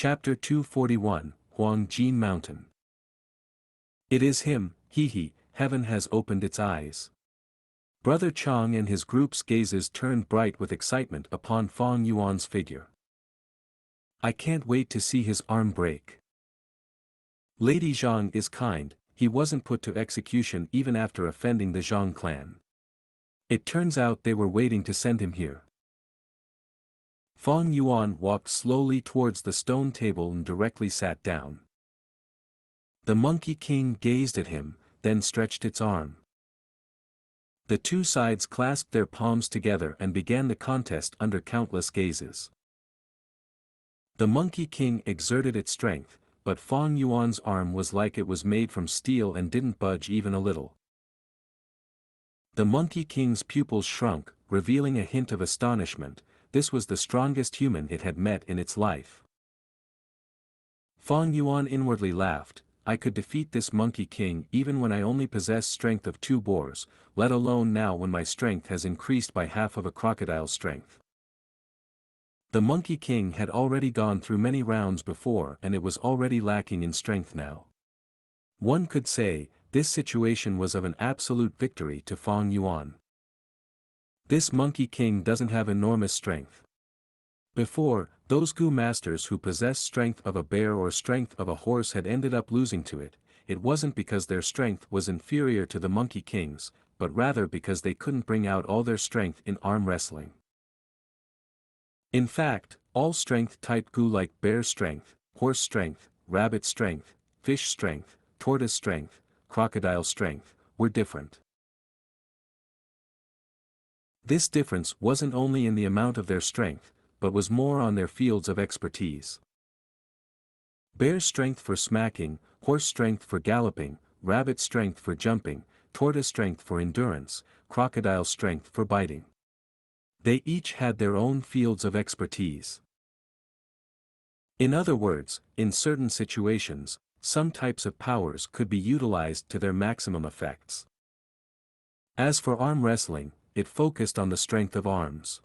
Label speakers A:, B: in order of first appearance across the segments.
A: Chapter 241, Huangjin Mountain. It is him, he, heaven has opened its eyes. Brother Chang and his group's gazes turned bright with excitement upon Fang Yuan's figure. I can't wait to see his arm break. Lady Zhang is kind, he wasn't put to execution even after offending the Zhang clan. It turns out they were waiting to send him here. Fang Yuan walked slowly towards the stone table and directly sat down. The Monkey King gazed at him, then stretched its arm. The two sides clasped their palms together and began the contest under countless gazes. The Monkey King exerted its strength, but Fang Yuan's arm was like it was made from steel and didn't budge even a little. The Monkey King's pupils shrunk, revealing a hint of astonishment. This was the strongest human it had met in its life. Fang Yuan inwardly laughed, I could defeat this Monkey King even when I only possess strength of 2 boars, let alone now when my strength has increased by half of a crocodile's strength. The Monkey King had already gone through many rounds before and it was already lacking in strength now. One could say, this situation was of an absolute victory to Fang Yuan. This Monkey King doesn't have enormous strength. Before, those Gu masters who possessed strength of a bear or strength of a horse had ended up losing to it. It wasn't because their strength was inferior to the Monkey King's, but rather because they couldn't bring out all their strength in arm wrestling. In fact, all strength type Gu like bear strength, horse strength, rabbit strength, fish strength, tortoise strength, crocodile strength, were different. This difference wasn't only in the amount of their strength, but was more on their fields of expertise. Bear strength for smacking, horse strength for galloping, rabbit strength for jumping, tortoise strength for endurance, crocodile strength for biting. They each had their own fields of expertise. In other words, in certain situations, some types of powers could be utilized to their maximum effects. As for arm wrestling, it focused on the strength of arms.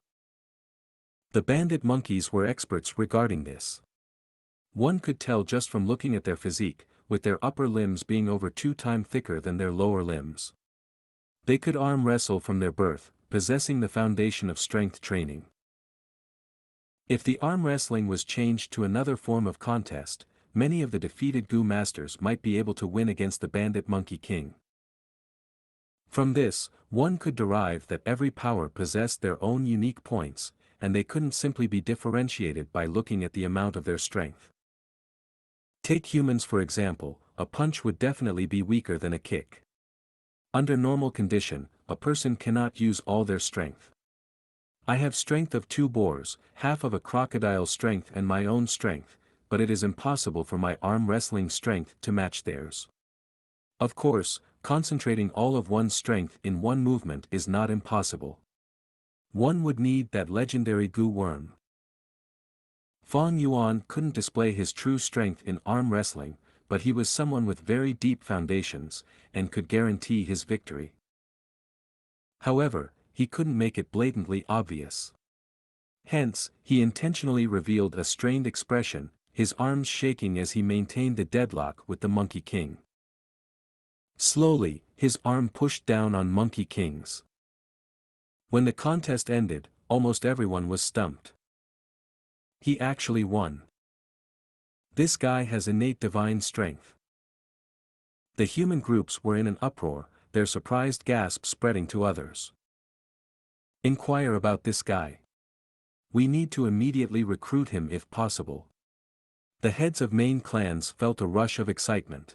A: The bandit monkeys were experts regarding this. One could tell just from looking at their physique, with their upper limbs being over 2 times thicker than their lower limbs. They could arm wrestle from their birth, possessing the foundation of strength training. If the arm wrestling was changed to another form of contest, many of the defeated Gu masters might be able to win against the bandit Monkey King. From this, one could derive that every power possessed their own unique points, and they couldn't simply be differentiated by looking at the amount of their strength. Take humans for example, a punch would definitely be weaker than a kick. Under normal condition, a person cannot use all their strength. I have strength of 2 boars, half of a crocodile's strength and my own strength, but it is impossible for my arm wrestling strength to match theirs. Of course, concentrating all of one's strength in one movement is not impossible. One would need that legendary Gu worm. Fang Yuan couldn't display his true strength in arm wrestling, but he was someone with very deep foundations, and could guarantee his victory. However, he couldn't make it blatantly obvious. Hence, he intentionally revealed a strained expression, his arms shaking as he maintained the deadlock with the Monkey King. Slowly, his arm pushed down on Monkey King's. When the contest ended, almost everyone was stumped. He actually won. This guy has innate divine strength. The human groups were in an uproar, their surprised gasps spreading to others. Inquire about this guy. We need to immediately recruit him if possible. The heads of main clans felt a rush of excitement.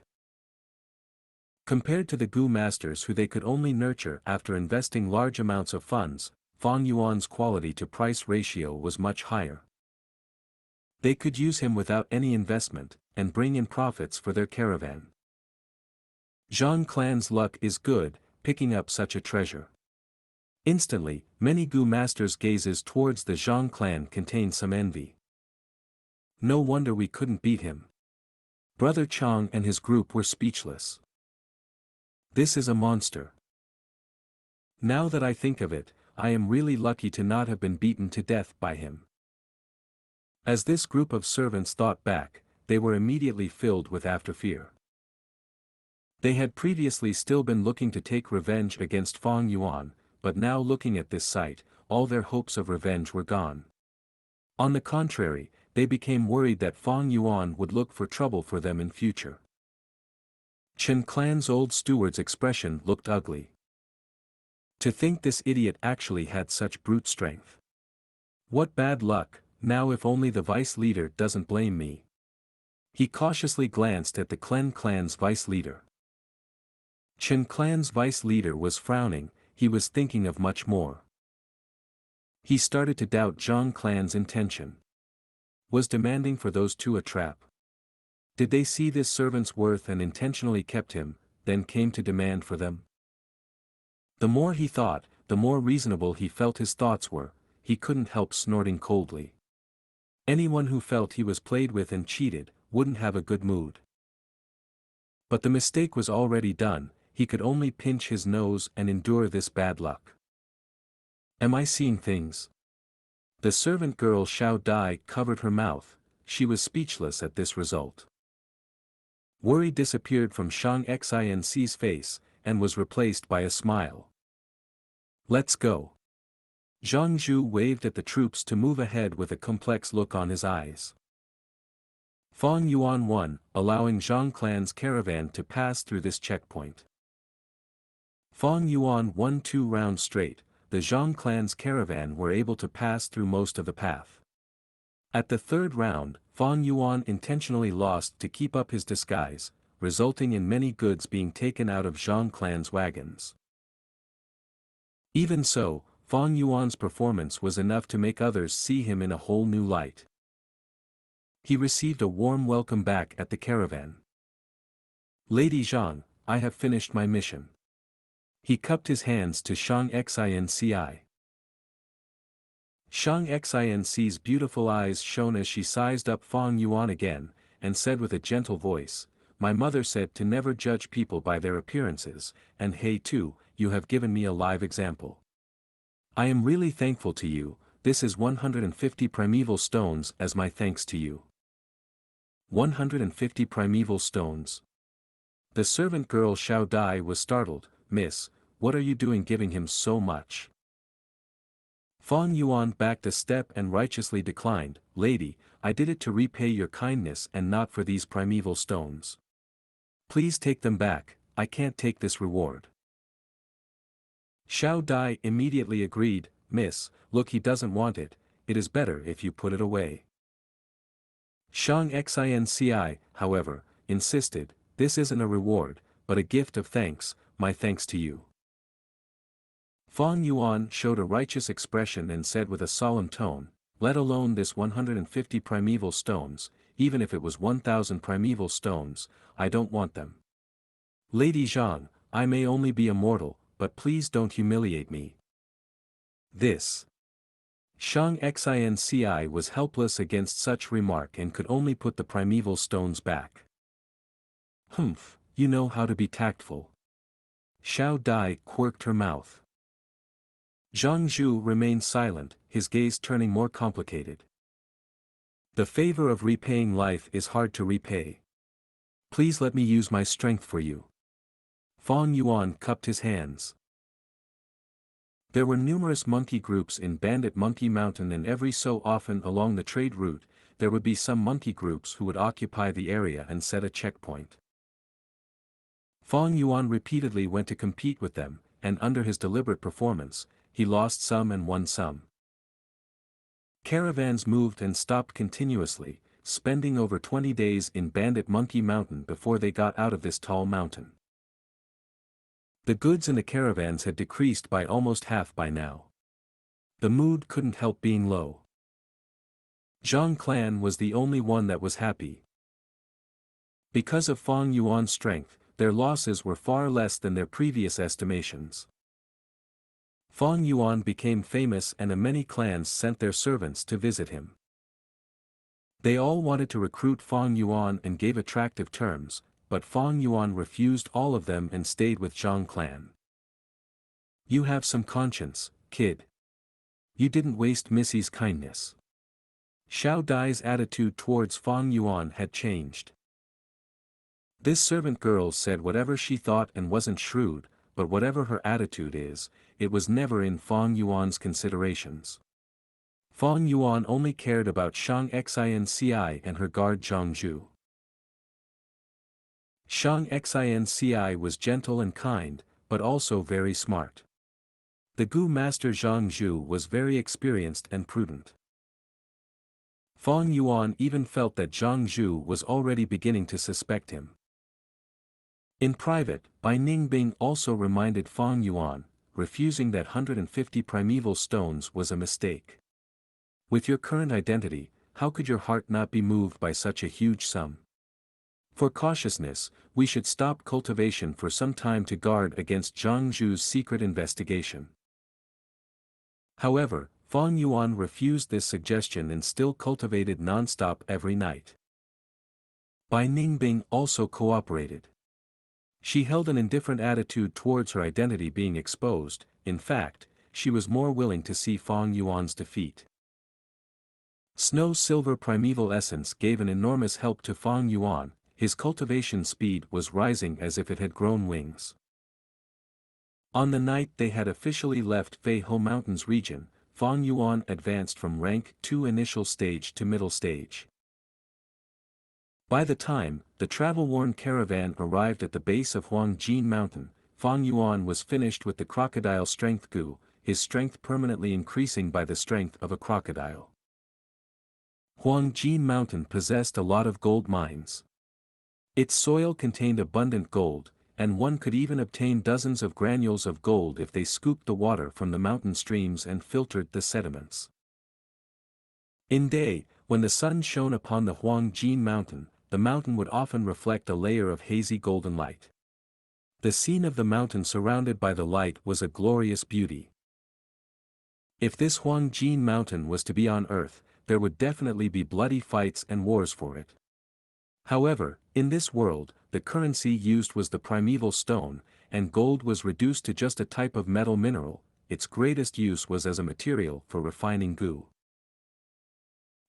A: Compared to the Gu masters who they could only nurture after investing large amounts of funds, Fang Yuan's quality-to-price ratio was much higher. They could use him without any investment, and bring in profits for their caravan. Zhang clan's luck is good, picking up such a treasure. Instantly, many Gu masters' gazes towards the Zhang clan contained some envy. No wonder we couldn't beat him. Brother Chang and his group were speechless. This is a monster. Now that I think of it, I am really lucky to not have been beaten to death by him. As this group of servants thought back, they were immediately filled with after-fear. They had previously still been looking to take revenge against Fang Yuan, but now looking at this sight, all their hopes of revenge were gone. On the contrary, they became worried that Fang Yuan would look for trouble for them in future. Chen Clan's old steward's expression looked ugly. To think this idiot actually had such brute strength. What bad luck, now if only the vice leader doesn't blame me. He cautiously glanced at the Clan clan's vice leader. Chen Clan's vice leader was frowning, he was thinking of much more. He started to doubt Zhang Clan's intention. Was demanding for those two a trap? Did they see this servant's worth and intentionally kept him, then came to demand for them? The more he thought, the more reasonable he felt his thoughts were, he couldn't help snorting coldly. Anyone who felt he was played with and cheated, wouldn't have a good mood. But the mistake was already done, he could only pinch his nose and endure this bad luck. Am I seeing things? The servant girl Xiao Dai covered her mouth, she was speechless at this result. Worry disappeared from Xianxia's face, and was replaced by a smile. Let's go. Zhang Zhu waved at the troops to move ahead with a complex look on his eyes. Fang Yuan won, allowing Zhang Clan's caravan to pass through this checkpoint. Fang Yuan won 2 rounds straight, the Zhang Clan's caravan were able to pass through most of the path. At the 3rd round, Fang Yuan intentionally lost to keep up his disguise, resulting in many goods being taken out of Zhang Clan's wagons. Even so, Fang Yuan's performance was enough to make others see him in a whole new light. He received a warm welcome back at the caravan. Lady Zhang, I have finished my mission. He cupped his hands to Xianxia. Xianxia's beautiful eyes shone as she sized up Fang Yuan again, and said with a gentle voice, my mother said to never judge people by their appearances, and hey too, you have given me a live example. I am really thankful to you, this is 150 primeval stones as my thanks to you. 150 primeval stones. The servant girl Xiao Dai was startled, Miss, what are you doing giving him so much? Fang Yuan backed a step and righteously declined, Lady, I did it to repay your kindness and not for these primeval stones. Please take them back, I can't take this reward. Xiao Dai immediately agreed, Miss, look he doesn't want it, it is better if you put it away. Xianxia, however, insisted, this isn't a reward, but a gift of thanks, my thanks to you. Fang Yuan showed a righteous expression and said with a solemn tone, let alone this 150 primeval stones, even if it was 1,000 primeval stones, I don't want them. Lady Zhang, I may only be a mortal, but please don't humiliate me. This. Xianxia was helpless against such remark and could only put the primeval stones back. Humph, you know how to be tactful. Xiao Dai quirked her mouth. Zhang Zhu remained silent, his gaze turning more complicated. The favor of repaying life is hard to repay. Please let me use my strength for you. Fang Yuan cupped his hands. There were numerous monkey groups in Bandit Monkey Mountain, and every so often along the trade route, there would be some monkey groups who would occupy the area and set a checkpoint. Fang Yuan repeatedly went to compete with them, and under his deliberate performance, he lost some and won some. Caravans moved and stopped continuously, spending over 20 days in Bandit Monkey Mountain before they got out of this tall mountain. The goods in the caravans had decreased by almost half by now. The mood couldn't help being low. Zhang Clan was the only one that was happy. Because of Fang Yuan's strength, their losses were far less than their previous estimations. Fang Yuan became famous and many clans sent their servants to visit him. They all wanted to recruit Fang Yuan and gave attractive terms, but Fang Yuan refused all of them and stayed with Zhang Clan. You have some conscience, kid. You didn't waste Missy's kindness. Xiao Dai's attitude towards Fang Yuan had changed. This servant girl said whatever she thought and wasn't shrewd, but whatever her attitude is, it was never in Fang Yuan's considerations. Fang Yuan only cared about Xianxia and her guard Zhangzhu. Xianxia was gentle and kind, but also very smart. The Gu master Zhangzhu was very experienced and prudent. Fang Yuan even felt that Zhangzhu was already beginning to suspect him. In private, Bai Ningbing also reminded Fang Yuan, refusing that 150 primeval stones was a mistake. With your current identity, how could your heart not be moved by such a huge sum? For cautiousness, we should stop cultivation for some time to guard against Zhangzhu's secret investigation. However, Fang Yuan refused this suggestion and still cultivated non-stop every night. Bai Ningbing also cooperated. She held an indifferent attitude towards her identity being exposed. In fact, she was more willing to see Fang Yuan's defeat. Snow-silver primeval essence gave an enormous help to Fang Yuan, his cultivation speed was rising as if it had grown wings. On the night they had officially left Fei Ho Mountains region, Fang Yuan advanced from rank 2 initial stage to middle stage. By the time the travel-worn caravan arrived at the base of Huangjin Mountain, Fang Yuan was finished with the crocodile strength Gu, his strength permanently increasing by the strength of a crocodile. Huangjin Mountain possessed a lot of gold mines. Its soil contained abundant gold, and one could even obtain dozens of granules of gold if they scooped the water from the mountain streams and filtered the sediments. In day, when the sun shone upon the Huangjin Mountain, the mountain would often reflect a layer of hazy golden light. The scene of the mountain surrounded by the light was a glorious beauty. If this Huangjin Mountain was to be on Earth, there would definitely be bloody fights and wars for it. However, in this world, the currency used was the primeval stone, and gold was reduced to just a type of metal mineral. Its greatest use was as a material for refining Gu.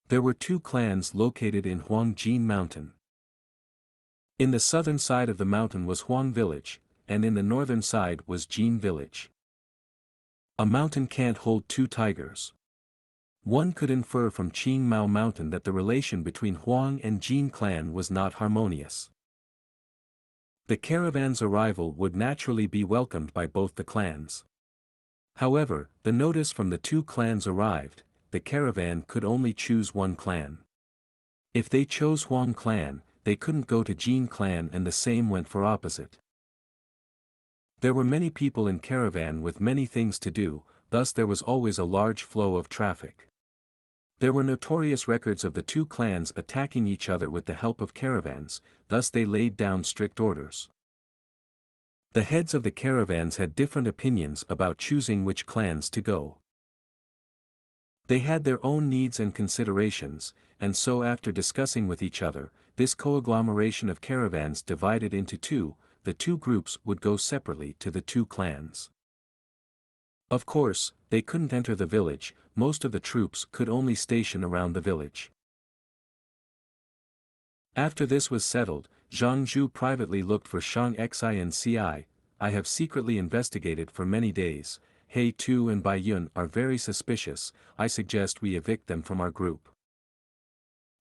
A: There were 2 clans located in Huangjin Mountain. In the southern side of the mountain was Huang Village, and in the northern side was Jin Village. A mountain can't hold 2 tigers. One could infer from Qing Mao Mountain that the relation between Huang and Jin clan was not harmonious. The caravan's arrival would naturally be welcomed by both the clans. However, the notice from the 2 clans arrived, the caravan could only choose one clan. If they chose Huang clan, they couldn't go to Jin clan, and the same went for opposite. There were many people in caravan with many things to do, thus there was always a large flow of traffic. There were notorious records of the 2 clans attacking each other with the help of caravans, thus they laid down strict orders. The heads of the caravans had different opinions about choosing which clans to go. They had their own needs and considerations, and so after discussing with each other, this co-agglomeration of caravans divided into 2, the 2 groups would go separately to the 2 clans. Of course, they couldn't enter the village, most of the troops could only station around the village. After this was settled, Zhangzhu privately looked for Xianxia. I have secretly investigated for many days. He Tu and Bai Yun are very suspicious, I suggest we evict them from our group.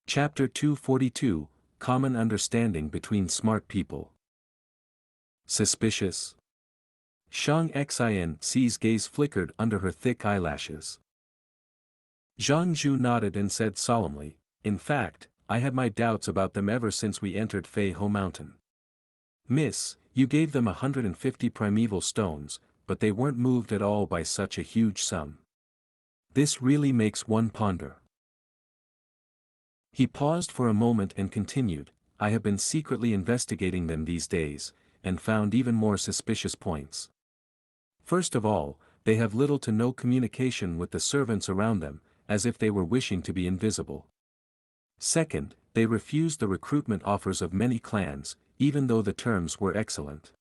A: Chapter 242, Common Understanding Between Smart People. Suspicious? Xianxia's gaze flickered under her thick eyelashes. Zhangzhu nodded and said solemnly, in fact, I had my doubts about them ever since we entered Fei Ho Mountain. Miss, you gave them 150 primeval stones, but they weren't moved at all by such a huge sum. This really makes one ponder. He paused for a moment and continued, I have been secretly investigating them these days, and found even more suspicious points. First of all, they have little to no communication with the servants around them, as if they were wishing to be invisible. Second, they refused the recruitment offers of many clans, even though the terms were excellent.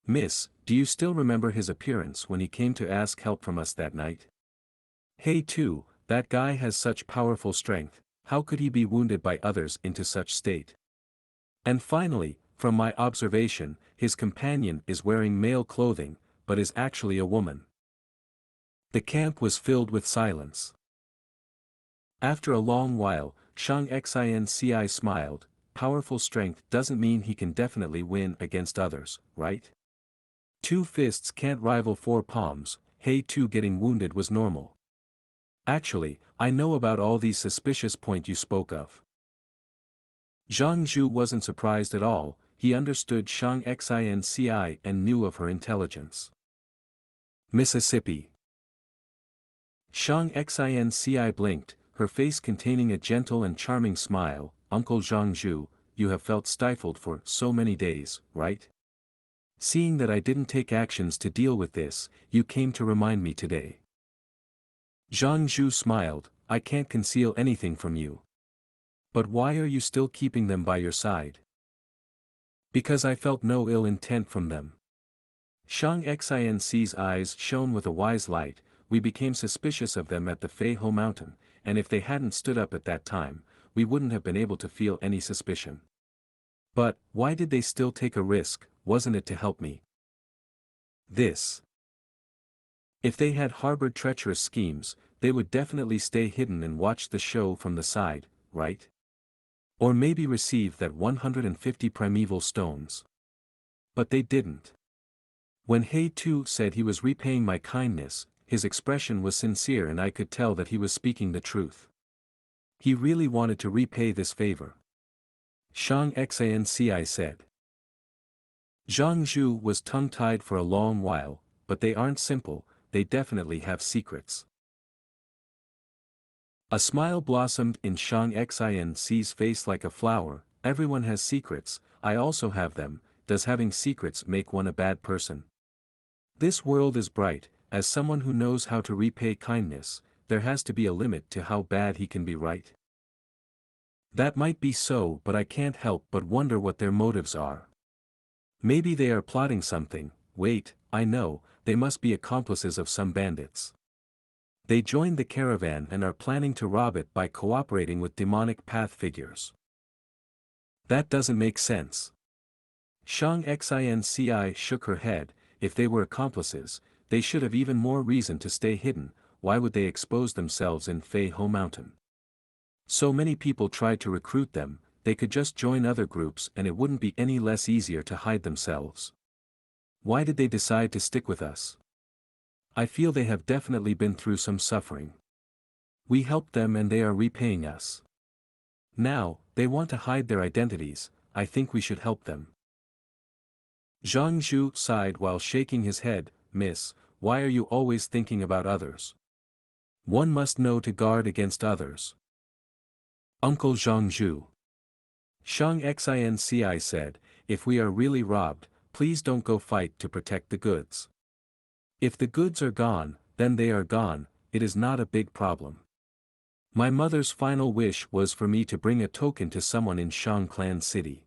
A: Miss, do you still remember his appearance when he came to ask help from us that night? He Tu, that guy has such powerful strength, how could he be wounded by others into such state? And finally, from my observation, his companion is wearing male clothing, but is actually a woman. The camp was filled with silence. After a long while, Xianxia smiled. Powerful strength doesn't mean he can definitely win against others, right? Two fists can't rival four palms. Hey, two getting wounded was normal. Actually, I know about all these suspicious points you spoke of. Zhang Zhu wasn't surprised at all. He understood Xianxia and knew of her intelligence. Mississippi. Xianxia blinked, her face containing a gentle and charming smile. Uncle Zhang Zhu, you have felt stifled for so many days, right? Seeing that I didn't take actions to deal with this, you came to remind me today. Zhang Zhu smiled, I can't conceal anything from you. But why are you still keeping them by your side? Because I felt no ill intent from them. Xianxia's eyes shone with a wise light. We became suspicious of them at the Fei Ho Mountain, and if they hadn't stood up at that time, we wouldn't have been able to feel any suspicion. But, why did they still take a risk? Wasn't it to help me? This. If they had harbored treacherous schemes, they would definitely stay hidden and watch the show from the side, right? Or maybe receive that 150 primeval stones. But they didn't. When He Tu said he was repaying my kindness, his expression was sincere and I could tell that he was speaking the truth. He really wanted to repay this favor. Xianxia said. Zhang Zhu was tongue-tied for a long while, but they aren't simple, they definitely have secrets. A smile blossomed in Xianxia's face like a flower. Everyone has secrets, I also have them. Does having secrets make one a bad person? This world is bright. As someone who knows how to repay kindness, there has to be a limit to how bad he can be, right? That might be so, but I can't help but wonder what their motives are. Maybe they are plotting something. Wait, I know, they must be accomplices of some bandits. They joined the caravan and are planning to rob it by cooperating with demonic path figures. That doesn't make sense. Xianxia shook her head. If they were accomplices, they should have even more reason to stay hidden. Why would they expose themselves in Fei Ho Mountain? So many people tried to recruit them, they could just join other groups and it wouldn't be any less easier to hide themselves. Why did they decide to stick with us? I feel they have definitely been through some suffering. We helped them and they are repaying us. Now, they want to hide their identities. I think we should help them. Zhang Zhu sighed while shaking his head. Miss, why are you always thinking about others? One must know to guard against others. Uncle Zhang Zhu. Xianxia said, if we are really robbed, please don't go fight to protect the goods. If the goods are gone, then they are gone, it is not a big problem. My mother's final wish was for me to bring a token to someone in Shang Clan City.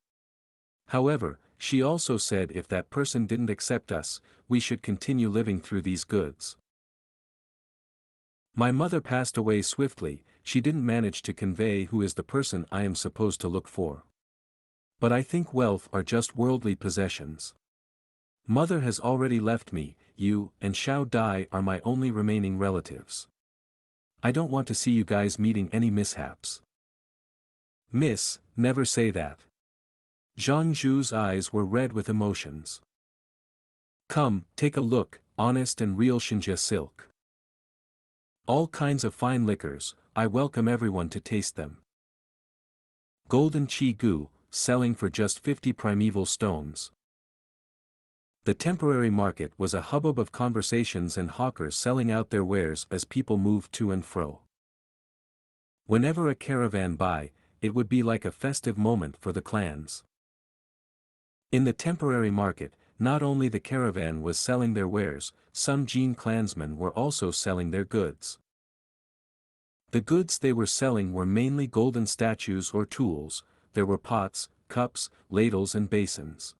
A: However, she also said if that person didn't accept us, we should continue living through these goods. My mother passed away swiftly, she didn't manage to convey who is the person I am supposed to look for. But I think wealth are just worldly possessions. Mother has already left me, you and Xiao Dai are my only remaining relatives. I don't want to see you guys meeting any mishaps. Miss, never say that. Zhang Zhu's eyes were red with emotions. Come, take a look, honest and real Xianxia silk. All kinds of fine liquors, I welcome everyone to taste them. Golden Qi Gu, selling for just 50 primeval stones. The temporary market was a hubbub of conversations and hawkers selling out their wares as people moved to and fro. Whenever a caravan by, it would be like a festive moment for the clans. In the temporary market, not only the caravan was selling their wares, some Jin clansmen were also selling their goods. The goods they were selling were mainly golden statues or tools. There were pots, cups, ladles and basins.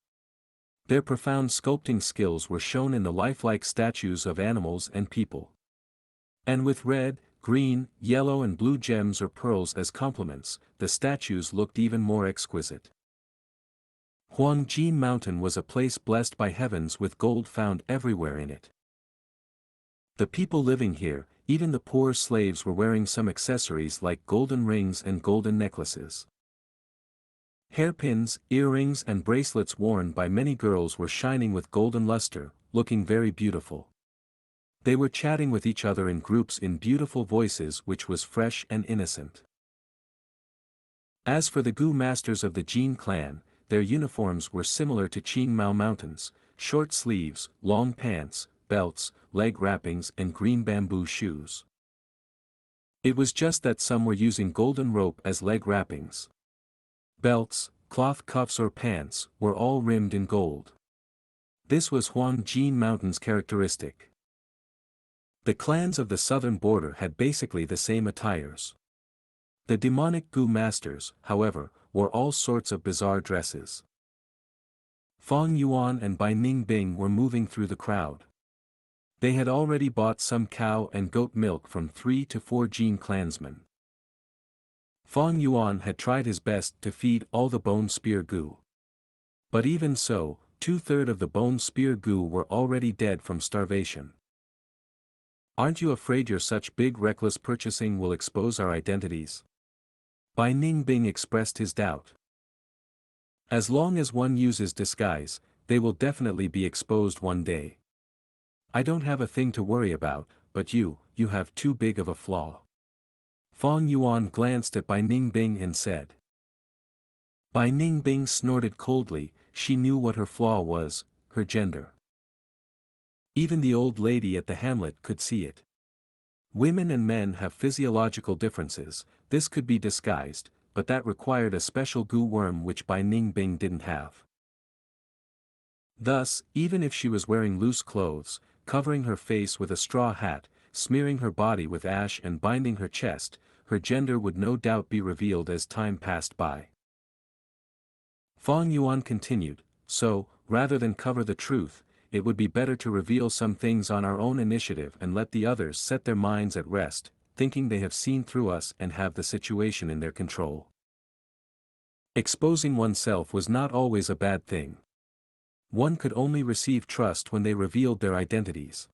A: Their profound sculpting skills were shown in the lifelike statues of animals and people. And with red, green, yellow and blue gems or pearls as complements, the statues looked even more exquisite. Huangjin Mountain was a place blessed by heavens with gold found everywhere in it. The people living here, even the poor slaves, were wearing some accessories like golden rings and golden necklaces. Hairpins, earrings and bracelets worn by many girls were shining with golden luster, looking very beautiful. They were chatting with each other in groups in beautiful voices, which was fresh and innocent. As for the Gu masters of the Jin clan, their uniforms were similar to Qingmao Mountains: short sleeves, long pants, belts, leg wrappings and green bamboo shoes. It was just that some were using golden rope as leg wrappings. Belts, cloth cuffs or pants, were all rimmed in gold. This was Huangjin Mountain's characteristic. The clans of the southern border had basically the same attires. The demonic Gu masters, however, wore all sorts of bizarre dresses. Fang Yuan and Bai Ningbing were moving through the crowd. They had already bought some cow and goat milk from 3 to 4 Jin clansmen. Fang Yuan had tried his best to feed all the Bone Spear Gu. But even so, 2/3 of the Bone Spear Gu were already dead from starvation. "Aren't you afraid your such big reckless purchasing will expose our identities?" Bai Ningbing expressed his doubt. "As long as one uses disguise, they will definitely be exposed one day. I don't have a thing to worry about, but you have too big of a flaw." Fang Yuan glanced at Bai Ningbing and said. Bai Ningbing snorted coldly. She knew what her flaw was: her gender. Even the old lady at the hamlet could see it. Women and men have physiological differences. This could be disguised, but that required a special Gu worm which Bai Ningbing didn't have. Thus, even if she was wearing loose clothes, covering her face with a straw hat, smearing her body with ash and binding her chest, her gender would no doubt be revealed as time passed by. Fang Yuan continued, "So, rather than cover the truth, it would be better to reveal some things on our own initiative and let the others set their minds at rest, thinking they have seen through us and have the situation in their control." Exposing oneself was not always a bad thing. One could only receive trust when they revealed their identities.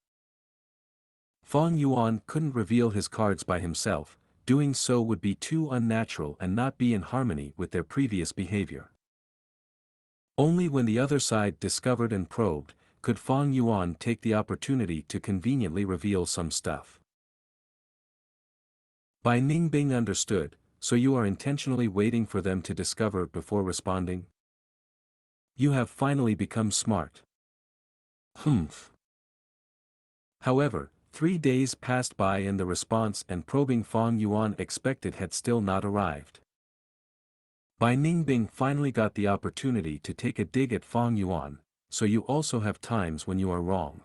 A: Fang Yuan couldn't reveal his cards by himself. Doing so would be too unnatural and not be in harmony with their previous behavior. Only when the other side discovered and probed, could Fang Yuan take the opportunity to conveniently reveal some stuff. Bai Ningbing understood. "So you are intentionally waiting for them to discover before responding? You have finally become smart." Humph. However, 3 days passed by and the response and probing Fang Yuan expected had still not arrived. Bai Ningbing finally got the opportunity to take a dig at Fang Yuan. "So you also have times when you are wrong."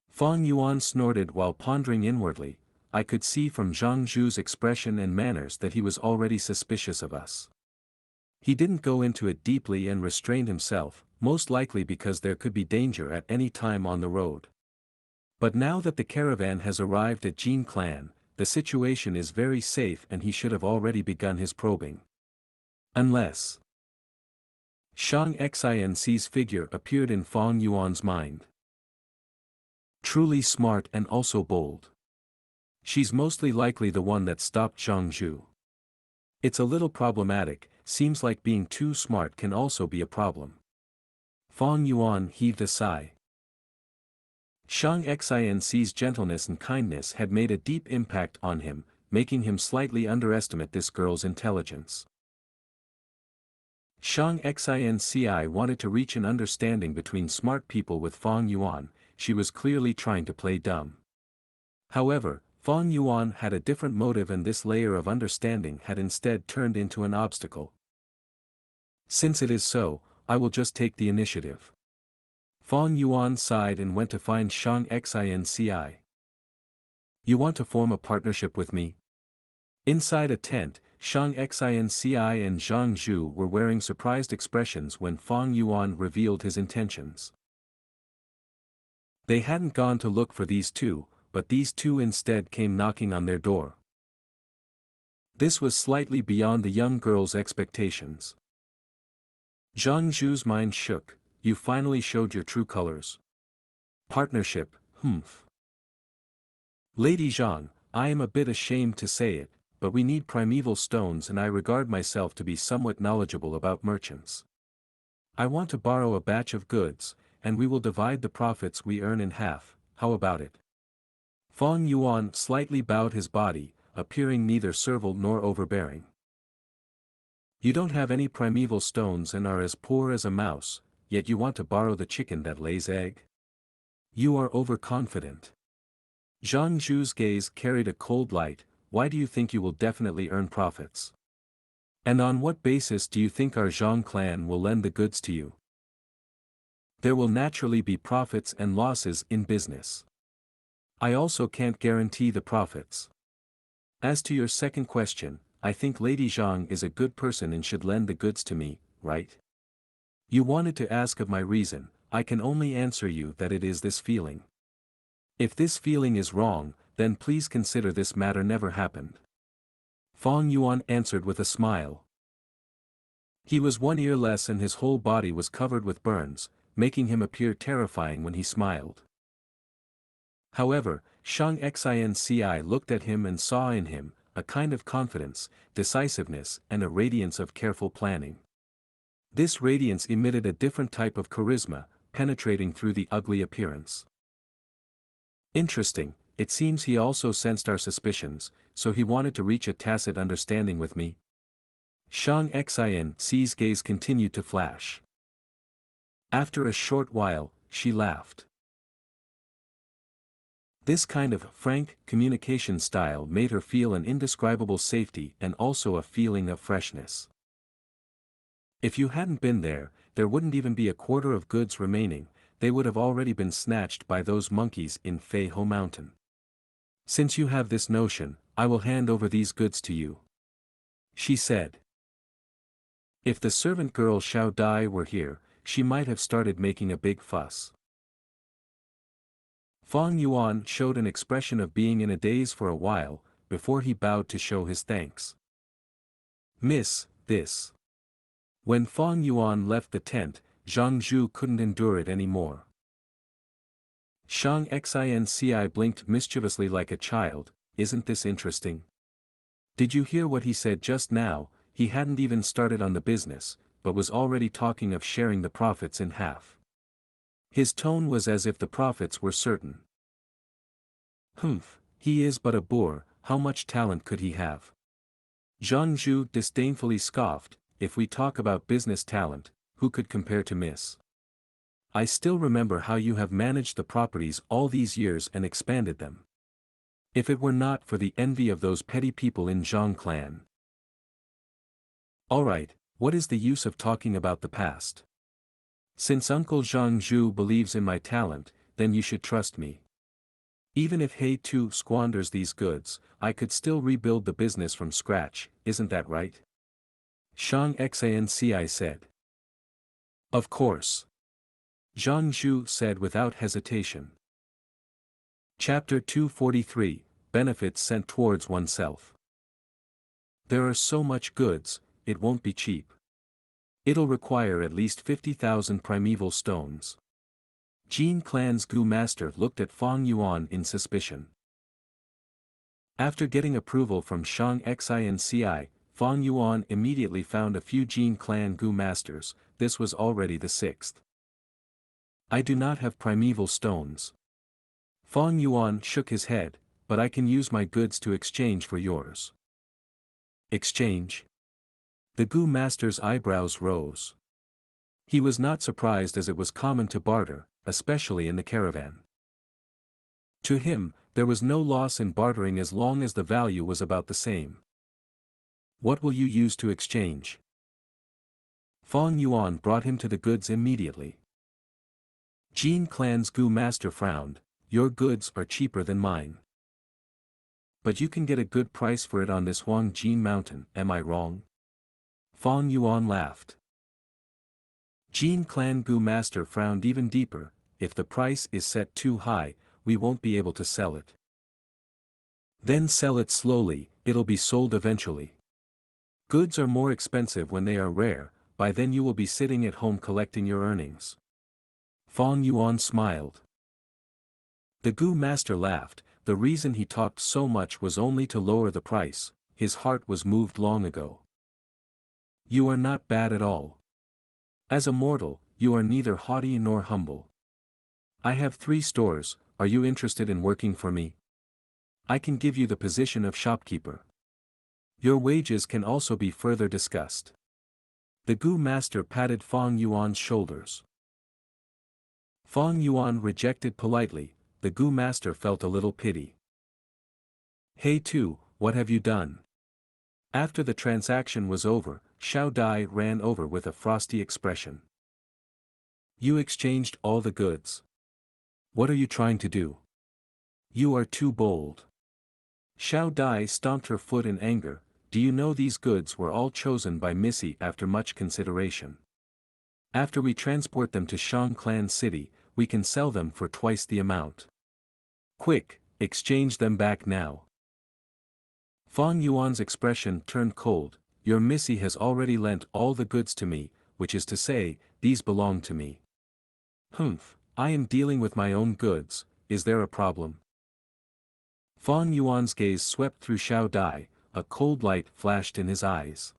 A: Fang Yuan snorted while pondering inwardly. I could see from Zhang Zhu's expression and manners that he was already suspicious of us. He didn't go into it deeply and restrained himself, most likely because there could be danger at any time on the road. But now that the caravan has arrived at Jin Clan, the situation is very safe and he should have already begun his probing. Unless Xianxia's figure appeared in Fang Yuan's mind. Truly smart and also bold. She's mostly likely the one that stopped Zhang Zhu. It's a little problematic. Seems like being too smart can also be a problem. Fang Yuan heaved a sigh. Xianxia's gentleness and kindness had made a deep impact on him, making him slightly underestimate this girl's intelligence. Xianxia wanted to reach an understanding between smart people with Fang Yuan. She was clearly trying to play dumb. However, Fang Yuan had a different motive and this layer of understanding had instead turned into an obstacle. "Since it is so, I will just take the initiative." Fang Yuan sighed and went to find Xianxia. "You want to form a partnership with me?" Inside a tent, Xianxia and Zhang Zhu were wearing surprised expressions when Fang Yuan revealed his intentions. They hadn't gone to look for these two, but these two instead came knocking on their door. This was slightly beyond the young girl's expectations. Zhang Zhu's mind shook. You finally showed your true colors. Partnership, humph. Lady Zhang, I am a bit ashamed to say it, but we need primeval stones and I regard myself to be somewhat knowledgeable about merchants. I want to borrow a batch of goods, and we will divide the profits we earn in half, how about it? Fang Yuan slightly bowed his body, appearing neither servile nor overbearing. You don't have any primeval stones and are as poor as a mouse, yet you want to borrow the chicken that lays egg? You are overconfident. Zhang Zhu's gaze carried a cold light. Why do you think you will definitely earn profits? And on what basis do you think our Zhang clan will lend the goods to you? There will naturally be profits and losses in business. I also can't guarantee the profits. As to your second question, I think Lady Zhang is a good person and should lend the goods to me, right? You wanted to ask of my reason. I can only answer you that it is this feeling. If this feeling is wrong, then please consider this matter never happened. Fang Yuan answered with a smile. He was one ear less and his whole body was covered with burns, making him appear terrifying when he smiled. However, Xianxia looked at him and saw in him a kind of confidence, decisiveness and a radiance of careful planning. This radiance emitted a different type of charisma, penetrating through the ugly appearance. Interesting, it seems he also sensed our suspicions, so he wanted to reach a tacit understanding with me. Xianxia's gaze continued to flash. After a short while, she laughed. This kind of frank communication style made her feel an indescribable safety and also a feeling of freshness. If you hadn't been there, there wouldn't even be a quarter of goods remaining, they would have already been snatched by those monkeys in Fei Ho Mountain. Since you have this notion, I will hand over these goods to you. She said. If the servant girl Xiao Dai were here, she might have started making a big fuss. Fang Yuan showed an expression of being in a daze for a while, before he bowed to show his thanks. Miss, this. When Fang Yuan left the tent, Zhang Zhu couldn't endure it anymore. Xianxia blinked mischievously like a child. Isn't this interesting? Did you hear what he said just now? He hadn't even started on the business, but was already talking of sharing the profits in half. His tone was as if the profits were certain. Humph, he is but a boor, how much talent could he have? Zhang Zhu disdainfully scoffed. If we talk about business talent, who could compare to Miss? I still remember how you have managed the properties all these years and expanded them. If it were not for the envy of those petty people in Zhang clan. Alright, what is the use of talking about the past? Since Uncle Zhang Zhu believes in my talent, then you should trust me. Even if He Tu squanders these goods, I could still rebuild the business from scratch, isn't that right? Xianxia said. Of course. Zhang Zhu said without hesitation. Chapter 243, Benefits Sent Towards Oneself. There are so much goods, it won't be cheap. It'll require at least 50,000 primeval stones. Jin Clan's Gu master looked at Fang Yuan in suspicion. After getting approval from Xianxia, Fang Yuan immediately found a few Jin Clan Gu masters. This was already the sixth. I do not have primeval stones. Fang Yuan shook his head, but I can use my goods to exchange for yours. Exchange? The Gu master's eyebrows rose. He was not surprised as it was common to barter, especially in the caravan. To him, there was no loss in bartering as long as the value was about the same. What will you use to exchange? Fang Yuan brought him to the goods immediately. Jin Clan's Gu master frowned. Your goods are cheaper than mine. But you can get a good price for it on this Huang Jin mountain, am I wrong? Fang Yuan laughed. Jin Clan Gu master frowned even deeper. If the price is set too high, we won't be able to sell it. Then sell it slowly, it'll be sold eventually. Goods are more expensive when they are rare, by then you will be sitting at home collecting your earnings. Fang Yuan smiled. The Gu master laughed. The reason he talked so much was only to lower the price. His heart was moved long ago. You are not bad at all. As a mortal, you are neither haughty nor humble. I have 3 stores, are you interested in working for me? I can give you the position of shopkeeper. Your wages can also be further discussed. The Gu master patted Fang Yuan's shoulders. Fang Yuan rejected politely. The Gu master felt a little pity. Hey Tu, what have you done? After the transaction was over, Xiao Dai ran over with a frosty expression. You exchanged all the goods. What are you trying to do? You are too bold. Xiao Dai stomped her foot in anger. Do you know these goods were all chosen by Missy after much consideration? After we transport them to Shang Clan City, we can sell them for twice the amount. Quick, exchange them back now. Fang Yuan's expression turned cold. Your Missy has already lent all the goods to me, which is to say, these belong to me. Humph, I am dealing with my own goods, is there a problem? Fang Yuan's gaze swept through Xiao Dai, a cold light flashed in his eyes.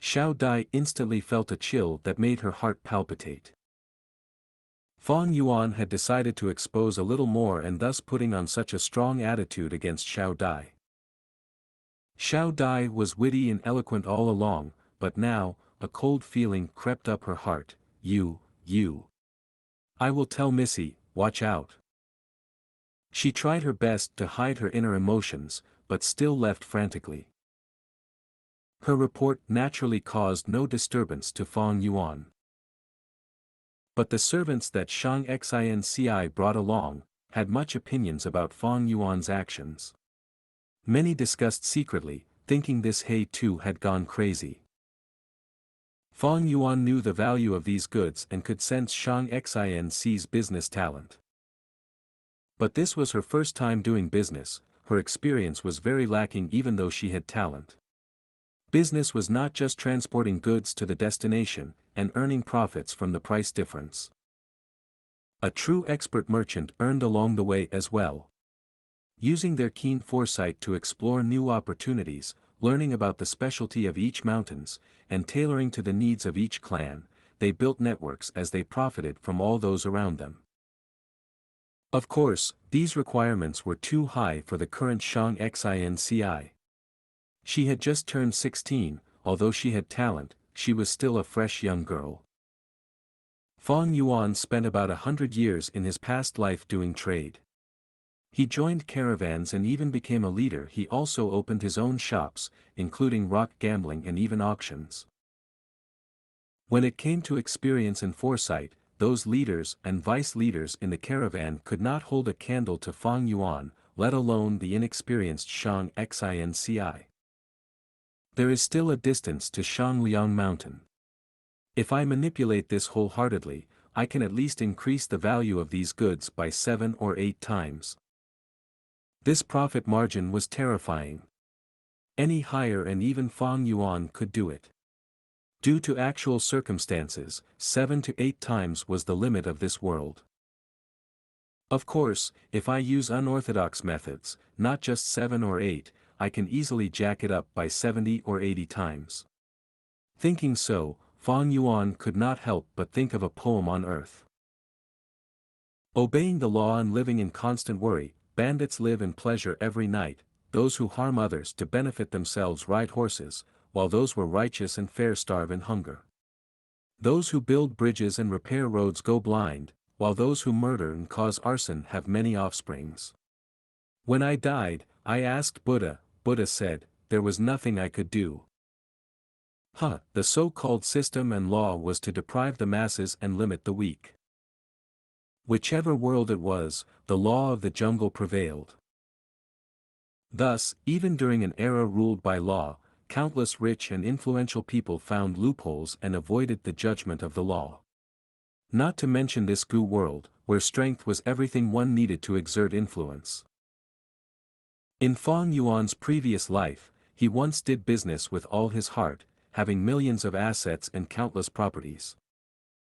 A: Xiao Dai instantly felt a chill that made her heart palpitate. Fang Yuan had decided to expose a little more and thus putting on such a strong attitude against Xiao Dai. Xiao Dai was witty and eloquent all along, but now, a cold feeling crept up her heart. You. I will tell Missy, watch out. She tried her best to hide her inner emotions, but still left frantically. Her report naturally caused no disturbance to Fang Yuan. But the servants that Xianxia brought along, had much opinions about Fang Yuan's actions. Many discussed secretly, thinking this He Tu had gone crazy. Fang Yuan knew the value of these goods and could sense Xianxia's business talent. But this was her first time doing business, her experience was very lacking even though she had talent. Business was not just transporting goods to the destination, and earning profits from the price difference. A true expert merchant earned along the way as well. Using their keen foresight to explore new opportunities, learning about the specialty of each mountains, and tailoring to the needs of each clan, they built networks as they profited from all those around them. Of course, these requirements were too high for the current Xianxia. She had just turned 16, although she had talent, she was still a fresh young girl. Fang Yuan spent about 100 years in his past life doing trade. He joined caravans and even became a leader. He also opened his own shops, including rock gambling and even auctions. When it came to experience and foresight, those leaders and vice-leaders in the caravan could not hold a candle to Fang Yuan, let alone the inexperienced Xianxia. There is still a distance to Shangliang Mountain. If I manipulate this wholeheartedly, I can at least increase the value of these goods by 7 or 8 times. This profit margin was terrifying. Any higher and even Fang Yuan could do it. Due to actual circumstances, 7 to 8 times was the limit of this world. Of course, if I use unorthodox methods, not just 7 or 8, I can easily jack it up by 70 or 80 times. Thinking so, Fang Yuan could not help but think of a poem on earth. Obeying the law and living in constant worry, bandits live in pleasure every night, those who harm others to benefit themselves ride horses, while those who are righteous and fair starve in hunger. Those who build bridges and repair roads go blind, while those who murder and cause arson have many offsprings. When I died, I asked Buddha. Buddha said, there was nothing I could do. The so-called system and law was to deprive the masses and limit the weak. Whichever world it was, the law of the jungle prevailed. Thus, even during an era ruled by law, countless rich and influential people found loopholes and avoided the judgment of the law. Not to mention this Gu world, where strength was everything one needed to exert influence. In Fang Yuan's previous life, he once did business with all his heart, having millions of assets and countless properties.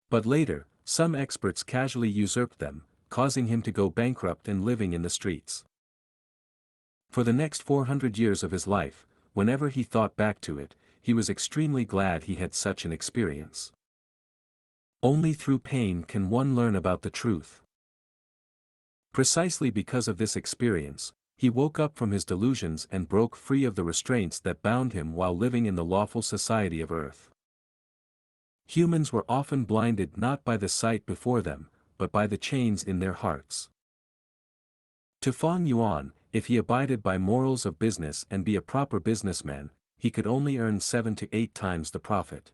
A: But later, some experts casually usurped them, causing him to go bankrupt and living in the streets. For the next 400 years of his life, whenever he thought back to it, he was extremely glad he had such an experience. Only through pain can one learn about the truth. Precisely because of this experience, he woke up from his delusions and broke free of the restraints that bound him while living in the lawful society of earth. Humans were often blinded not by the sight before them, but by the chains in their hearts. To Fang Yuan, if he abided by morals of business and be a proper businessman, he could only earn 7 to 8 times the profit.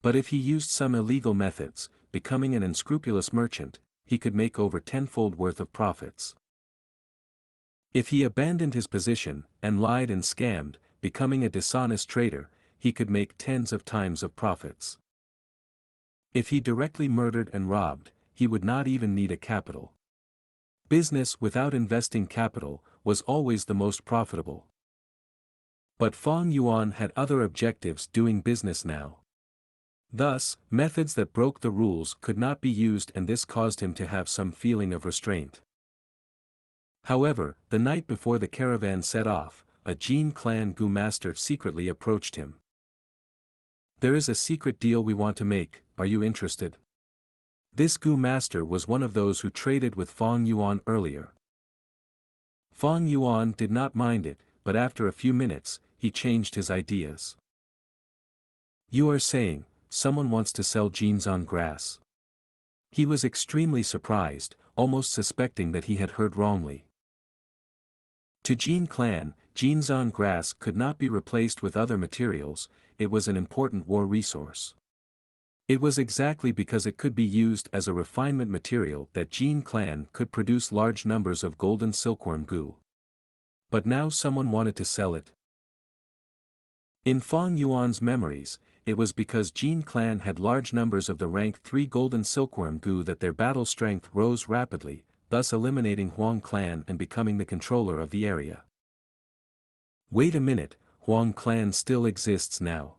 A: But if he used some illegal methods, becoming an unscrupulous merchant, he could make over 10-fold worth of profits. If he abandoned his position, and lied and scammed, becoming a dishonest trader, he could make tens of times of profits. If he directly murdered and robbed, he would not even need a capital. Business without investing capital was always the most profitable. But Fang Yuan had other objectives doing business now. Thus, methods that broke the rules could not be used, and this caused him to have some feeling of restraint. However, the night before the caravan set off, a Jin clan Gu master secretly approached him. "There is a secret deal we want to make, are you interested?" This Gu master was one of those who traded with Fang Yuan earlier. Fang Yuan did not mind it, but after a few minutes, he changed his ideas. "You are saying, someone wants to sell Jinzan grass?" He was extremely surprised, almost suspecting that he had heard wrongly. To Jin clan, Jinzan grass could not be replaced with other materials, it was an important war resource. It was exactly because it could be used as a refinement material that Jin clan could produce large numbers of golden silkworm Gu. But now someone wanted to sell it. In Fang Yuan's memories, it was because Jin clan had large numbers of the rank 3 golden silkworm Gu that their battle strength rose rapidly, thus eliminating Huang clan and becoming the controller of the area. Wait a minute, Huang clan still exists now.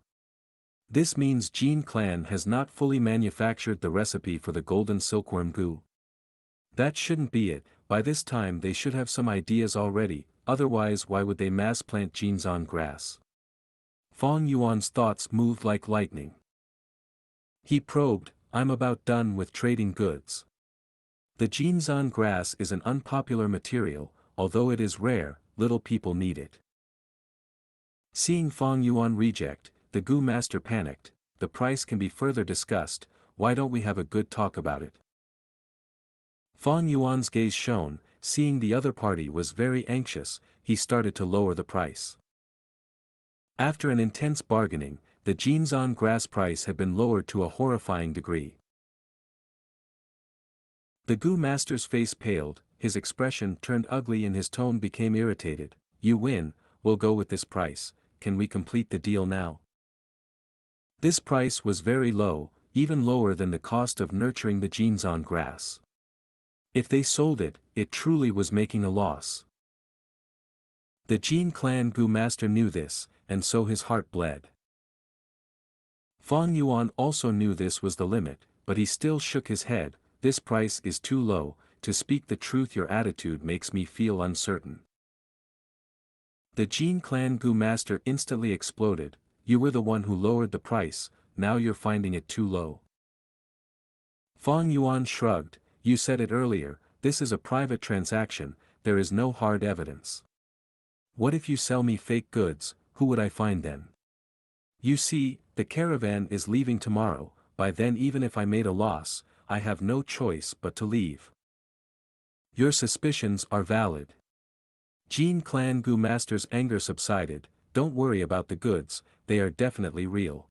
A: This means Jin clan has not fully manufactured the recipe for the golden silkworm Gu. That shouldn't be it, by this time they should have some ideas already, otherwise why would they mass plant Jinzan grass? Fang Yuan's thoughts moved like lightning. He probed, "I'm about done with trading goods. The Jinzan grass is an unpopular material, although it is rare, little people need it." Seeing Fang Yuan reject, the Gu master panicked, "The price can be further discussed, why don't we have a good talk about it?" Fang Yuan's gaze shone, seeing the other party was very anxious, he started to lower the price. After an intense bargaining, the Jinzan grass price had been lowered to a horrifying degree. The Gu master's face paled, his expression turned ugly and his tone became irritated. "You win, we'll go with this price, can we complete the deal now?" This price was very low, even lower than the cost of nurturing the Jinzan grass. If they sold it, it truly was making a loss. The Jin clan Gu master knew this, and so his heart bled. Fang Yuan also knew this was the limit, but he still shook his head. "This price is too low, to speak the truth your attitude makes me feel uncertain." The Jin clan Gu master instantly exploded, "You were the one who lowered the price, now you're finding it too low." Fang Yuan shrugged, "You said it earlier, this is a private transaction, there is no hard evidence. What if you sell me fake goods, who would I find then? You see, the caravan is leaving tomorrow, by then even if I made a loss, I have no choice but to leave." "Your suspicions are valid." Jin clan Gu master's anger subsided, "Don't worry about the goods, they are definitely real.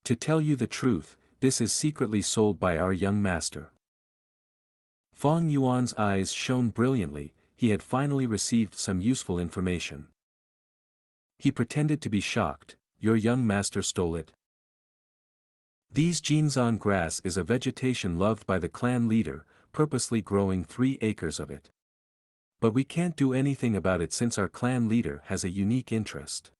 A: To tell you the truth, this is secretly sold by our young master." Fang Yuan's eyes shone brilliantly, he had finally received some useful information. He pretended to be shocked, "Your young master stole it?" These Jinzan grass is a vegetation loved by the clan leader, purposely growing 3 acres of it. But we can't do anything about it since our clan leader has a unique interest.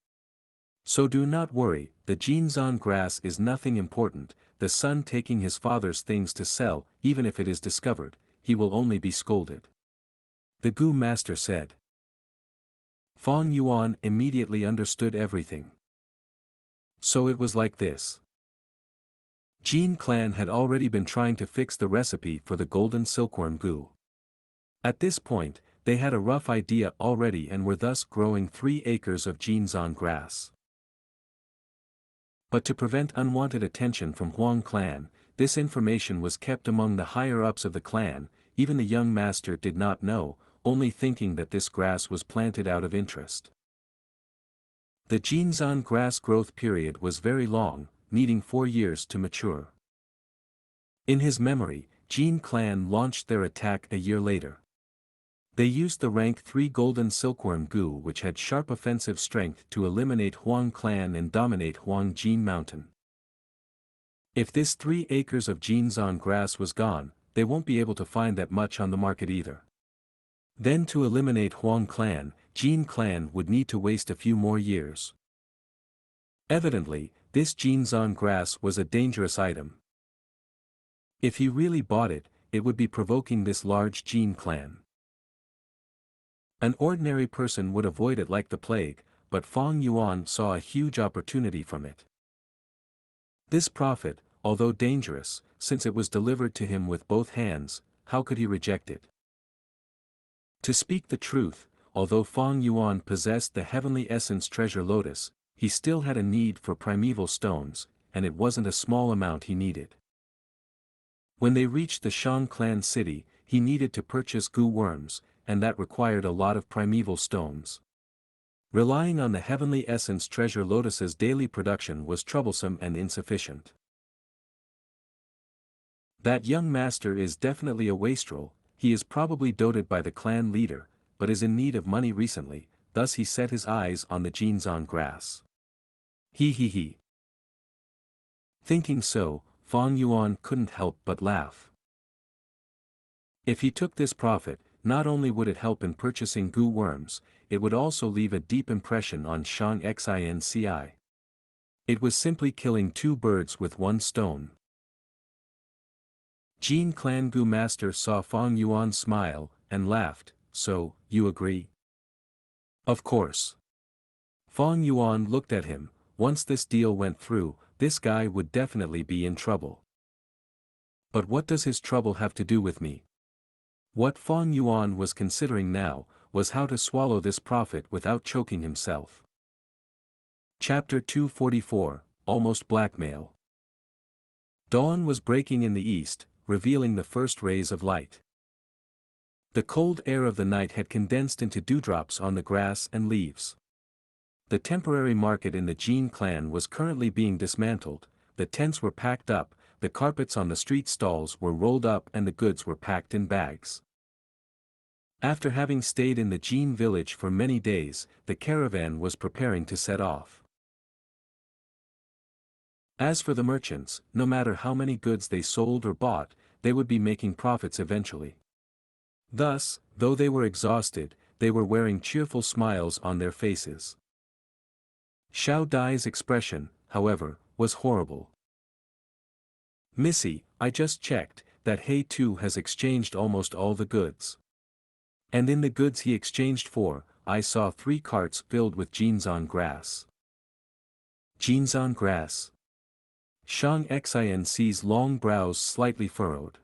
A: So do not worry, the Jinzan grass is nothing important, the son taking his father's things to sell, even if it is discovered, he will only be scolded. The Gu master said. Fang Yuan immediately understood everything. So it was like this. Jin clan had already been trying to fix the recipe for the golden silkworm Gu. At this point, they had a rough idea already and were thus growing 3 acres of Jinzan grass. But to prevent unwanted attention from Huang clan, this information was kept among the higher-ups of the clan. Even the young master did not know, only thinking that this grass was planted out of interest. The Jinzan grass growth period was very long, needing 4 years to mature. In his memory, Jin clan launched their attack a year later. They used the rank 3 golden silkworm Gu, which had sharp offensive strength, to eliminate Huang clan and dominate Huang Jin mountain. If this 3 acres of Jinzan grass was gone, they won't be able to find that much on the market either. Then to eliminate Huang clan, Jin clan would need to waste a few more years. Evidently, this Jinzan grass was a dangerous item. If he really bought it, it would be provoking this large Jin clan. An ordinary person would avoid it like the plague, but Fang Yuan saw a huge opportunity from it. This profit, although dangerous, since it was delivered to him with both hands, how could he reject it? To speak the truth, although Fang Yuan possessed the heavenly essence treasure lotus, he still had a need for primeval stones, and it wasn't a small amount he needed. When they reached the Shang clan city, he needed to purchase Gu worms, and that required a lot of primeval stones. Relying on the heavenly essence treasure lotus's daily production was troublesome and insufficient. That young master is definitely a wastrel. He is probably doted by the clan leader, but is in need of money recently, thus he set his eyes on the Jinzan grass. He. Thinking so, Fang Yuan couldn't help but laugh. If he took this profit, not only would it help in purchasing Gu worms, it would also leave a deep impression on Xianxia. It was simply killing 2 birds with 1 stone. Jin clan Gu master saw Fang Yuan smile, and laughed. So, you agree? Of course. Fang Yuan looked at him. Once this deal went through, this guy would definitely be in trouble. But what does his trouble have to do with me? What Fang Yuan was considering now, was how to swallow this profit without choking himself. Chapter 244, Almost Blackmail. Dawn was breaking in the east, revealing the first rays of light. The cold air of the night had condensed into dewdrops on the grass and leaves. The temporary market in the Jin clan was currently being dismantled, the tents were packed up, the carpets on the street stalls were rolled up and the goods were packed in bags. After having stayed in the Jin village for many days, the caravan was preparing to set off. As for the merchants, no matter how many goods they sold or bought, they would be making profits eventually. Thus, though they were exhausted, they were wearing cheerful smiles on their faces. Xiao Dai's expression, however, was horrible. Missy, I just checked, that He too has exchanged almost all the goods. And in the goods he exchanged for, I saw 3 carts filled with Jinzan grass. Jinzan grass. Xianxia's long brows slightly furrowed.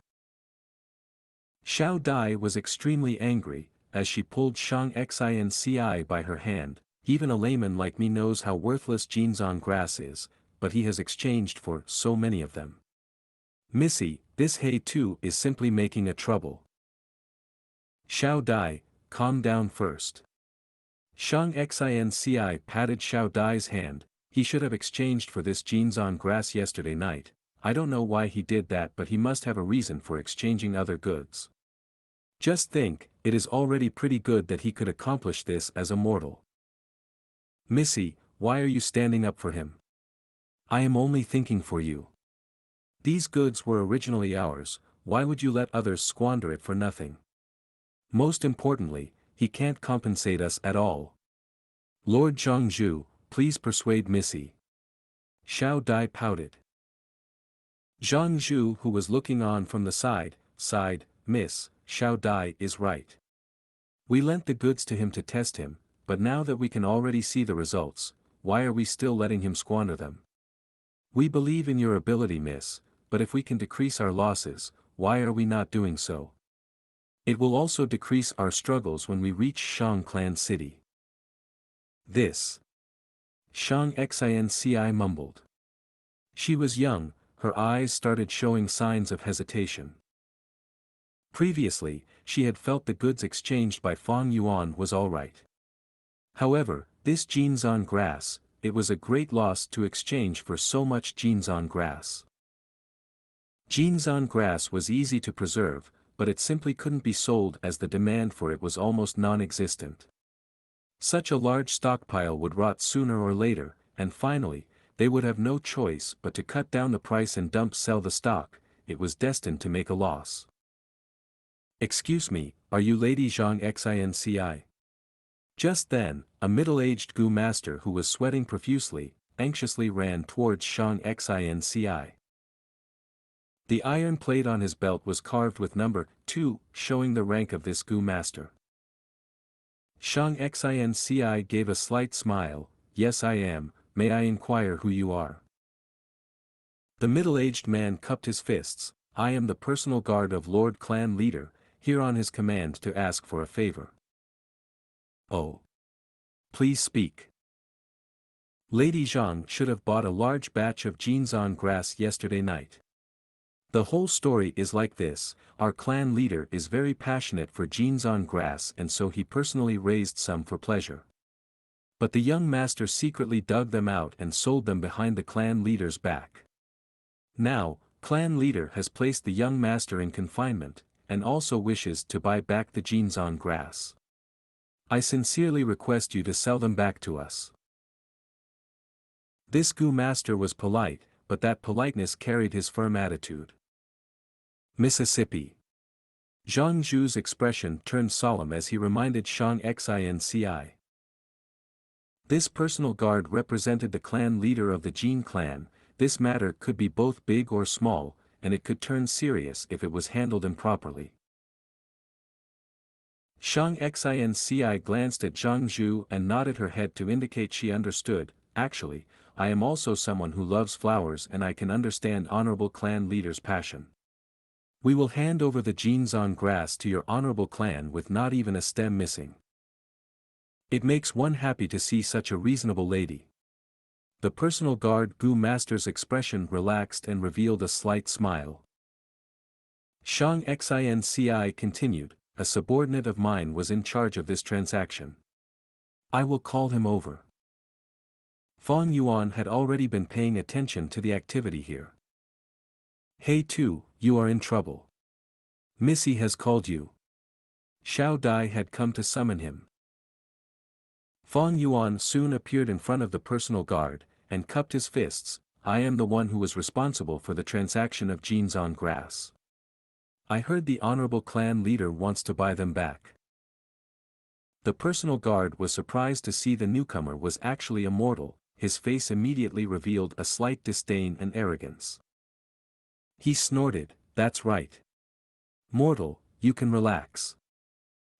A: Xiao Dai was extremely angry, as she pulled Xianxia by her hand. Even a layman like me knows how worthless Jinzan grass is, but he has exchanged for so many of them. Missy, this He too is simply making a trouble. Xiao Dai, calm down first. Xianxia patted Xiao Dai's hand. He should have exchanged for this Jinzan grass yesterday night. I don't know why he did that, but he must have a reason for exchanging other goods. Just think, it is already pretty good that he could accomplish this as a mortal. Missy, why are you standing up for him? I am only thinking for you. These goods were originally ours, why would you let others squander it for nothing? Most importantly, he can't compensate us at all. Lord Xianxia, please persuade Missy. Xiao Dai pouted. Xianxia, who was looking on from the side, sighed, Miss, Xiao Dai is right. We lent the goods to him to test him, but now that we can already see the results, why are we still letting him squander them? We believe in your ability, miss, but if we can decrease our losses, why are we not doing so? It will also decrease our struggles when we reach Shang Clan City. This. Xianxia mumbled. She was young, her eyes started showing signs of hesitation. Previously, she had felt the goods exchanged by Fang Yuan was all right. However, this Jinzan grass, it was a great loss to exchange for so much Jinzan grass. Jinzan grass was easy to preserve, but it simply couldn't be sold as the demand for it was almost non-existent. Such a large stockpile would rot sooner or later, and finally, they would have no choice but to cut down the price and sell the stock. It was destined to make a loss. Excuse me, are you Lady Xianxia? Just then, a middle-aged Gu master who was sweating profusely, anxiously ran towards Xianxia. The iron plate on his belt was carved with number 2, showing the rank of this Gu master. Xianxia gave a slight smile, yes I am, may I inquire who you are? The middle-aged man cupped his fists, I am the personal guard of Lord Clan Leader, here on his command to ask for a favor. Oh. Please speak. Lady Zhang should have bought a large batch of Jinzan grass yesterday night. The whole story is like this, our clan leader is very passionate for Jinzan grass and so he personally raised some for pleasure. But the young master secretly dug them out and sold them behind the clan leader's back. Now, clan leader has placed the young master in confinement, and also wishes to buy back the Jinzan grass. I sincerely request you to sell them back to us. This Gu master was polite, but that politeness carried his firm attitude. Mississippi. Xianxia's expression turned solemn as he reminded Xianxia. This personal guard represented the clan leader of the Jin clan. This matter could be both big or small, and it could turn serious if it was handled improperly. Xianxia glanced at Xianxia and nodded her head to indicate she understood. Actually, I am also someone who loves flowers and I can understand honorable clan leader's passion. We will hand over the Jinzan grass to your honorable clan with not even a stem missing. It makes one happy to see such a reasonable lady. The personal guard Gu master's expression relaxed and revealed a slight smile. Xianxia continued, a subordinate of mine was in charge of this transaction. I will call him over. Fang Yuan had already been paying attention to the activity here. Hey Tu, you are in trouble. Missy has called you. Xiao Dai had come to summon him. Fang Yuan soon appeared in front of the personal guard, and cupped his fists, I am the one who was responsible for the transaction of Jinzan grass. I heard the honorable clan leader wants to buy them back. The personal guard was surprised to see the newcomer was actually a mortal, his face immediately revealed a slight disdain and arrogance. He snorted, that's right. Mortal, you can relax.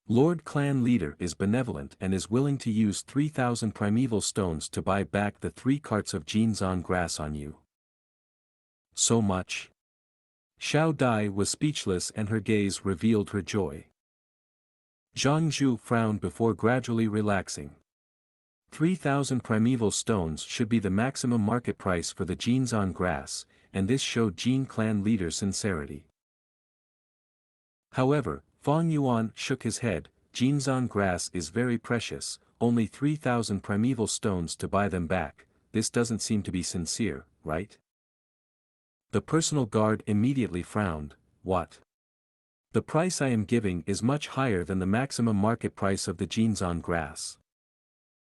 A: Lord Clan Leader is benevolent and is willing to use 3,000 primeval stones to buy back the 3 carts of Jinzan grass on you. So much? Xiao Dai was speechless and her gaze revealed her joy. Xianxia frowned before gradually relaxing. 3,000 primeval stones should be the maximum market price for the Jinzan grass, and this showed Jin clan leader's sincerity. However, Fang Yuan shook his head, Jinzan grass is very precious, only 3,000 primeval stones to buy them back, this doesn't seem to be sincere, right? The personal guard immediately frowned, what? The price I am giving is much higher than the maximum market price of the Jinzan grass.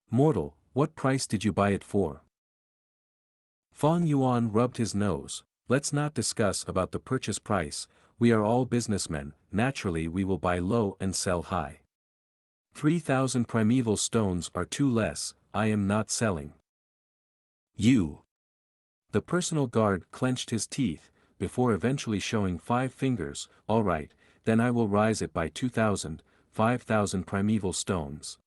A: Mortal, what price did you buy it for? Fang Yuan rubbed his nose, let's not discuss about the purchase price, we are all businessmen, naturally we will buy low and sell high. 3,000 primeval stones are too less, I am not selling. You. The personal guard clenched his teeth, before eventually showing 5 fingers. All right, then I will rise it by 2,000, 5,000 primeval stones.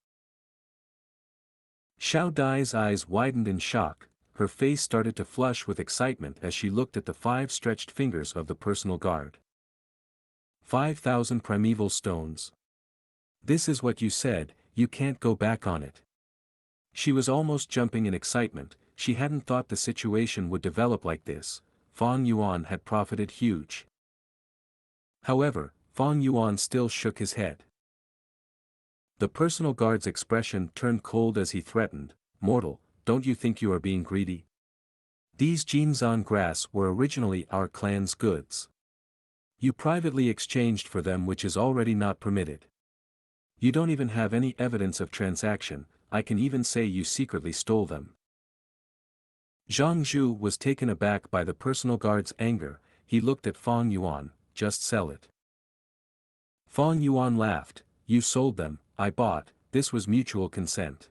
A: Xiao Dai's eyes widened in shock, her face started to flush with excitement as she looked at the 5 stretched fingers of the personal guard. 5,000 primeval stones. This is what you said, you can't go back on it. She was almost jumping in excitement. She hadn't thought the situation would develop like this. Fang Yuan had profited huge. However, Fang Yuan still shook his head. The personal guard's expression turned cold as he threatened, "Mortal, don't you think you are being greedy? These Jinzan grass were originally our clan's goods. You privately exchanged for them, which is already not permitted. You don't even have any evidence of transaction. I can even say you secretly stole them." Zhang Zhu was taken aback by the personal guard's anger. He looked at Fang Yuan. "Just sell it." Fang Yuan laughed. "You sold them, I bought, this was mutual consent.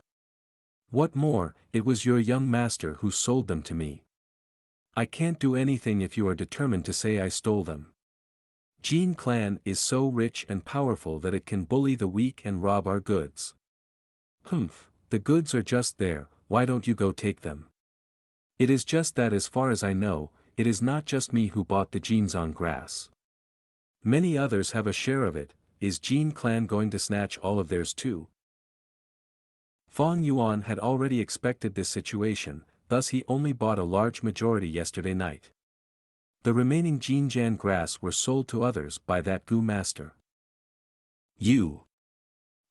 A: What more, it was your young master who sold them to me. I can't do anything if you are determined to say I stole them. Jin clan is so rich and powerful that it can bully the weak and rob our goods. Humph, the goods are just there, why don't you go take them? It is just that as far as I know, it is not just me who bought the Jinzan grass. Many others have a share of it. Is Jin clan going to snatch all of theirs too?" Fang Yuan had already expected this situation, thus he only bought a large majority yesterday night. The remaining Jinzan grass were sold to others by that Gu master. "You."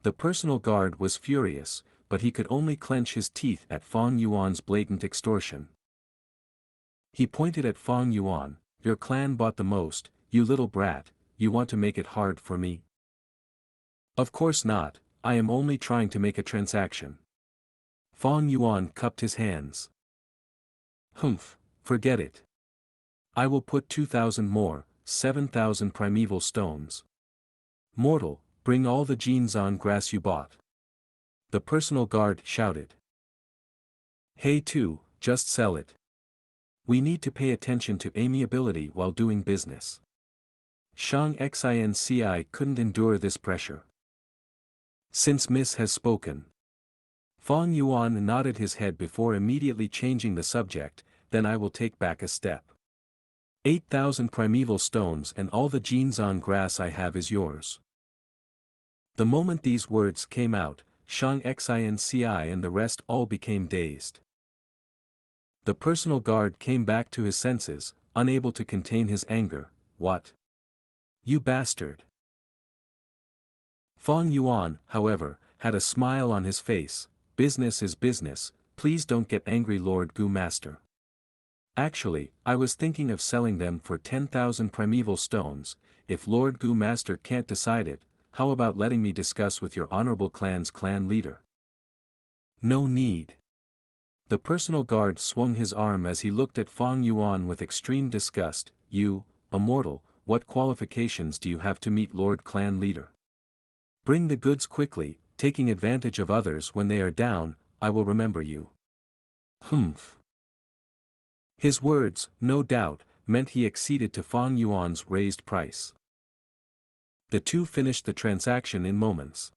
A: The personal guard was furious, but he could only clench his teeth at Fang Yuan's blatant extortion. He pointed at Fang Yuan. "Your clan bought the most, you little brat, you want to make it hard for me?" "Of course not, I am only trying to make a transaction." Fang Yuan cupped his hands. "Humph, forget it. I will put 2,000 more, 7,000 primeval stones. Mortal, bring all the Jinzan grass you bought." The personal guard shouted. "Hey too, just sell it. We need to pay attention to amiability while doing business." Xianxia couldn't endure this pressure. "Since Miss has spoken." Fang Yuan nodded his head before immediately changing the subject. "Then I will take back a step. 8,000 primeval stones and all the Jinzan grass I have is yours." The moment these words came out, Xianxia and the rest all became dazed. The personal guard came back to his senses, unable to contain his anger. "What? You bastard!" Fang Yuan, however, had a smile on his face. "Business is business, please don't get angry, Lord Gu Master. Actually, I was thinking of selling them for 10,000 primeval stones. If Lord Gu Master can't decide it, how about letting me discuss with your honorable clan's clan leader?" "No need." The personal guard swung his arm as he looked at Fang Yuan with extreme disgust. "You, a mortal, what qualifications do you have to meet Lord Clan leader? Bring the goods quickly, taking advantage of others when they are down, I will remember you." Humph. His words, no doubt, meant he acceded to Fang Yuan's raised price. The two finished the transaction in moments.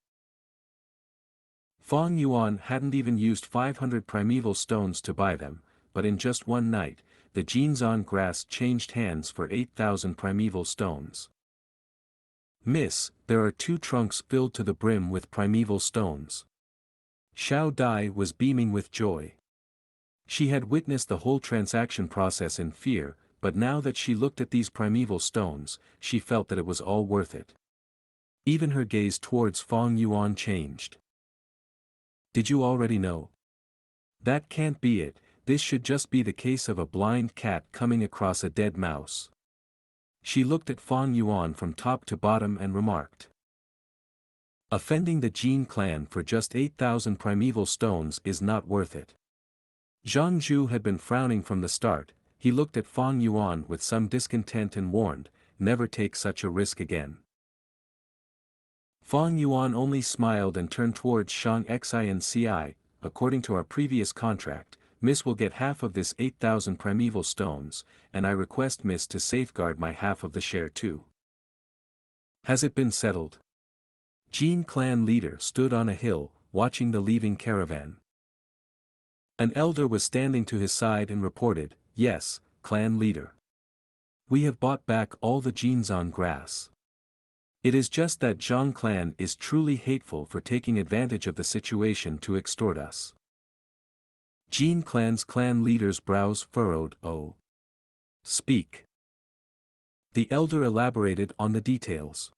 A: Fang Yuan hadn't even used 500 primeval stones to buy them, but in just one night, the Jinzan grass changed hands for 8,000 primeval stones. "Miss, there are 2 trunks filled to the brim with primeval stones." Xiao Dai was beaming with joy. She had witnessed the whole transaction process in fear, but now that she looked at these primeval stones, she felt that it was all worth it. Even her gaze towards Fang Yuan changed. "Did you already know? That can't be it, this should just be the case of a blind cat coming across a dead mouse." She looked at Fang Yuan from top to bottom and remarked. "Offending the Jin clan for just 8,000 primeval stones is not worth it." Zhang Zhu had been frowning from the start. He looked at Fang Yuan with some discontent and warned, "Never take such a risk again." Fang Yuan only smiled and turned towards Xianxia. According to our previous contract, Miss will get half of this 8,000 primeval stones, and I request Miss to safeguard my half of the share too. Has it been settled? Jin clan leader stood on a hill, watching the leaving caravan. An elder was standing to his side and reported, "Yes, clan leader. We have bought back all the Jinzan grass. It is just that Zhang clan is truly hateful for taking advantage of the situation to extort us." Jin clan's clan leader's brows furrowed. "Oh. Speak." The elder elaborated on the details.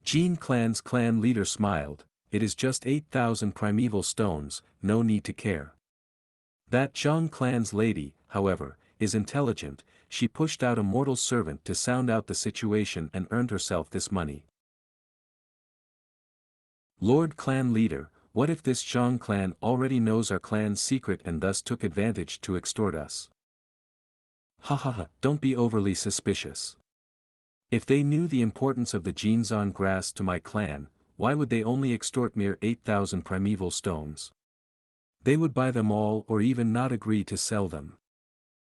A: Jin clan's clan leader smiled, "It is just 8,000 primeval stones, no need to care. That Zhang clan's lady, however, is intelligent. She pushed out a mortal servant to sound out the situation and earned herself this money." Lord Clan Leader, what if this Zhang clan already knows our clan's secret and thus took advantage to extort us? Ha ha ha, don't be overly suspicious. If they knew the importance of the Jinzan grass to my clan, why would they only extort mere 8,000 primeval stones? They would buy them all or even not agree to sell them.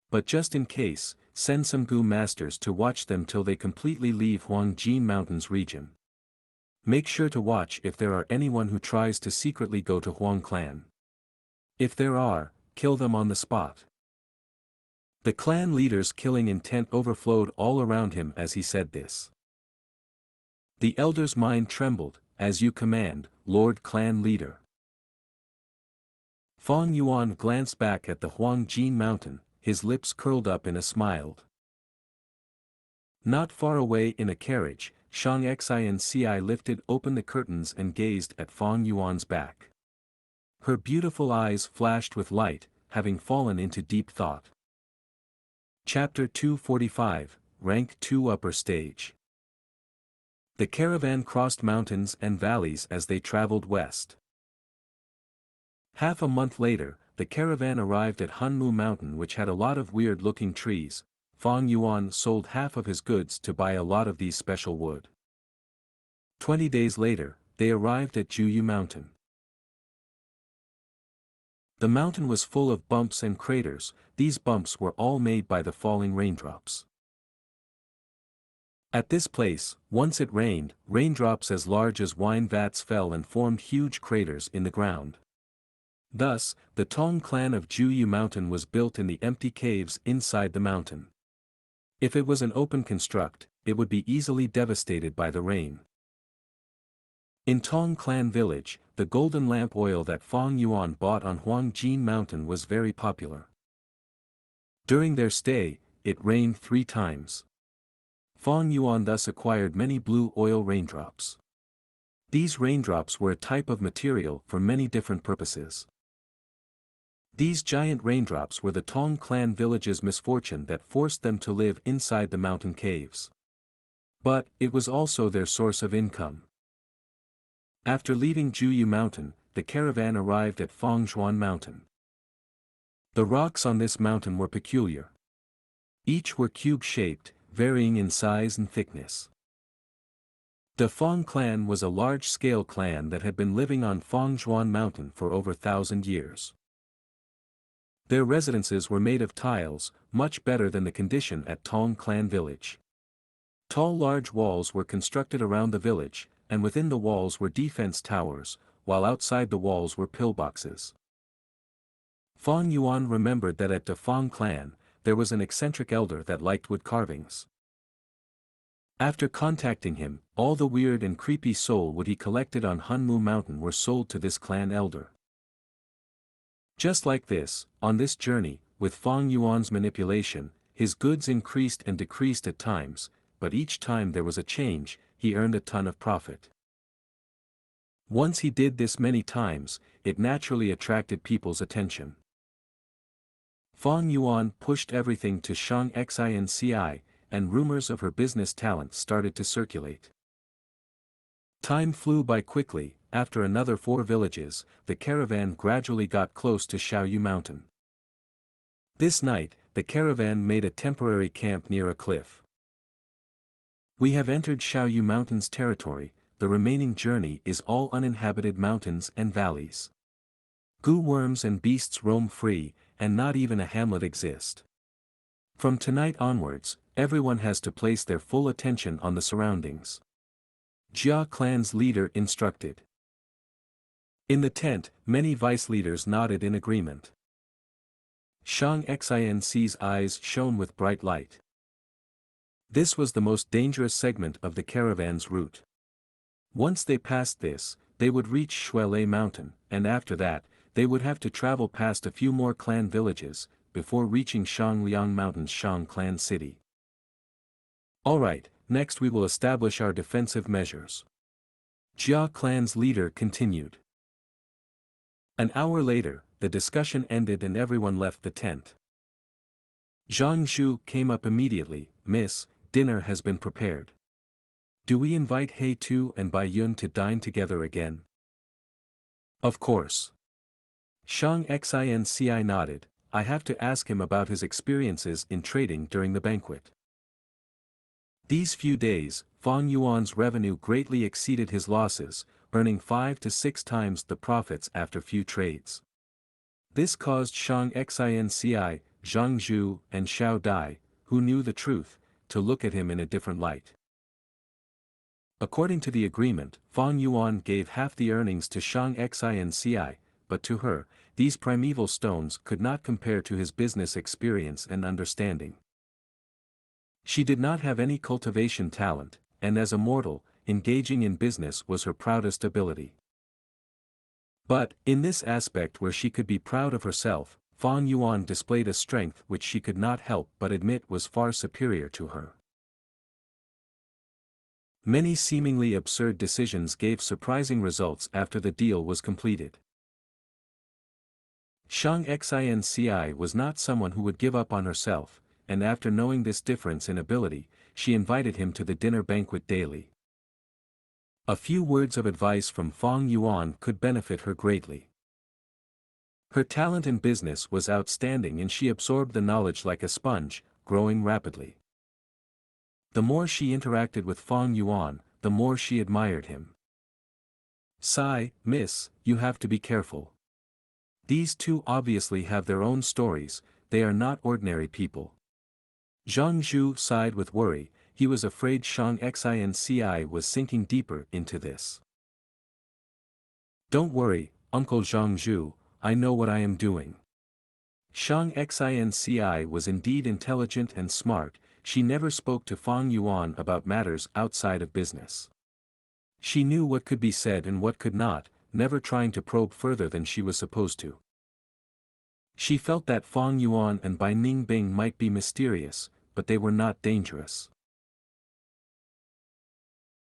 A: But just in case, send some Gu masters to watch them till they completely leave Huangjin Mountains region. Make sure to watch if there are anyone who tries to secretly go to Huang clan. If there are, kill them on the spot. The clan leader's killing intent overflowed all around him as he said this. The elder's mind trembled, "As you command, Lord Clan Leader." Fang Yuan glanced back at the Huangjin Mountain, his lips curled up in a smile. Not far away in a carriage, Xianxia lifted open the curtains and gazed at Fang Yuan's back. Her beautiful eyes flashed with light, having fallen into deep thought. Chapter 245, Rank 2 Upper Stage. The caravan crossed mountains and valleys as they traveled west. Half a month later, the caravan arrived at Hunmu Mountain, which had a lot of weird-looking trees. Fang Yuan sold half of his goods to buy a lot of these special wood. 20 days later, they arrived at Juyu Mountain. The mountain was full of bumps and craters. These bumps were all made by the falling raindrops. At this place, once it rained, raindrops as large as wine vats fell and formed huge craters in the ground. Thus, the Tong clan of Juyu Mountain was built in the empty caves inside the mountain. If it was an open construct, it would be easily devastated by the rain. In Tong Clan Village, the golden lamp oil that Fang Yuan bought on Huangjin Mountain was very popular. During their stay, it rained 3 times. Fang Yuan thus acquired many blue oil raindrops. These raindrops were a type of material for many different purposes. These giant raindrops were the Tong Clan village's misfortune that forced them to live inside the mountain caves. But, it was also their source of income. After leaving Juyu Mountain, the caravan arrived at Fangzhuan Mountain. The rocks on this mountain were peculiar. Each were cube-shaped, varying in size and thickness. The Fang clan was a large-scale clan that had been living on Fangzhuan Mountain for over 1,000 years. Their residences were made of tiles, much better than the condition at Tong Clan Village. Tall large walls were constructed around the village, and within the walls were defense towers, while outside the walls were pillboxes. Fang Yuan remembered that at the Fang clan, there was an eccentric elder that liked wood carvings. After contacting him, all the weird and creepy soul wood he collected on Hunmu Mountain were sold to this clan elder. Just like this, on this journey, with Fang Yuan's manipulation, his goods increased and decreased at times, but each time there was a change, he earned a ton of profit. Once he did this many times, it naturally attracted people's attention. Fang Yuan pushed everything to Xianxia, and rumors of her business talent started to circulate. Time flew by quickly. After another 4 villages, the caravan gradually got close to Xiaoyu Mountain. This night, the caravan made a temporary camp near a cliff. "We have entered Xiaoyu Mountain's territory," the remaining journey is all uninhabited mountains and valleys. Gu worms and beasts roam free, and not even a hamlet exists. From tonight onwards, everyone has to place their full attention on the surroundings. Jia clan's leader instructed. In the tent, many vice leaders nodded in agreement. Xianxia's eyes shone with bright light. This was the most dangerous segment of the caravan's route. Once they passed this, they would reach Shuelei Mountain, and after that, they would have to travel past a few more clan villages, before reaching Shangliang Mountain's Shang clan city. Alright, next we will establish our defensive measures. Jia clan's leader continued. An hour later, the discussion ended and everyone left the tent. Zhang Zhu came up immediately. Miss, dinner has been prepared. Do we invite He Tu and Bai Yun to dine together again? Of course. Xianxia nodded. I have to ask him about his experiences in trading during the banquet. These few days, Fang Yuan's revenue greatly exceeded his losses, earning 5 to 6 times the profits after few trades. This caused Xianxia, Zhang Zhu, and Xiao Dai, who knew the truth, to look at him in a different light. According to the agreement, Fang Yuan gave half the earnings to Xianxia, but to her, these primeval stones could not compare to his business experience and understanding. She did not have any cultivation talent, and as a mortal, engaging in business was her proudest ability. But, in this aspect where she could be proud of herself, Fang Yuan displayed a strength which she could not help but admit was far superior to her. Many seemingly absurd decisions gave surprising results after the deal was completed. Xianxia was not someone who would give up on herself, and after knowing this difference in ability, she invited him to the dinner banquet daily. A few words of advice from Fang Yuan could benefit her greatly. Her talent in business was outstanding and she absorbed the knowledge like a sponge, growing rapidly. The more she interacted with Fang Yuan, the more she admired him. Sigh, miss, you have to be careful. These two obviously have their own stories, they are not ordinary people. Zhang Zhu sighed with worry, he was afraid Xianxia was sinking deeper into this. Don't worry, Uncle Zhang Zhu, I know what I am doing. Xianxia was indeed intelligent and smart, she never spoke to Fang Yuan about matters outside of business. She knew what could be said and what could not, never trying to probe further than she was supposed to. She felt that Fang Yuan and Bai Ningbing might be mysterious, but they were not dangerous.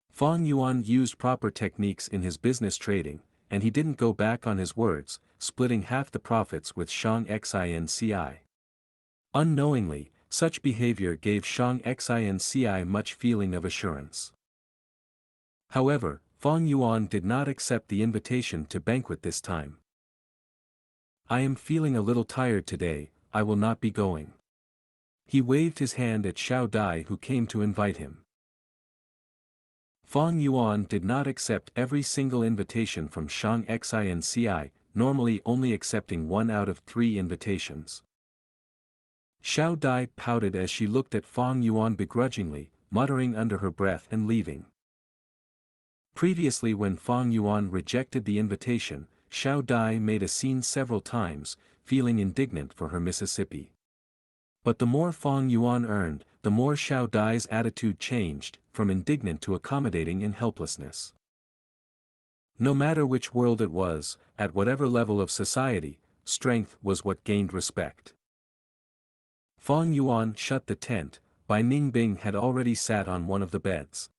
A: Fang Yuan used proper techniques in his business trading, and he didn't go back on his words, splitting half the profits with Xianxia. Unknowingly, such behavior gave Xianxia much feeling of assurance. However, Fang Yuan did not accept the invitation to banquet this time. I am feeling a little tired today, I will not be going. He waved his hand at Xiao Dai who came to invite him. Fang Yuan did not accept every single invitation from Xianxia, normally only accepting 1 out of 3 invitations. Xiao Dai pouted as she looked at Fang Yuan begrudgingly, muttering under her breath and leaving. Previously when Fang Yuan rejected the invitation, Xiao Dai made a scene several times, feeling indignant for her Mississippi. But the more Fang Yuan earned, the more Xiao Dai's attitude changed, from indignant to accommodating in helplessness. No matter which world it was, at whatever level of society, strength was what gained respect. Fang Yuan shut the tent, Bai Ningbing had already sat on one of the beds.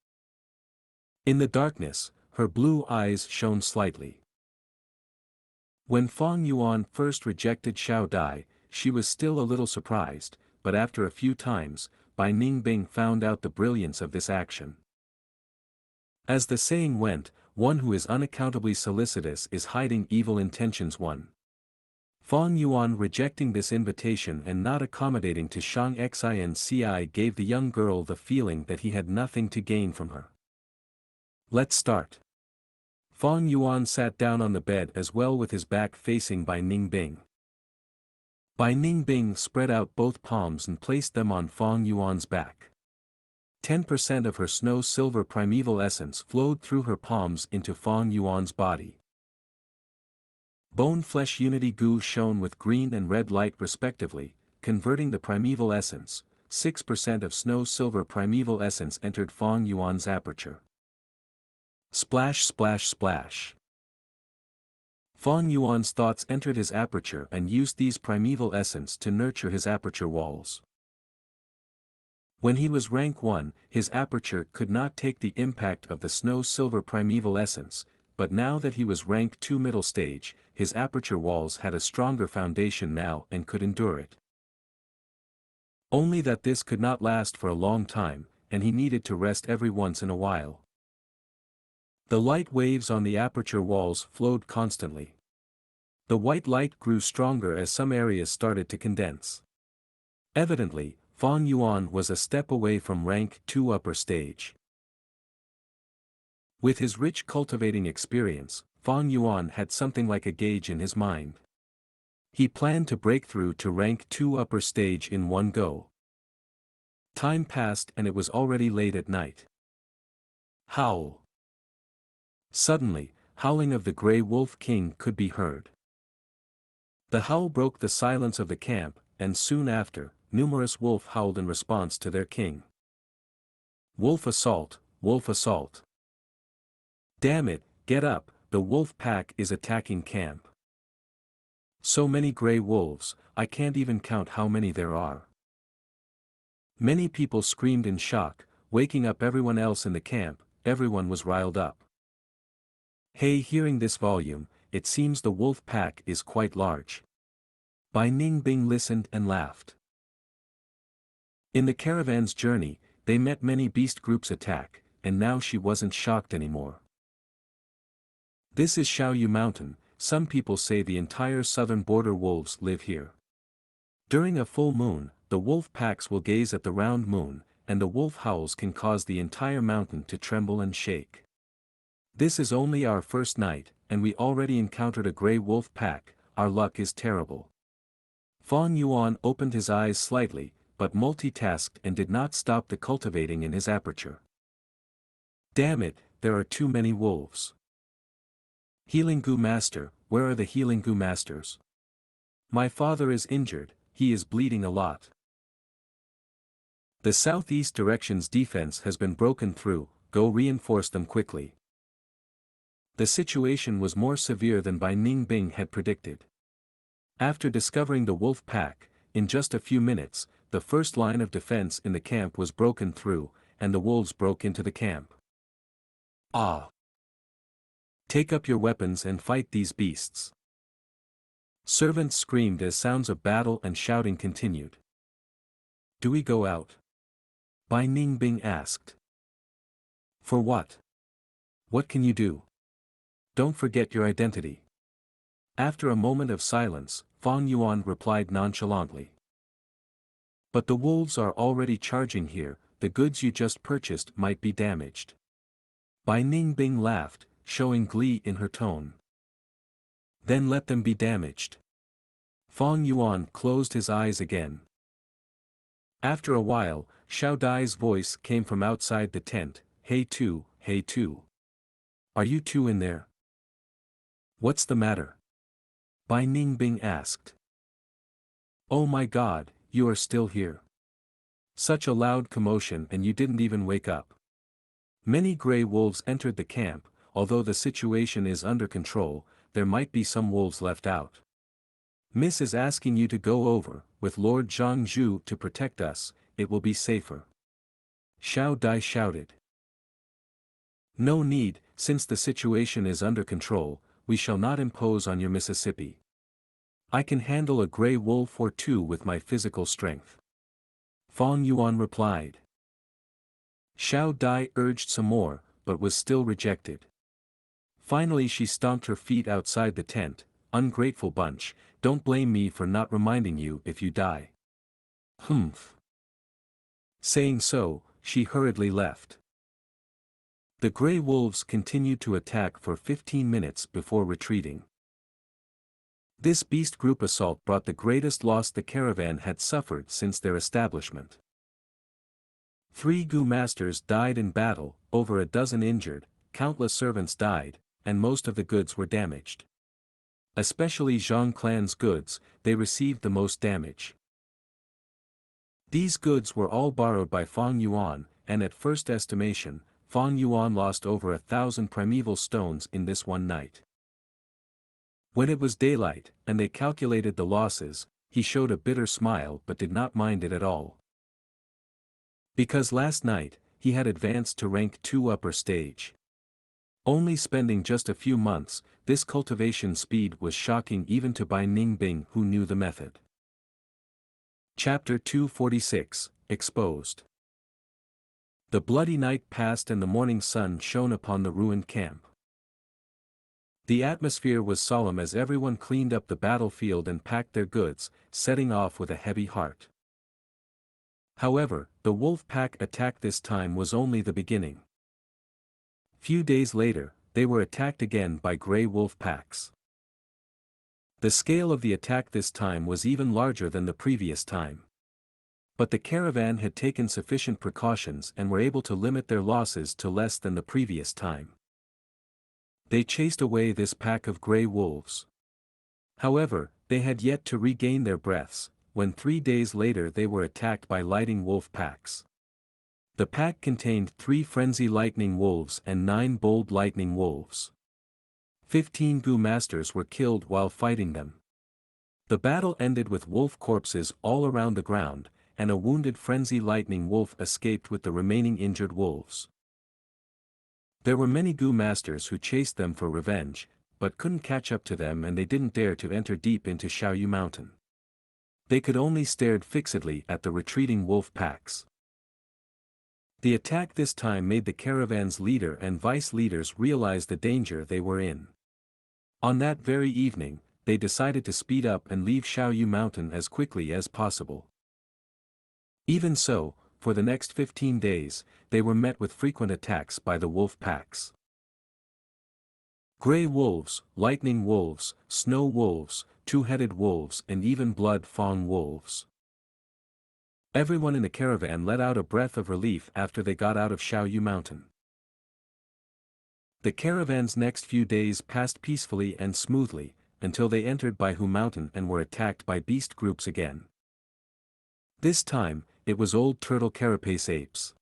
A: In the darkness, her blue eyes shone slightly. When Fang Yuan first rejected Xiao Dai, she was still a little surprised, but after a few times, Bai Ningbing found out the brilliance of this action. As the saying went, one who is unaccountably solicitous is hiding evil intentions. Fang Yuan rejecting this invitation and not accommodating to Xianxia gave the young girl the feeling that he had nothing to gain from her. Let's start. Fang Yuan sat down on the bed as well with his back facing Bai Ningbing. Bai Ningbing spread out both palms and placed them on Fang Yuan's back. 10% of her snow-silver primeval essence flowed through her palms into Fang Yuan's body. Bone-flesh unity Gu shone with green and red light respectively, converting the primeval essence. 6% of snow-silver primeval essence entered Fang Yuan's aperture. Splash splash splash. Fang Yuan's thoughts entered his aperture and used these primeval essence to nurture his aperture walls. When he was rank 1, his aperture could not take the impact of the snow-silver primeval essence, but now that he was rank 2 middle stage, his aperture walls had a stronger foundation now and could endure it. Only that this could not last for a long time, and he needed to rest every once in a while. The light waves on the aperture walls flowed constantly. The white light grew stronger as some areas started to condense. Evidently, Fang Yuan was a step away from rank 2 upper stage. With his rich cultivating experience, Fang Yuan had something like a gauge in his mind. He planned to break through to rank 2 upper stage in one go. Time passed and it was already late at night. Howl. Suddenly, howling of the Grey Wolf King could be heard. The howl broke the silence of the camp, and soon after, numerous wolf howled in response to their king. Wolf assault, wolf assault. Damn it, get up, the wolf pack is attacking camp. So many grey wolves, I can't even count how many there are. Many people screamed in shock, waking up everyone else in the camp. Everyone was riled up. Hey, hearing this volume, it seems the wolf pack is quite large. Bai Ningbing listened and laughed. In the caravan's journey, they met many beast groups attack, and now she wasn't shocked anymore. This is Xiaoyu Mountain. Some people say the entire southern border wolves live here. During a full moon, the wolf packs will gaze at the round moon, and the wolf howls can cause the entire mountain to tremble and shake. This is only our first night, and we already encountered a grey wolf pack. Our luck is terrible. Fang Yuan opened his eyes slightly, but multitasked and did not stop the cultivating in his aperture. Damn it, there are too many wolves. Healing Gu Master, where are the Healing Gu Masters? My father is injured, he is bleeding a lot. The southeast direction's defense has been broken through, go reinforce them quickly. The situation was more severe than Bai Ningbing had predicted. After discovering the wolf pack, in just a few minutes, the first line of defense in the camp was broken through, and the wolves broke into the camp. Ah! Take up your weapons and fight these beasts. Servants screamed as sounds of battle and shouting continued. Do we go out? Bai Ningbing asked. For what? What can you do? Don't forget your identity. After a moment of silence, Fang Yuan replied nonchalantly. But the wolves are already charging here, the goods you just purchased might be damaged. Bai Ningbing laughed, showing glee in her tone. Then let them be damaged. Fang Yuan closed his eyes again. After a while, Xiao Dai's voice came from outside the tent. Hey two. Are you two in there? What's the matter? Bai Ningbing asked. Oh my God, you are still here. Such a loud commotion and you didn't even wake up. Many grey wolves entered the camp. Although the situation is under control, there might be some wolves left out. Miss is asking you to go over, with Lord Zhangzhu to protect us, it will be safer. Xiao Dai shouted. No need, since the situation is under control, we shall not impose on your Mississippi. I can handle a grey wolf or two with my physical strength. Fang Yuan replied. Xiao Dai urged some more, but was still rejected. Finally she stomped her feet outside the tent. Ungrateful bunch, don't blame me for not reminding you if you die. Humph. Saying so, she hurriedly left. The gray wolves continued to attack for 15 minutes before retreating. This beast group assault brought the greatest loss the caravan had suffered since their establishment. 3 Gu masters died in battle, over a dozen injured, countless servants died, and most of the goods were damaged. Especially Zhang clan's goods, they received the most damage. These goods were all borrowed by Fang Yuan, and at first estimation, Fang Yuan lost over 1,000 primeval stones in this one night. When it was daylight, and they calculated the losses, he showed a bitter smile but did not mind it at all. Because last night, he had advanced to rank 2 upper stage. Only spending just a few months, this cultivation speed was shocking even to Bai Ningbing who knew the method. Chapter 246, Exposed. The bloody night passed and the morning sun shone upon the ruined camp. The atmosphere was solemn as everyone cleaned up the battlefield and packed their goods, setting off with a heavy heart. However, the wolf pack attack this time was only the beginning. Few days later, they were attacked again by gray wolf packs. The scale of the attack this time was even larger than the previous time. But the caravan had taken sufficient precautions and were able to limit their losses to less than the previous time. They chased away this pack of gray wolves. However, they had yet to regain their breaths, when 3 days later they were attacked by lightning wolf packs. The pack contained 3 frenzy lightning wolves and 9 bold lightning wolves. 15 Gu masters were killed while fighting them. The battle ended with wolf corpses all around the ground, and a wounded frenzy lightning wolf escaped with the remaining injured wolves. There were many Gu masters who chased them for revenge, but couldn't catch up to them and they didn't dare to enter deep into Xiaoyu Mountain. They could only stared fixedly at the retreating wolf packs. The attack this time made the caravan's leader and vice leaders realize the danger they were in. On that very evening, they decided to speed up and leave Xiaoyu Mountain as quickly as possible. Even so, for the next 15 days, they were met with frequent attacks by the wolf packs. Gray wolves, lightning wolves, snow wolves, two-headed wolves and even blood fawn wolves. Everyone in the caravan let out a breath of relief after they got out of Xiaoyu Mountain. The caravan's next few days passed peacefully and smoothly, until they entered Baihu Mountain and were attacked by beast groups again. This time, it was old turtle carapace apes.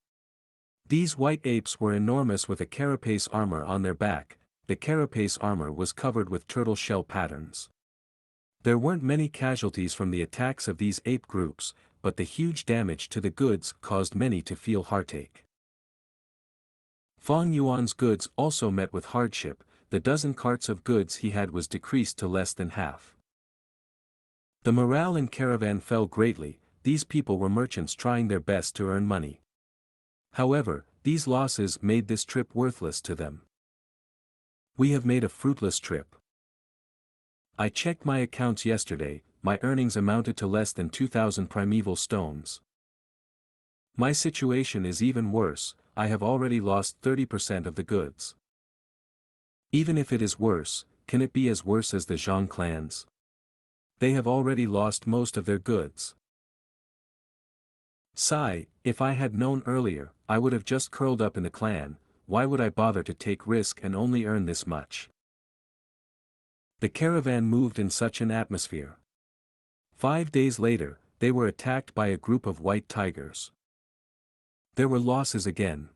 A: These white apes were enormous with a carapace armor on their back. The carapace armor was covered with turtle shell patterns. There weren't many casualties from the attacks of these ape groups, but the huge damage to the goods caused many to feel heartache. Fang Yuan's goods also met with hardship. The dozen carts of goods he had was decreased to less than half. The morale in caravan fell greatly. These people were merchants trying their best to earn money. However, these losses made this trip worthless to them. We have made a fruitless trip. I checked my accounts yesterday, my earnings amounted to less than 2,000 primeval stones. My situation is even worse, I have already lost 30% of the goods. Even if it is worse, can it be as worse as the Zhang clans? They have already lost most of their goods. Sigh, if I had known earlier, I would have just curled up in the clan. Why would I bother to take risk and only earn this much? The caravan moved in such an atmosphere. 5 days later, they were attacked by a group of white tigers. There were losses again.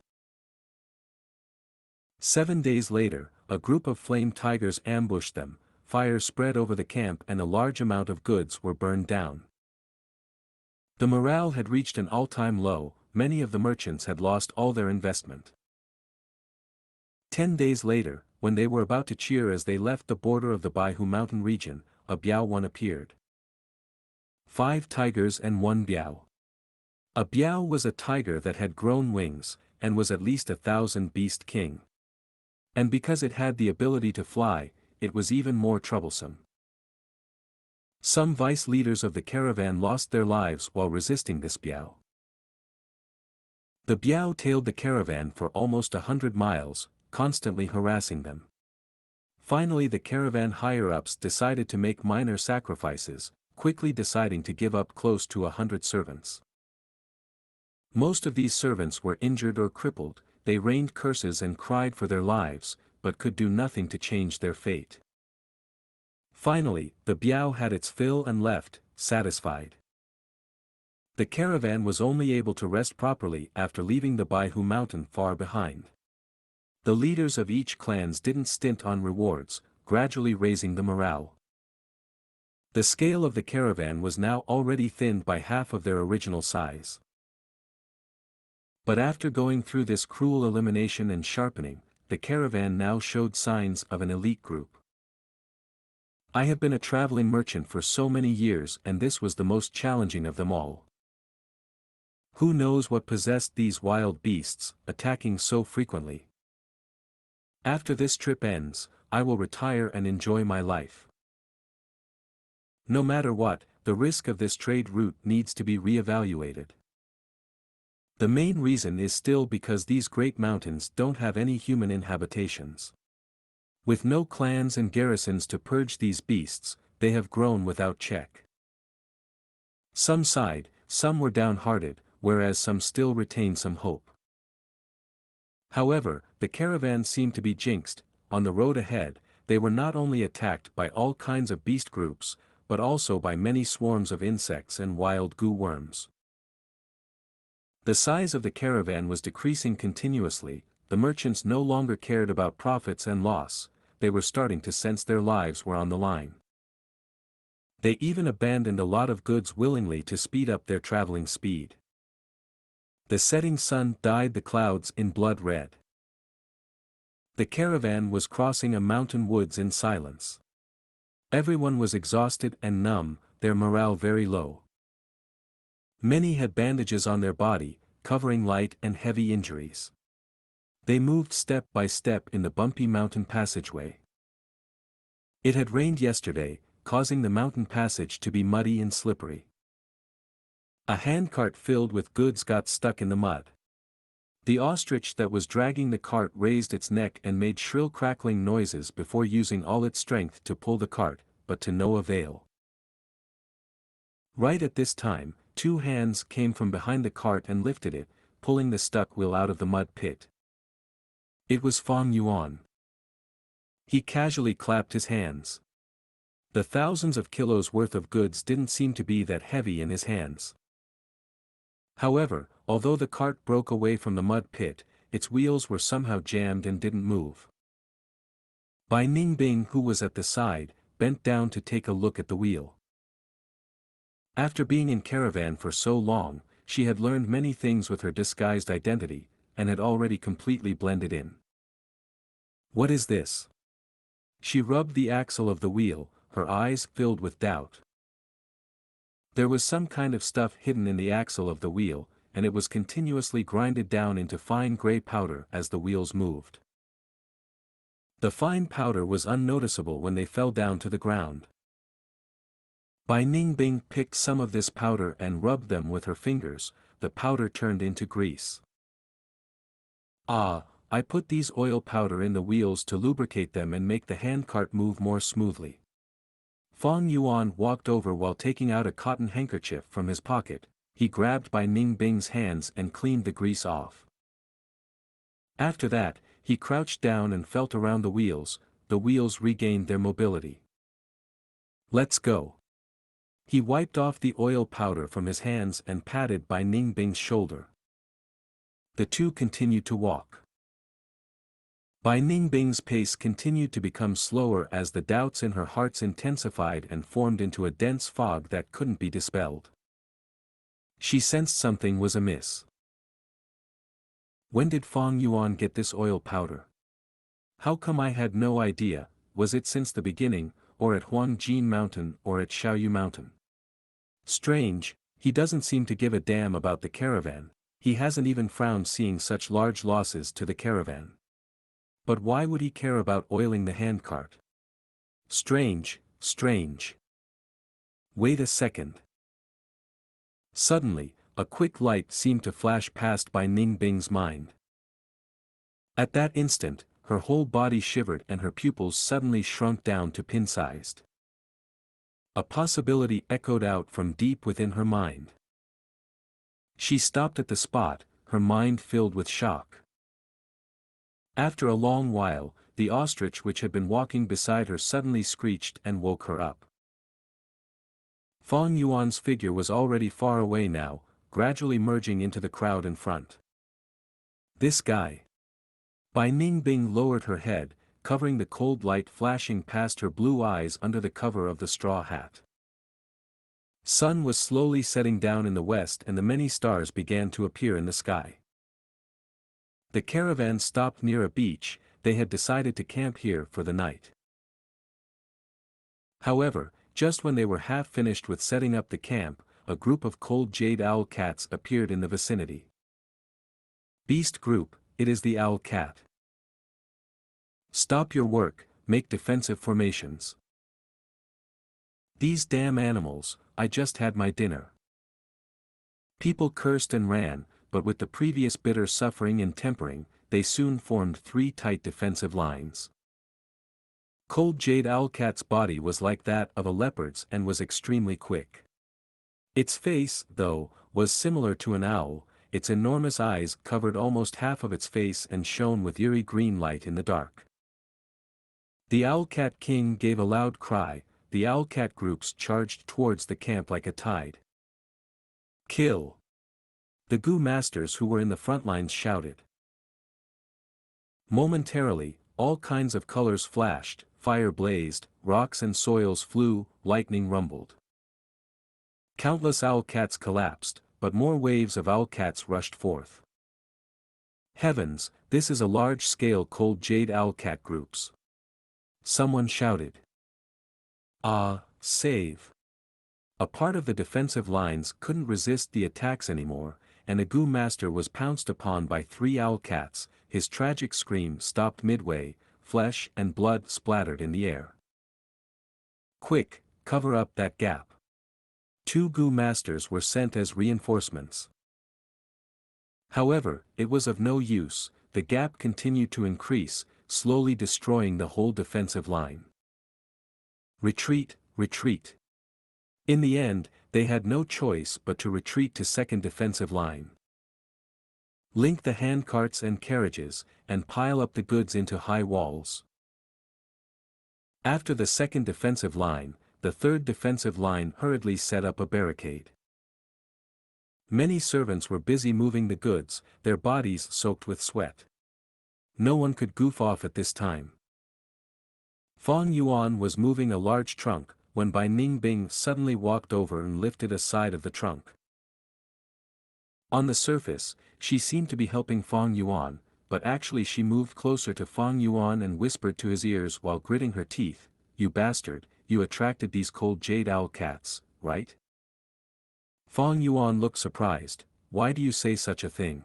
A: 7 days later, a group of flame tigers ambushed them, fire spread over the camp and a large amount of goods were burned down. The morale had reached an all-time low, many of the merchants had lost all their investment. 10 days later, when they were about to cheer as they left the border of the Baihu mountain region, a biao one appeared. 5 tigers and 1 biao. A biao was a tiger that had grown wings, and was at least 1,000 beast king. And because it had the ability to fly, it was even more troublesome. Some vice leaders of the caravan lost their lives while resisting this biao. The Biao tailed the caravan for almost 100 miles, constantly harassing them. Finally the caravan higher-ups decided to make minor sacrifices, quickly deciding to give up close to 100 servants. Most of these servants were injured or crippled, they rained curses and cried for their lives, but could do nothing to change their fate. Finally, the Biao had its fill and left, satisfied. The caravan was only able to rest properly after leaving the Baihu mountain far behind. The leaders of each clans didn't stint on rewards, gradually raising the morale. The scale of the caravan was now already thinned by half of their original size. But after going through this cruel elimination and sharpening, the caravan now showed signs of an elite group. I have been a traveling merchant for so many years and this was the most challenging of them all. Who knows what possessed these wild beasts, attacking so frequently? After this trip ends, I will retire and enjoy my life. No matter what, the risk of this trade route needs to be re-evaluated. The main reason is still because these great mountains don't have any human inhabitations. With no clans and garrisons to purge these beasts, they have grown without check. Some sighed, some were downhearted, whereas some still retain some hope. However, the caravan seemed to be jinxed. On the road ahead, they were not only attacked by all kinds of beast groups, but also by many swarms of insects and wild goo worms. The size of the caravan was decreasing continuously, the merchants no longer cared about profits and loss, they were starting to sense their lives were on the line. They even abandoned a lot of goods willingly to speed up their traveling speed. The setting sun dyed the clouds in blood red. The caravan was crossing a mountain woods in silence. Everyone was exhausted and numb, their morale very low. Many had bandages on their body, covering light and heavy injuries. They moved step by step in the bumpy mountain passageway. It had rained yesterday, causing the mountain passage to be muddy and slippery. A handcart filled with goods got stuck in the mud. The ostrich that was dragging the cart raised its neck and made shrill crackling noises before using all its strength to pull the cart, but to no avail. Right at this time, two hands came from behind the cart and lifted it, pulling the stuck wheel out of the mud pit. It was Fang Yuan. He casually clapped his hands. The thousands of kilos worth of goods didn't seem to be that heavy in his hands. However, although the cart broke away from the mud pit, its wheels were somehow jammed and didn't move. Bai Ningbing, who was at the side, bent down to take a look at the wheel. After being in caravan for so long, she had learned many things with her disguised identity, and had already completely blended in. What is this? She rubbed the axle of the wheel, her eyes filled with doubt. There was some kind of stuff hidden in the axle of the wheel, and it was continuously grinded down into fine gray powder as the wheels moved. The fine powder was unnoticeable when they fell down to the ground. Bai Ningbing picked some of this powder and rubbed them with her fingers, the powder turned into grease. Ah, I put these oil powder in the wheels to lubricate them and make the handcart move more smoothly. Fang Yuan walked over while taking out a cotton handkerchief from his pocket, he grabbed Bai Ningbing's hands and cleaned the grease off. After that, he crouched down and felt around the wheels regained their mobility. Let's go. He wiped off the oil powder from his hands and patted Bai Ningbing's shoulder. The two continued to walk. Bai Ningbing's pace continued to become slower as the doubts in her heart intensified and formed into a dense fog that couldn't be dispelled. She sensed something was amiss. When did Fang Yuan get this oil powder? How come I had no idea? Was it since the beginning, or at Huangjin Mountain or at Xiaoyu Mountain? Strange, he doesn't seem to give a damn about the caravan, he hasn't even frowned seeing such large losses to the caravan. But why would he care about oiling the handcart? Strange, strange. Wait a second. Suddenly, a quick light seemed to flash past Bai Ningbing's mind. At that instant, her whole body shivered and her pupils suddenly shrunk down to pin-sized. A possibility echoed out from deep within her mind. She stopped at the spot, her mind filled with shock. After a long while, the ostrich which had been walking beside her suddenly screeched and woke her up. Fang Yuan's figure was already far away now, gradually merging into the crowd in front. This guy. Bai Ningbing lowered her head, covering the cold light flashing past her blue eyes under the cover of the straw hat. Sun was slowly setting down in the west and the many stars began to appear in the sky. The caravan stopped near a beach. They had decided to camp here for the night. However, just when they were half finished with setting up the camp, a group of cold jade owl cats appeared in the vicinity. Beast group, it is the owl cat. Stop your work, make defensive formations. These damn animals, I just had my dinner. People cursed and ran, but with the previous bitter suffering and tempering, they soon formed 3 tight defensive lines. Cold jade owlcat's body was like that of a leopard's and was extremely quick. Its face, though, was similar to an owl. Its enormous eyes covered almost half of its face and shone with eerie green light in the dark. The Owlcat King gave a loud cry. The owlcat groups charged towards the camp like a tide. Kill! The Gu masters who were in the front lines shouted. Momentarily, all kinds of colors flashed, fire blazed, rocks and soils flew, lightning rumbled. Countless owlcats collapsed, but more waves of owlcats rushed forth. Heavens, this is a large-scale cold jade owlcat groups. Someone shouted. Ah, save! A part of the defensive lines couldn't resist the attacks anymore, and a Gu master was pounced upon by 3 owlcats. His tragic scream stopped midway, flesh and blood splattered in the air. Quick, cover up that gap. 2 Gu masters were sent as reinforcements. However, it was of no use. The gap continued to increase, slowly destroying the whole defensive line. Retreat, retreat. In the end, they had no choice but to retreat to second defensive line. Link the handcarts and carriages, and pile up the goods into high walls. After the second defensive line, the third defensive line hurriedly set up a barricade. Many servants were busy moving the goods, their bodies soaked with sweat. No one could goof off at this time. Fang Yuan was moving a large trunk, when Bai Ningbing suddenly walked over and lifted a side of the trunk. On the surface, she seemed to be helping Fang Yuan, but actually she moved closer to Fang Yuan and whispered to his ears while gritting her teeth, "You bastard, you attracted these cold jade owl cats, right?" Fang Yuan looked surprised. "Why do you say such a thing?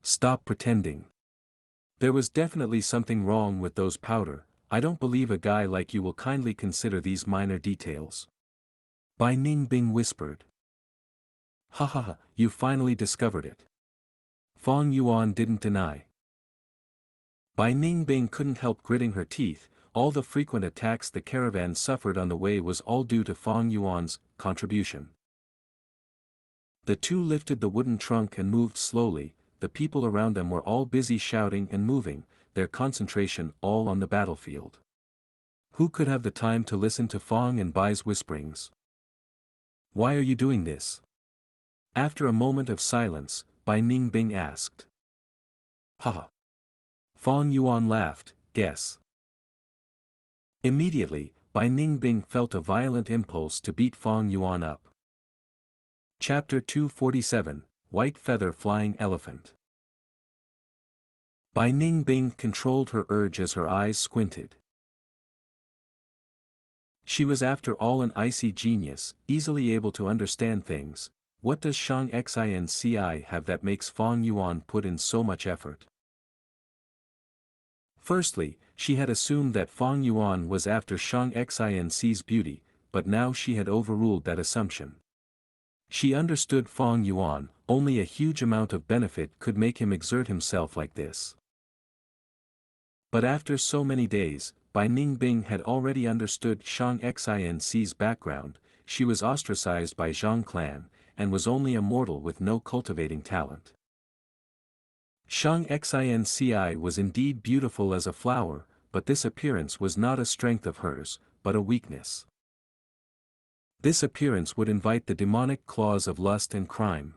A: Stop pretending. There was definitely something wrong with those powder. I don't believe a guy like you will kindly consider these minor details." Bai Ningbing whispered. "Ha ha ha, you finally discovered it." Fang Yuan didn't deny. Bai Ningbing couldn't help gritting her teeth. All the frequent attacks the caravan suffered on the way was all due to Fang Yuan's contribution. The 2 lifted the wooden trunk and moved slowly. The people around them were all busy shouting and moving, their concentration all on the battlefield. Who could have the time to listen to Fang and Bai's whisperings? "Why are you doing this?" After a moment of silence, Bai Ningbing asked. "Ha!" Fang Yuan laughed. "Guess." Immediately, Bai Ningbing felt a violent impulse to beat Fang Yuan up. Chapter 247, White Feather Flying Elephant. Bai Ningbing controlled her urge as her eyes squinted. She was after all an icy genius, easily able to understand things. What does Xianxia have that makes Fang Yuan put in so much effort? Firstly, she had assumed that Fang Yuan was after Xianxia's beauty, but now she had overruled that assumption. She understood Fang Yuan, only a huge amount of benefit could make him exert himself like this. But after so many days, Bai Ningbing had already understood Xianxia's background. She was ostracized by Zhang clan, and was only a mortal with no cultivating talent. Xianxia was indeed beautiful as a flower, but this appearance was not a strength of hers, but a weakness. This appearance would invite the demonic claws of lust and crime.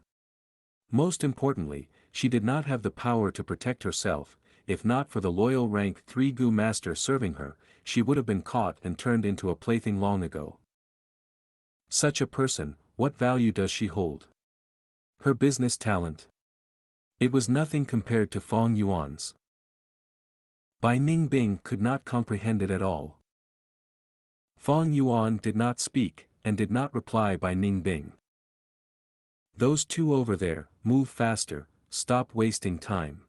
A: Most importantly, she did not have the power to protect herself. If not for the loyal rank 3 Gu master serving her, she would have been caught and turned into a plaything long ago. Such a person, what value does she hold? Her business talent. It was nothing compared to Fang Yuan's. Bai Ningbing could not comprehend it at all. Fang Yuan did not speak, and did not reply Bai Ningbing. Those two over there, move faster, stop wasting time.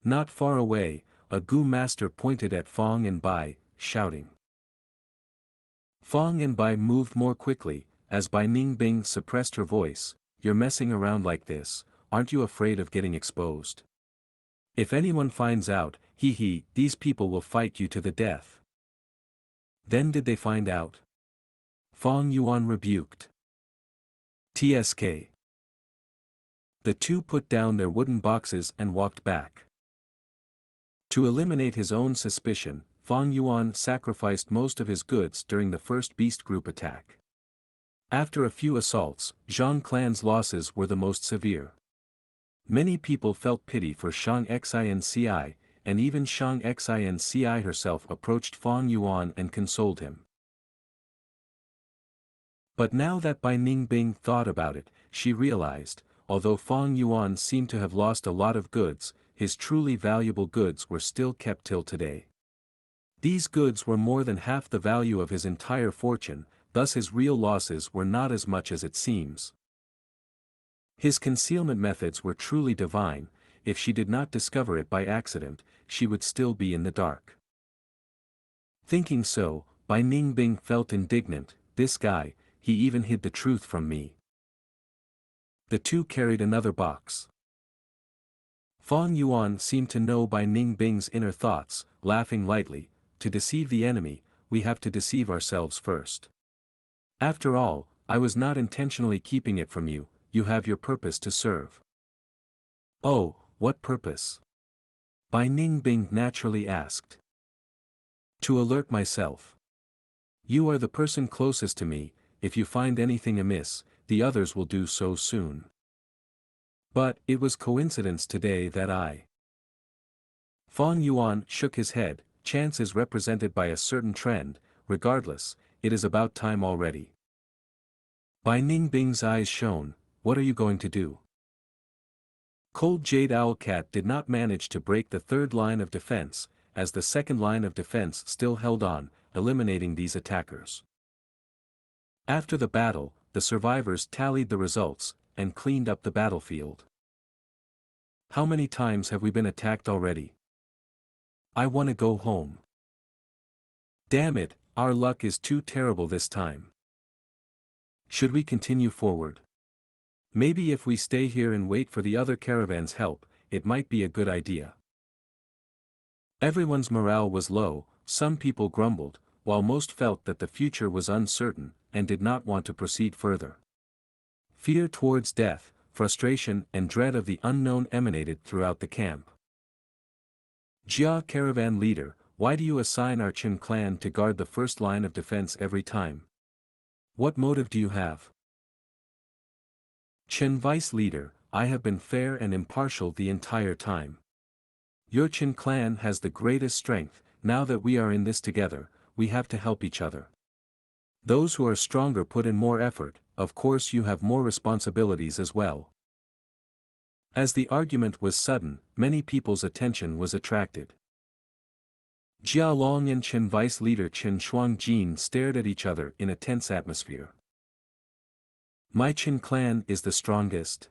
A: Not far away, a Gu master pointed at Fang and Bai, shouting. Fang and Bai moved more quickly, as Bai Ningbing suppressed her voice. You're messing around like this, aren't you afraid of getting exposed? If anyone finds out, these people will fight you to the death. Then did they find out? Fang Yuan rebuked. TSK. The two put down their wooden boxes and walked back. To eliminate his own suspicion, Fang Yuan sacrificed most of his goods during the first beast group attack. After a few assaults, Zhang clan's losses were the most severe. Many people felt pity for Xianxia, and even Xianxia herself approached Fang Yuan and consoled him. But now that Bai Ningbing thought about it, she realized, although Fang Yuan seemed to have lost a lot of goods, his truly valuable goods were still kept till today. These goods were more than half the value of his entire fortune, thus his real losses were not as much as it seems. His concealment methods were truly divine. If she did not discover it by accident, she would still be in the dark. Thinking so, Bai Ningbing felt indignant. This guy, he even hid the truth from me. The two carried another box. Fang Yuan seemed to know Bai Ningbing's inner thoughts, laughing lightly. To deceive the enemy, we have to deceive ourselves first. After all, I was not intentionally keeping it from you. You have your purpose to serve. Oh, what purpose? Bai Ningbing naturally asked. To alert myself. You are the person closest to me. If you find anything amiss, the others will do so soon. But it was coincidence today that I. Fang Yuan shook his head. Chance is represented by a certain trend. Regardless, it is about time already. Bai Ningbing's eyes shone. What are you going to do? Cold Jade Owlcat did not manage to break the third line of defense, as the second line of defense still held on, eliminating these attackers. After the battle, the survivors tallied the results, and cleaned up the battlefield. How many times have we been attacked already? I want to go home. Damn it, our luck is too terrible this time. Should we continue forward? Maybe if we stay here and wait for the other caravan's help, it might be a good idea. Everyone's morale was low. Some people grumbled, while most felt that the future was uncertain, and did not want to proceed further. Fear towards death, frustration and dread of the unknown emanated throughout the camp. Jia caravan leader, why do you assign our Qin clan to guard the first line of defense every time? What motive do you have? Qin vice leader, I have been fair and impartial the entire time. Your Qin clan has the greatest strength. Now that we are in this together, we have to help each other. Those who are stronger put in more effort. Of course you have more responsibilities as well. As the argument was sudden, many people's attention was attracted. Jia Long and Qin vice leader Qin Shuangjin stared at each other in a tense atmosphere. My Qin clan is the strongest.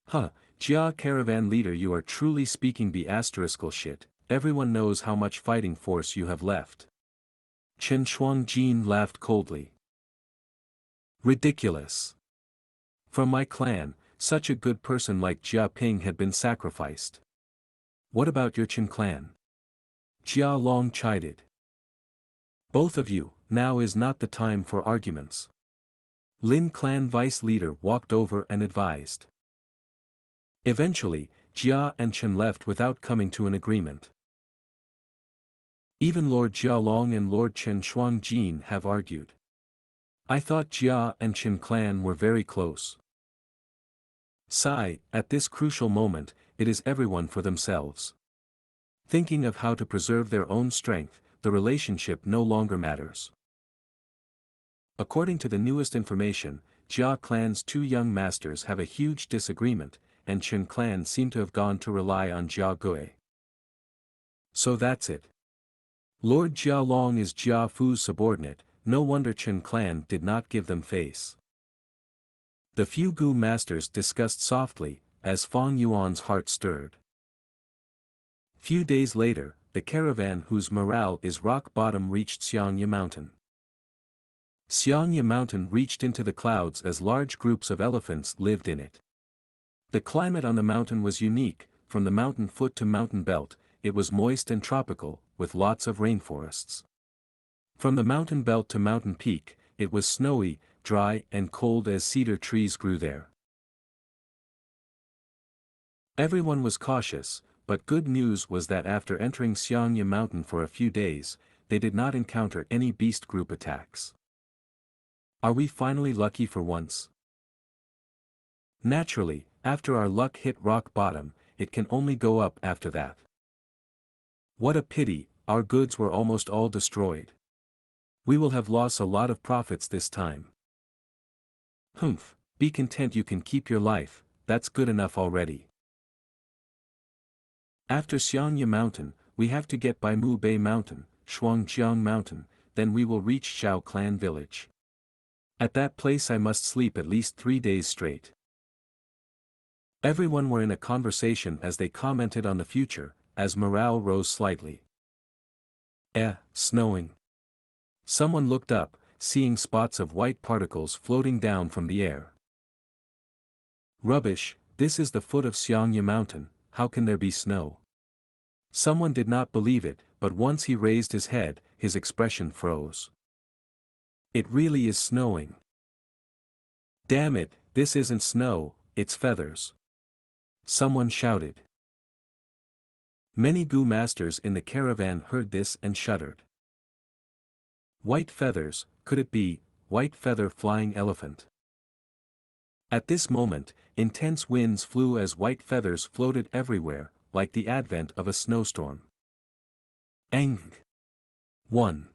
A: Huh, Jia caravan leader, you are truly speaking the asteriskal shit. Everyone knows how much fighting force you have left. Qin Shuangjin laughed coldly. Ridiculous. From my clan, such a good person like Jia Ping had been sacrificed. What about your Qin clan? Jia Long chided. Both of you, now is not the time for arguments. Lin clan vice leader walked over and advised. Eventually, Jia and Chen left without coming to an agreement. Even Lord Jialong and Lord Chen Shuangjin have argued. I thought Jia and Chen clan were very close. Sigh, at this crucial moment, it is everyone for themselves. Thinking of how to preserve their own strength, the relationship no longer matters. According to the newest information, Jia clan's two young masters have a huge disagreement, and Chen clan seem to have gone to rely on Jia Gui. So that's it. Lord Jialong is Jia Fu's subordinate, no wonder Chen clan did not give them face. The few Gu masters discussed softly, as Fang Yuan's heart stirred. Few days later, the caravan whose morale is rock bottom reached Xianxia Mountain. Xianxia Mountain reached into the clouds as large groups of elephants lived in it. The climate on the mountain was unique, from the mountain foot to mountain belt, it was moist and tropical, with lots of rainforests. From the mountain belt to mountain peak, it was snowy, dry and cold as cedar trees grew there. Everyone was cautious, but good news was that after entering Xianxia Mountain for a few days, they did not encounter any beast group attacks. Are we finally lucky for once? Naturally, after our luck hit rock bottom, it can only go up after that. What a pity, our goods were almost all destroyed. We will have lost a lot of profits this time. Humph, be content you can keep your life, that's good enough already. After Xianxia Mountain, we have to get by Mu Bei Mountain, Shuangjiang Mountain, then we will reach Xiao Clan village. At that place I must sleep at least 3 days straight. Everyone were in a conversation as they commented on the future, as morale rose slightly. Snowing. Someone looked up, seeing spots of white particles floating down from the air. Rubbish, this is the foot of Xianxia Mountain, how can there be snow? Someone did not believe it, but once he raised his head, his expression froze. It really is snowing. Damn it, this isn't snow, it's feathers. Someone shouted. Many Gu masters in the caravan heard this and shuddered. White feathers, could it be, white feather flying elephant? At this moment, intense winds flew as white feathers floated everywhere, like the advent of a snowstorm. Eng. 1.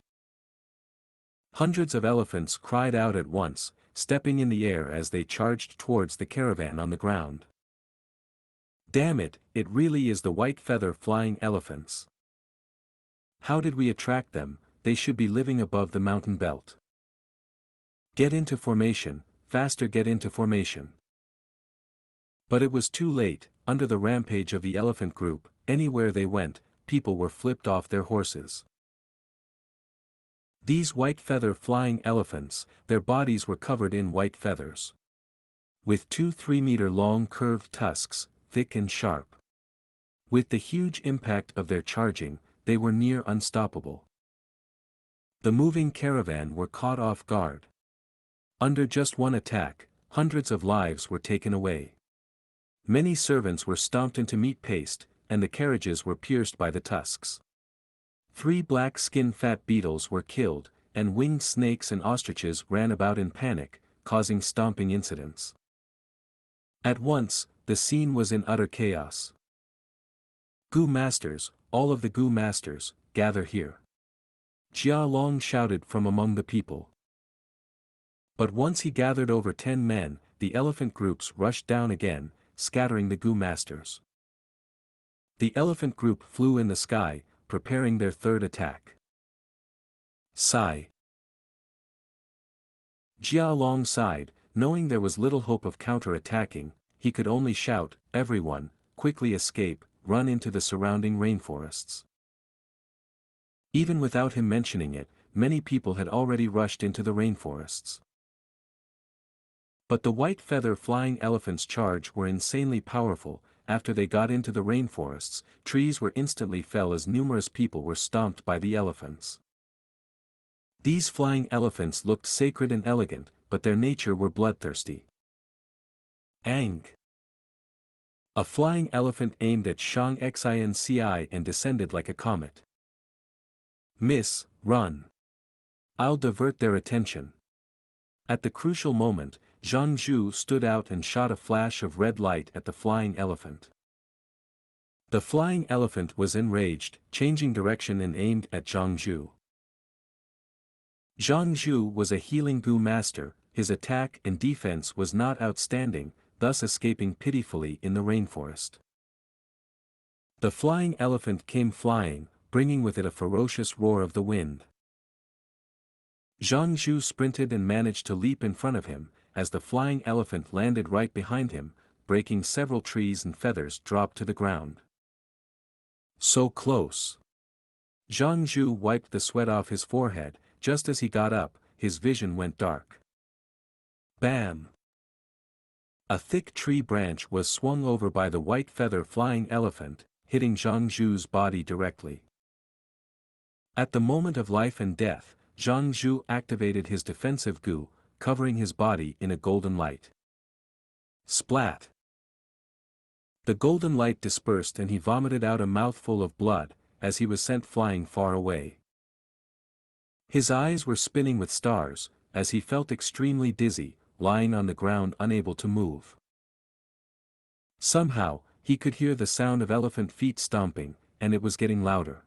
A: Hundreds of elephants cried out at once, stepping in the air as they charged towards the caravan on the ground. Damn it, it really is the white feather flying elephants. How did we attract them? They should be living above the mountain belt. Get into formation, faster get into formation. But it was too late, under the rampage of the elephant group, anywhere they went, people were flipped off their horses. These white feather flying elephants, their bodies were covered in white feathers. With 2-3 meter long curved tusks, thick and sharp. With the huge impact of their charging, they were near unstoppable. The moving caravan were caught off guard. Under just one attack, hundreds of lives were taken away. Many servants were stomped into meat paste, and the carriages were pierced by the tusks. 3 black skin fat beetles were killed, and winged snakes and ostriches ran about in panic, causing stomping incidents. At once, the scene was in utter chaos. Gu masters, all of the Gu masters, gather here. Jia Long shouted from among the people. But once he gathered over 10 men, the elephant groups rushed down again, scattering the Gu masters. The elephant group flew in the sky, preparing their third attack. Sigh. Jia Long sighed, knowing there was little hope of counter-attacking. He could only shout, everyone, quickly escape, run into the surrounding rainforests. Even without him mentioning it, many people had already rushed into the rainforests. But the white feather flying elephant's charge were insanely powerful. After they got into the rainforests, trees were instantly fell as numerous people were stomped by the elephants. These flying elephants looked sacred and elegant, but their nature were bloodthirsty. Ang! A flying elephant aimed at Xianxia and descended like a comet. Miss, run! I'll divert their attention. At the crucial moment, Xianxia stood out and shot a flash of red light at the flying elephant. The flying elephant was enraged, changing direction and aimed at Xianxia. Xianxia was a healing Gu master, his attack and defense was not outstanding, thus escaping pitifully in the rainforest. The flying elephant came flying, bringing with it a ferocious roar of the wind. Xianxia sprinted and managed to leap in front of him, as the flying elephant landed right behind him, breaking several trees and feathers dropped to the ground. So close! Xianxia wiped the sweat off his forehead. Just as he got up, his vision went dark. Bam! A thick tree branch was swung over by the white feather flying elephant, hitting Xianxia's body directly. At the moment of life and death, Xianxia activated his defensive Gu, covering his body in a golden light. Splat! The golden light dispersed and he vomited out a mouthful of blood, as he was sent flying far away. His eyes were spinning with stars, as he felt extremely dizzy, lying on the ground unable to move. Somehow, he could hear the sound of elephant feet stomping, and it was getting louder.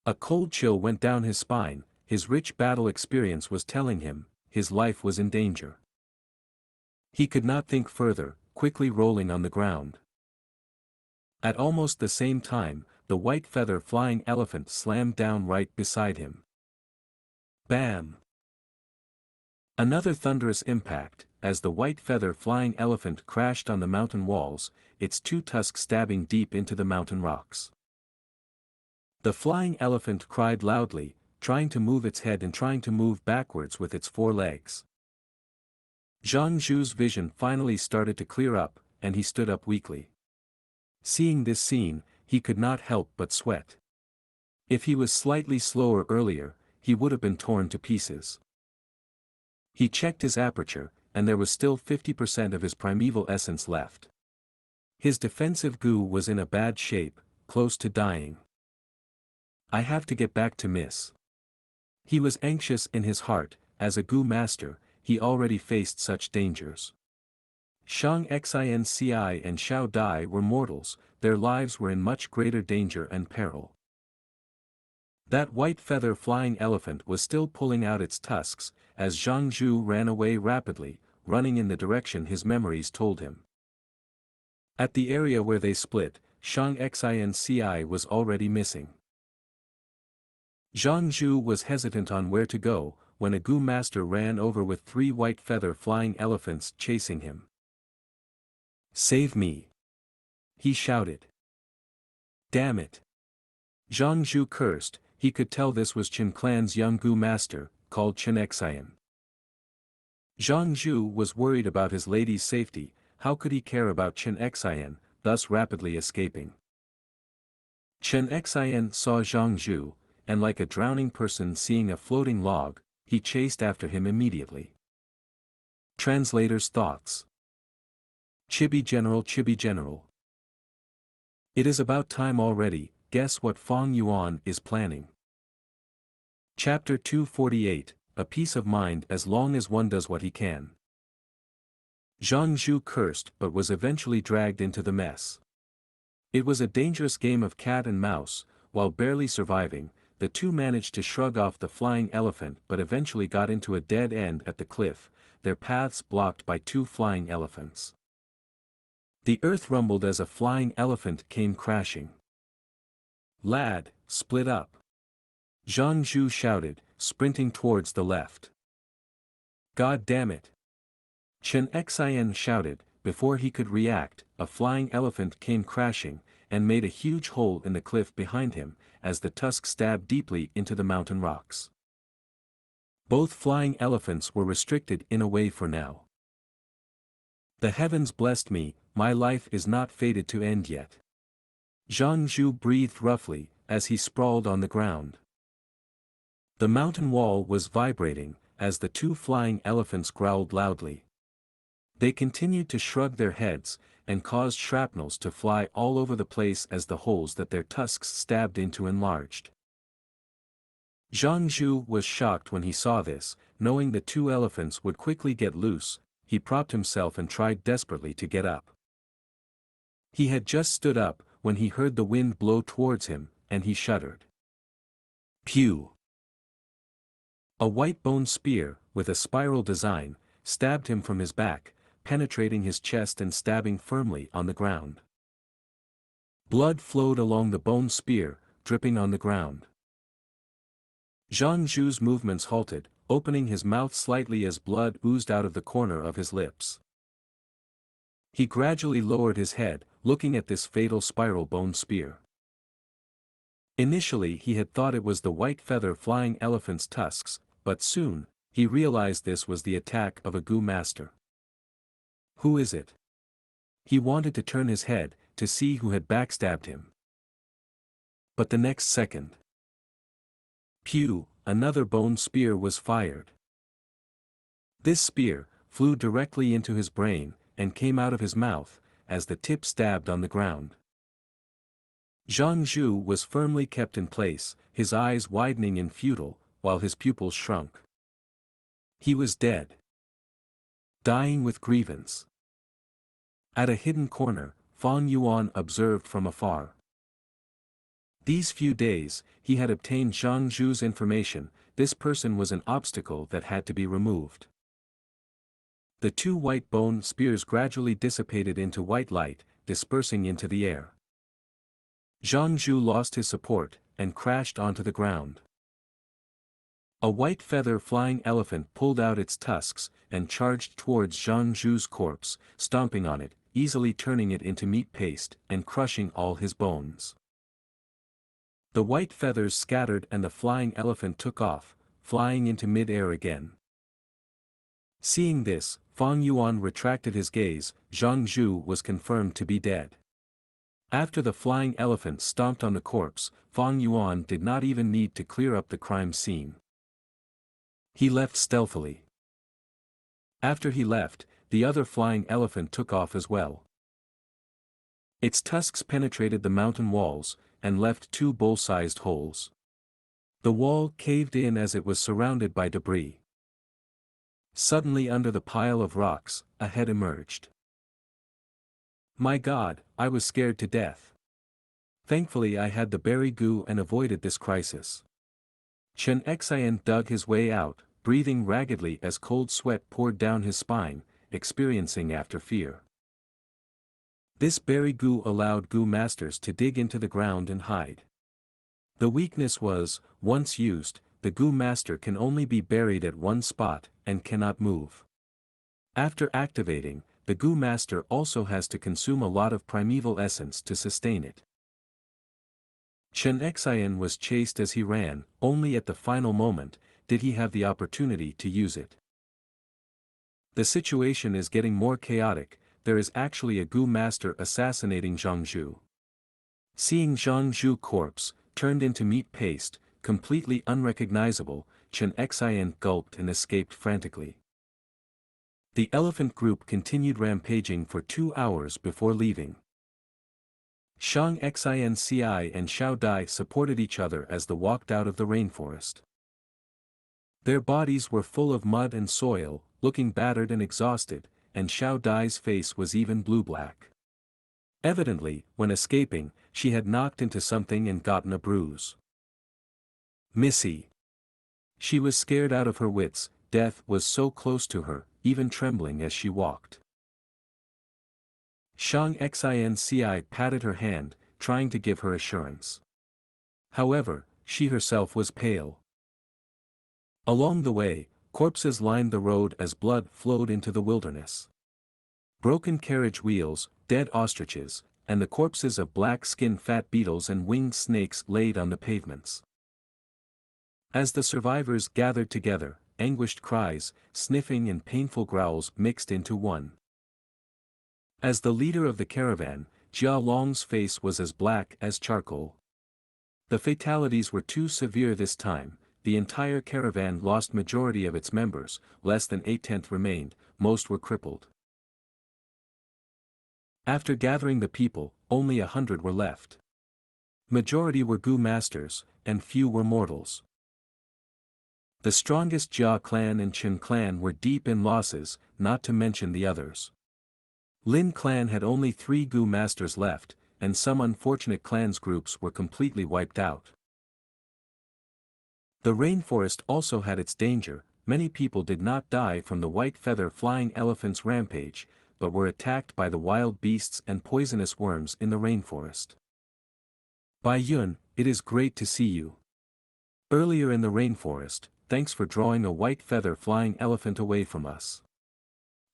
A: A cold chill went down his spine. His rich battle experience was telling him, his life was in danger. He could not think further, quickly rolling on the ground. At almost the same time, the white feather flying elephant slammed down right beside him. Bam! Another thunderous impact, as the white feather flying elephant crashed on the mountain walls, its two tusks stabbing deep into the mountain rocks. The flying elephant cried loudly, trying to move its head and trying to move backwards with its four legs. Xianxia's vision finally started to clear up, and he stood up weakly. Seeing this scene, he could not help but sweat. If he was slightly slower earlier, he would have been torn to pieces. He checked his aperture, and there was still 50% of his primeval essence left. His defensive Gu was in a bad shape, close to dying. I have to get back to Miss. He was anxious in his heart. As a Gu master, he already faced such dangers. Xianxia and Xiao Dai were mortals, their lives were in much greater danger and peril. That white feather flying elephant was still pulling out its tusks, as Xianxia ran away rapidly, running in the direction his memories told him. At the area where they split, Xianxia was already missing. Xianxia was hesitant on where to go, when a Gu master ran over with 3 white feather flying elephants chasing him. Save me! He shouted. Damn it! Xianxia cursed. He could tell this was Qin clan's young Gu master, called Xianxia. Xianxia was worried about his lady's safety. How could he care about Xianxia, thus rapidly escaping? Xianxia saw Xianxia, and like a drowning person seeing a floating log, he chased after him immediately. Translator's thoughts. Chibi General. It is about time already. Guess what Feng Yuan is planning. Chapter 248, A Peace of Mind as long as one does what he can. Xianxia cursed but was eventually dragged into the mess. It was a dangerous game of cat and mouse. While barely surviving, the two managed to shrug off the flying elephant but eventually got into a dead end at the cliff, their paths blocked by 2 flying elephants. The earth rumbled as a flying elephant came crashing. Lad, split up! Xianxia shouted, sprinting towards the left. God damn it! Xianxia shouted. Before he could react, a flying elephant came crashing, and made a huge hole in the cliff behind him, as the tusk stabbed deeply into the mountain rocks. Both flying elephants were restricted in a way for now. The heavens blessed me, my life is not fated to end yet. Xianxia breathed roughly, as he sprawled on the ground. The mountain wall was vibrating, as the two flying elephants growled loudly. They continued to shrug their heads, and caused shrapnels to fly all over the place as the holes that their tusks stabbed into enlarged. Xianxia was shocked when he saw this, knowing the two elephants would quickly get loose. He propped himself and tried desperately to get up. He had just stood up, when he heard the wind blow towards him, and he shuddered. Pew! A white bone spear, with a spiral design, stabbed him from his back, penetrating his chest and stabbing firmly on the ground. Blood flowed along the bone spear, dripping on the ground. Xianxia's movements halted, opening his mouth slightly as blood oozed out of the corner of his lips. He gradually lowered his head, looking at this fatal spiral bone spear. Initially he had thought it was the white feather flying elephant's tusks, but soon, he realized this was the attack of a Gu master. Who is it? He wanted to turn his head, to see who had backstabbed him. But the next second, pew, another bone spear was fired. This spear flew directly into his brain, and came out of his mouth, as the tip stabbed on the ground. Xianxia was firmly kept in place, his eyes widening in futile, while his pupils shrunk. He was dead. Dying with grievance. At a hidden corner, Fang Yuan observed from afar. These few days, he had obtained Xianxia's information. This person was an obstacle that had to be removed. The two white bone spears gradually dissipated into white light, dispersing into the air. Xianxia lost his support, and crashed onto the ground. A white feather flying elephant pulled out its tusks, and charged towards Xianxia's corpse, stomping on it, easily turning it into meat paste, and crushing all his bones. The white feathers scattered and the flying elephant took off, flying into mid-air again. Seeing this, Fang Yuan retracted his gaze. Xianxia was confirmed to be dead. After the flying elephant stomped on the corpse, Fang Yuan did not even need to clear up the crime scene. He left stealthily. After he left, the other flying elephant took off as well. Its tusks penetrated the mountain walls, and left two bowl-sized holes. The wall caved in as it was surrounded by debris. Suddenly under the pile of rocks, a head emerged. My God, I was scared to death. Thankfully I had the berry goo and avoided this crisis. Xianxia dug his way out, breathing raggedly as cold sweat poured down his spine, experiencing after fear. This berry goo allowed Gu masters to dig into the ground and hide. The weakness was, once used, the Gu master can only be buried at one spot, and cannot move. After activating, the Gu master also has to consume a lot of primeval essence to sustain it. Xianxia was chased as he ran, only at the final moment, did he have the opportunity to use it. The situation is getting more chaotic. There is actually a Gu master assassinating Xianxia. Seeing Xianxia's corpse, turned into meat paste, completely unrecognizable, Xianxia gulped and escaped frantically. The elephant group continued rampaging for 2 hours before leaving. Xianxia and Xiao Dai supported each other as they walked out of the rainforest. Their bodies were full of mud and soil, looking battered and exhausted, and Xiao Dai's face was even blue-black. Evidently, when escaping, she had knocked into something and gotten a bruise. Missy. She was scared out of her wits. Death was so close to her, even trembling as she walked. Xianxia patted her hand, trying to give her assurance. However, she herself was pale. Along the way, corpses lined the road as blood flowed into the wilderness. Broken carriage wheels, dead ostriches, and the corpses of black-skinned fat beetles and winged snakes laid on the pavements. As the survivors gathered together, anguished cries, sniffing and painful growls mixed into one. As the leader of the caravan, Jia Long's face was as black as charcoal. The fatalities were too severe this time. The entire caravan lost majority of its members, less than 8/10 remained, most were crippled. After gathering the people, only 100 were left. Majority were Gu masters, and few were mortals. The strongest Jia clan and Chen clan were deep in losses, not to mention the others. Lin clan had only 3 Gu masters left, and some unfortunate clans groups were completely wiped out. The rainforest also had its danger. Many people did not die from the white feather flying elephant's rampage, but were attacked by the wild beasts and poisonous worms in the rainforest. Bai Yun, it is great to see you. Earlier in the rainforest, thanks for drawing a white feather flying elephant away from us.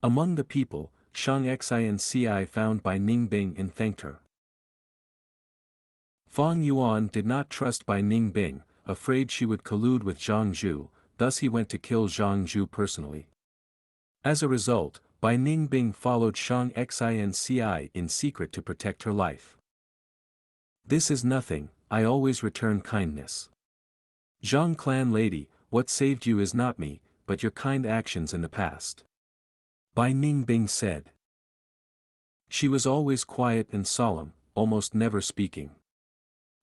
A: Among the people, Xianxia found Bai Ningbing and thanked her. Fang Yuan did not trust Bai Ningbing, afraid she would collude with Zhang Zhu, thus he went to kill Zhang Zhu personally. As a result, Bai Ningbing followed Xianxia in secret to protect her life. This is nothing, I always return kindness. Zhang clan lady, what saved you is not me, but your kind actions in the past. Bai Ningbing said. She was always quiet and solemn, almost never speaking.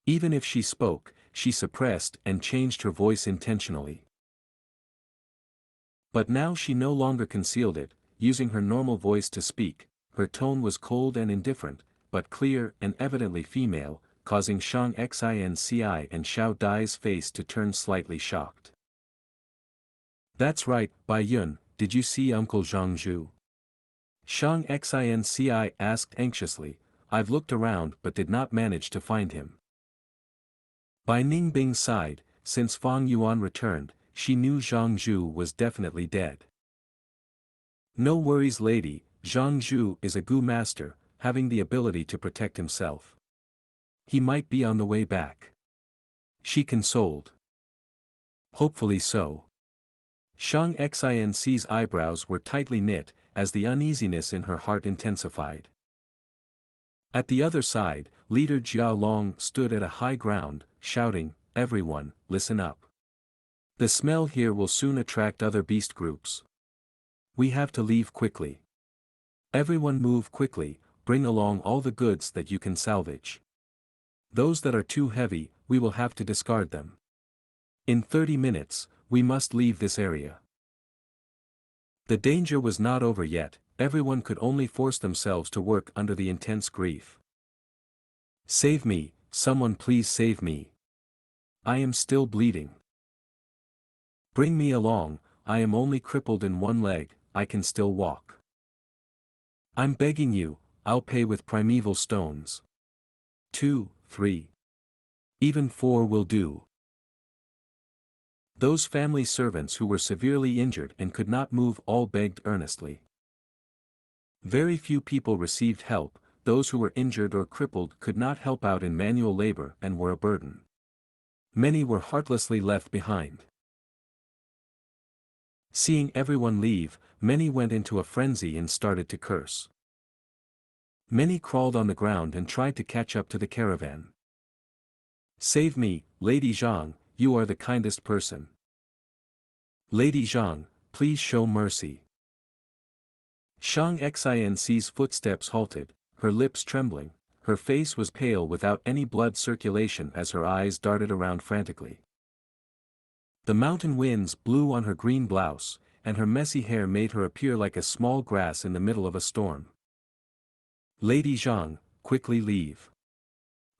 A: Even if she spoke, she suppressed and changed her voice intentionally. But now she no longer concealed it, using her normal voice to speak. Her tone was cold and indifferent, but clear and evidently female, causing Xianxia and Xiao Dai's face to turn slightly shocked. That's right, Bai Yun, did you see Uncle Zhang Zhu? Xianxia asked anxiously. I've looked around but did not manage to find him. Bai Ningbing sighed. Since Fang Yuan returned, she knew Zhang Zhu was definitely dead. No worries lady, Zhang Zhu is a Gu master, having the ability to protect himself. He might be on the way back. She consoled. Hopefully so. Xianxia's eyebrows were tightly knit, as the uneasiness in her heart intensified. At the other side, leader Jia Long stood at a high ground, shouting, everyone, listen up. The smell here will soon attract other beast groups. We have to leave quickly. Everyone move quickly, bring along all the goods that you can salvage. Those that are too heavy, we will have to discard them. In 30 minutes, we must leave this area. The danger was not over yet, everyone could only force themselves to work under the intense grief. Save me, someone please save me. I am still bleeding. Bring me along, I am only crippled in one leg, I can still walk. I'm begging you, I'll pay with primeval stones. 2, 3. Even 4 will do. Those family servants who were severely injured and could not move all begged earnestly. Very few people received help, those who were injured or crippled could not help out in manual labor and were a burden. Many were heartlessly left behind. Seeing everyone leave, many went into a frenzy and started to curse. Many crawled on the ground and tried to catch up to the caravan. Save me, Lady Zhang, you are the kindest person. Lady Zhang, please show mercy. Xianxia's footsteps halted, her lips trembling, her face was pale without any blood circulation as her eyes darted around frantically. The mountain winds blew on her green blouse, and her messy hair made her appear like a small grass in the middle of a storm. Lady Zhang, quickly leave.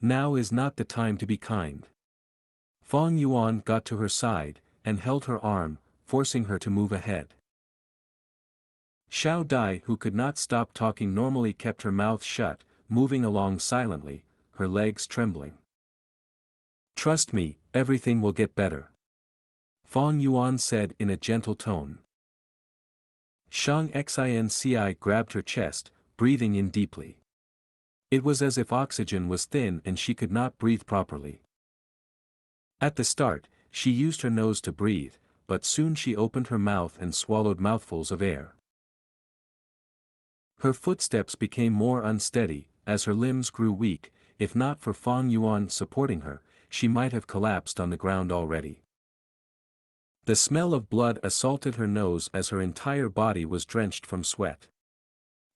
A: Now is not the time to be kind. Fang Yuan got to her side, and held her arm, forcing her to move ahead. Xiao Dai, who could not stop talking normally, kept her mouth shut, moving along silently, her legs trembling. Trust me, everything will get better. Fang Yuan said in a gentle tone. Xianxia grabbed her chest, breathing in deeply. It was as if oxygen was thin and she could not breathe properly. At the start, she used her nose to breathe, but soon she opened her mouth and swallowed mouthfuls of air. Her footsteps became more unsteady, as her limbs grew weak. If not for Fang Yuan supporting her, she might have collapsed on the ground already. The smell of blood assaulted her nose as her entire body was drenched from sweat.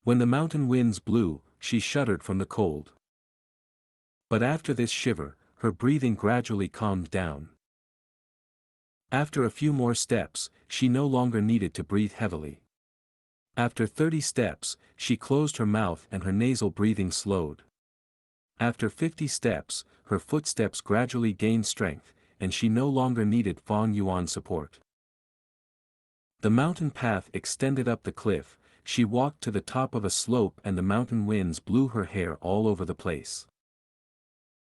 A: When the mountain winds blew, she shuddered from the cold. But after this shiver, her breathing gradually calmed down. After a few more steps, she no longer needed to breathe heavily. After 30 steps, she closed her mouth and her nasal breathing slowed. After 50 steps, her footsteps gradually gained strength, and she no longer needed Fang Yuan's support. The mountain path extended up the cliff. She walked to the top of a slope and the mountain winds blew her hair all over the place.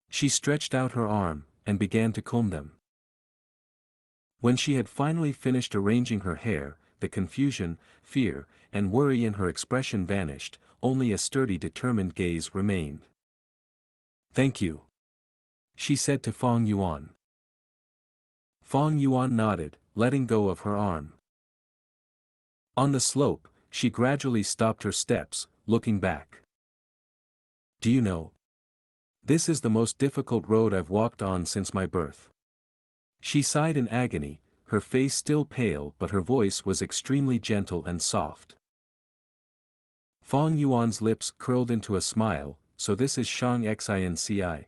A: She stretched out her arm, and began to comb them. When she had finally finished arranging her hair, the confusion, fear, and worry in her expression vanished, only a sturdy determined gaze remained. "Thank you," she said to Fang Yuan. Fang Yuan nodded, letting go of her arm. On the slope, she gradually stopped her steps, looking back. "Do you know? This is the most difficult road I've walked on since my birth." She sighed in agony, her face still pale but her voice was extremely gentle and soft. Fang Yuan's lips curled into a smile. "So this is Xianxia.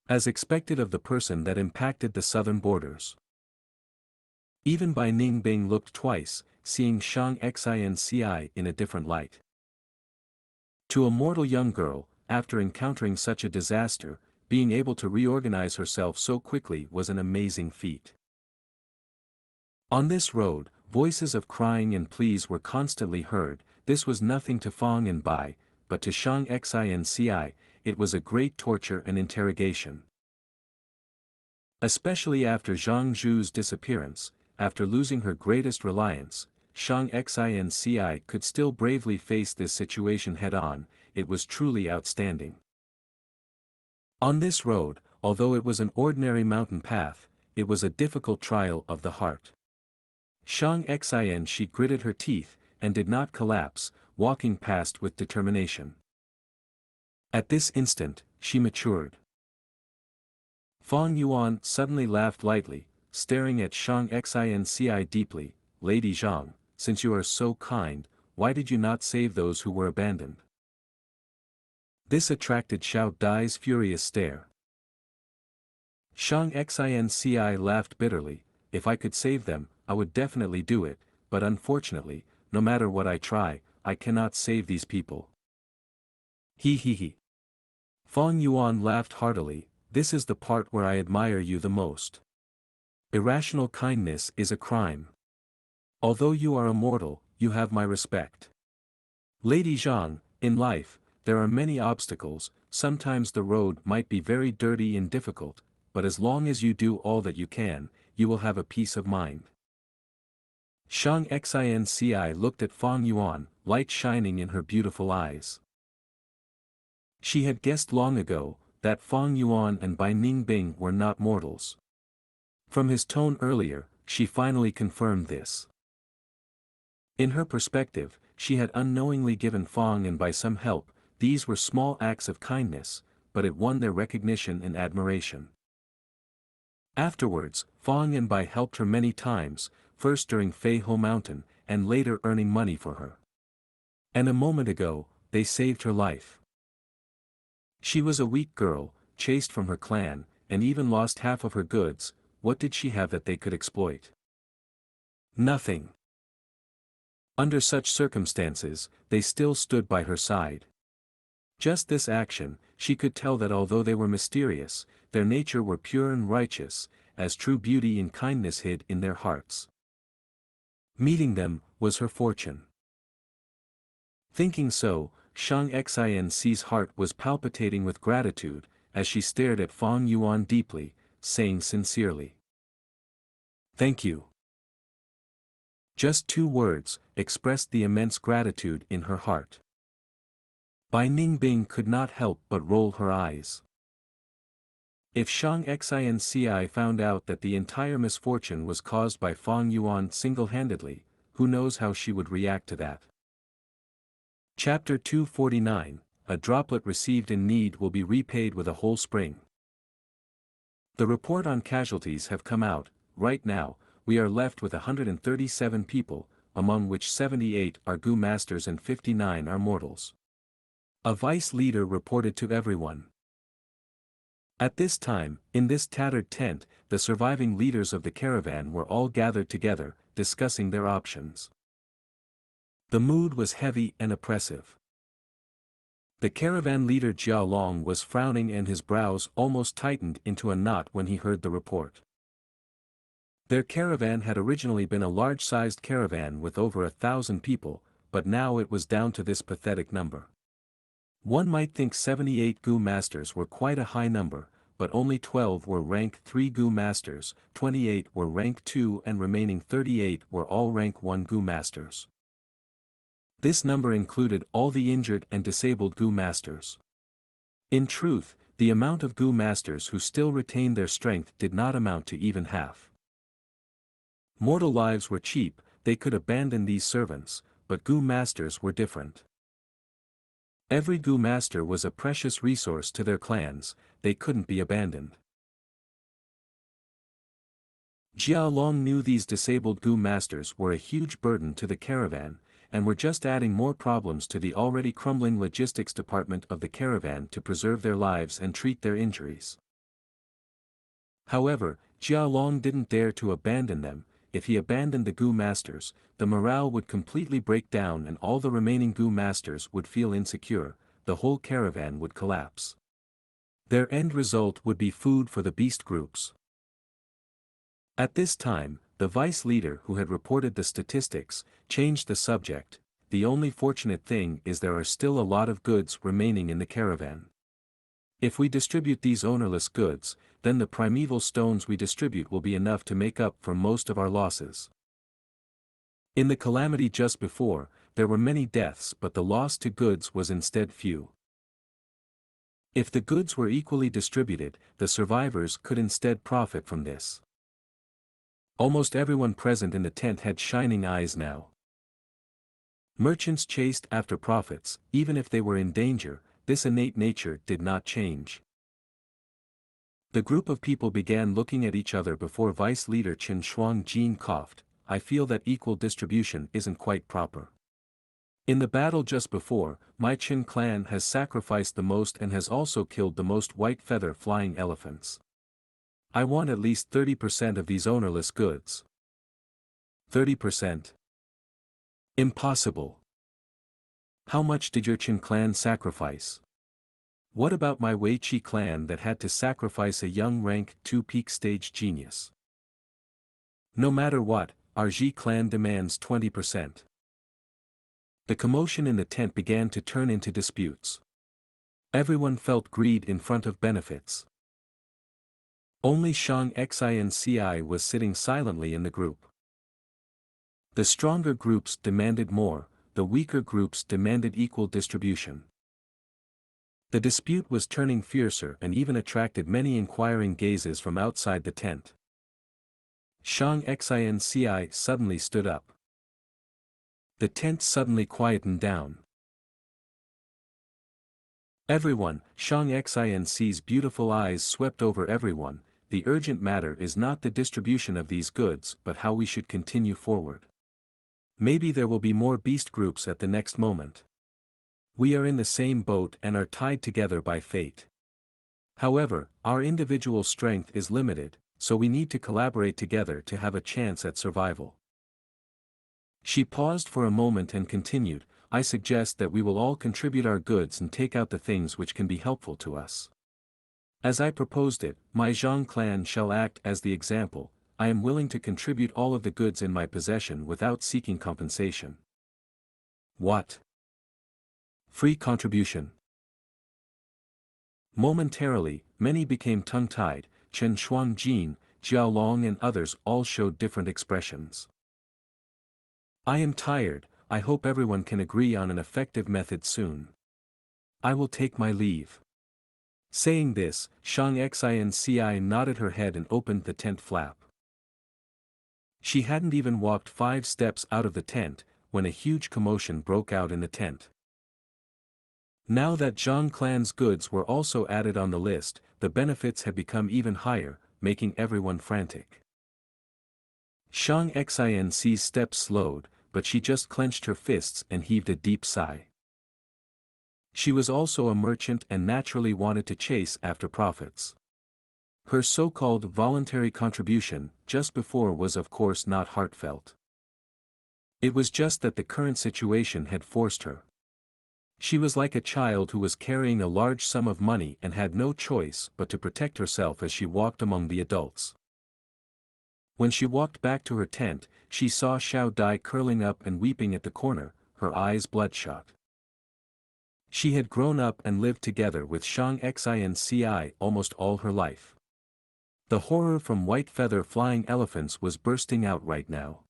A: As expected of the person that impacted the southern borders." Even Bai Ningbing looked twice, seeing Xianxia in a different light. To a mortal young girl, after encountering such a disaster, being able to reorganize herself so quickly was an amazing feat. On this road, voices of crying and pleas were constantly heard. This was nothing to Fang and Bai, but to Xianxia, it was a great torture and interrogation. Especially after Zhang Zhu's disappearance, after losing her greatest reliance, Xianxia could still bravely face this situation head-on. It was truly outstanding. On this road, although it was an ordinary mountain path, it was a difficult trial of the heart. Xianxia she gritted her teeth, and did not collapse, walking past with determination. At this instant, she matured. Fang Yuan suddenly laughed lightly, staring at Xianxia deeply. "Lady Zhang, since you are so kind, why did you not save those who were abandoned?" This attracted Xiao Dai's furious stare. Xianxia laughed bitterly. "If I could save them, I would definitely do it, but unfortunately, no matter what I try, I cannot save these people." He. Fang Yuan laughed heartily. "This is the part where I admire you the most. Irrational kindness is a crime. Although you are immortal, you have my respect. Lady Zhang, in life, there are many obstacles, sometimes the road might be very dirty and difficult, but as long as you do all that you can, you will have a peace of mind." Xianxia looked at Fang Yuan, light shining in her beautiful eyes. She had guessed long ago, that Fang Yuan and Bai Ningbing were not mortals. From his tone earlier, she finally confirmed this. In her perspective, she had unknowingly given Fang and Bai some help. These were small acts of kindness, but it won their recognition and admiration. Afterwards, Fang and Bai helped her many times, first during Fei Ho Mountain, and later earning money for her. And a moment ago, they saved her life. She was a weak girl, chased from her clan, and even lost half of her goods. What did she have that they could exploit? Nothing. Under such circumstances, they still stood by her side. Just this action, she could tell that although they were mysterious, their nature were pure and righteous, as true beauty and kindness hid in their hearts. Meeting them was her fortune. Thinking so, Xianxia's heart was palpitating with gratitude, as she stared at Fang Yuan deeply, saying sincerely, "Thank you." Just 2 words, expressed the immense gratitude in her heart. Bai Ningbing could not help but roll her eyes. If Xianxia found out that the entire misfortune was caused by Fang Yuan single-handedly, who knows how she would react to that. Chapter 249, A droplet received in need will be repaid with a whole spring. The report on casualties have come out. Right now, we are left with 137 people, among which 78 are Gu masters and 59 are mortals. A vice leader reported to everyone. At this time, in this tattered tent, the surviving leaders of the caravan were all gathered together, discussing their options. The mood was heavy and oppressive. The caravan leader Jiao Long was frowning and his brows almost tightened into a knot when he heard the report. Their caravan had originally been a large-sized caravan with over 1,000 people, but now it was down to this pathetic number. One might think 78 Gu masters were quite a high number, but only 12 were rank 3 Gu masters, 28 were rank 2 and remaining 38 were all rank 1 Gu masters. This number included all the injured and disabled Gu masters. In truth, the amount of Gu masters who still retained their strength did not amount to even half. Mortal lives were cheap, they could abandon these servants, but Gu masters were different. Every Gu master was a precious resource to their clans, they couldn't be abandoned. Jiao Long knew these disabled Gu masters were a huge burden to the caravan, and were just adding more problems to the already crumbling logistics department of the caravan to preserve their lives and treat their injuries. However, Jiao Long didn't dare to abandon them. If he abandoned the Gu masters, the morale would completely break down and all the remaining Gu masters would feel insecure, the whole caravan would collapse. Their end result would be food for the beast groups. At this time, the vice leader who had reported the statistics, changed the subject. The only fortunate thing is there are still a lot of goods remaining in the caravan. If we distribute these ownerless goods, then the primeval stones we distribute will be enough to make up for most of our losses. In the calamity just before, there were many deaths but the loss to goods was instead few. If the goods were equally distributed, the survivors could instead profit from this. Almost everyone present in the tent had shining eyes now. Merchants chased after profits, even if they were in danger, this innate nature did not change. The group of people began looking at each other before Vice Leader Chen Shuangjin coughed. I feel that equal distribution isn't quite proper. In the battle just before, my Qin clan has sacrificed the most and has also killed the most white feather flying elephants. I want at least 30% of these ownerless goods. 30%? Impossible. How much did your Qin clan sacrifice? What about my Wei Qi clan that had to sacrifice a young rank 2 peak stage genius? No matter what, our Ji clan demands 20%. The commotion in the tent began to turn into disputes. Everyone felt greed in front of benefits. Only Xianxia was sitting silently in the group. The stronger groups demanded more, the weaker groups demanded equal distribution. The dispute was turning fiercer and even attracted many inquiring gazes from outside the tent. Xianxia suddenly stood up. The tent suddenly quietened down. Everyone, Xianxia's beautiful eyes swept over everyone. The urgent matter is not the distribution of these goods but how we should continue forward. Maybe there will be more beast groups at the next moment. We are in the same boat and are tied together by fate. However, our individual strength is limited, so we need to collaborate together to have a chance at survival. She paused for a moment and continued, I suggest that we will all contribute our goods and take out the things which can be helpful to us. As I proposed it, my Zhang clan shall act as the example. I am willing to contribute all of the goods in my possession without seeking compensation. What? Free contribution. Momentarily, many became tongue-tied. Chen Shuangjin, Jiao Long and others all showed different expressions. I am tired, I hope everyone can agree on an effective method soon. I will take my leave. Saying this, Xianxia nodded her head and opened the tent flap. She hadn't even walked 5 steps out of the tent, when a huge commotion broke out in the tent. Now that Zhang clan's goods were also added on the list, the benefits had become even higher, making everyone frantic. Xianxia's steps slowed, but she just clenched her fists and heaved a deep sigh. She was also a merchant and naturally wanted to chase after profits. Her so-called voluntary contribution, just before, was of course not heartfelt. It was just that the current situation had forced her. She was like a child who was carrying a large sum of money and had no choice but to protect herself as she walked among the adults. When she walked back to her tent, she saw Xiao Dai curling up and weeping at the corner, her eyes bloodshot. She had grown up and lived together with Xianxia almost all her life. The horror from white feather flying elephants was bursting out right now.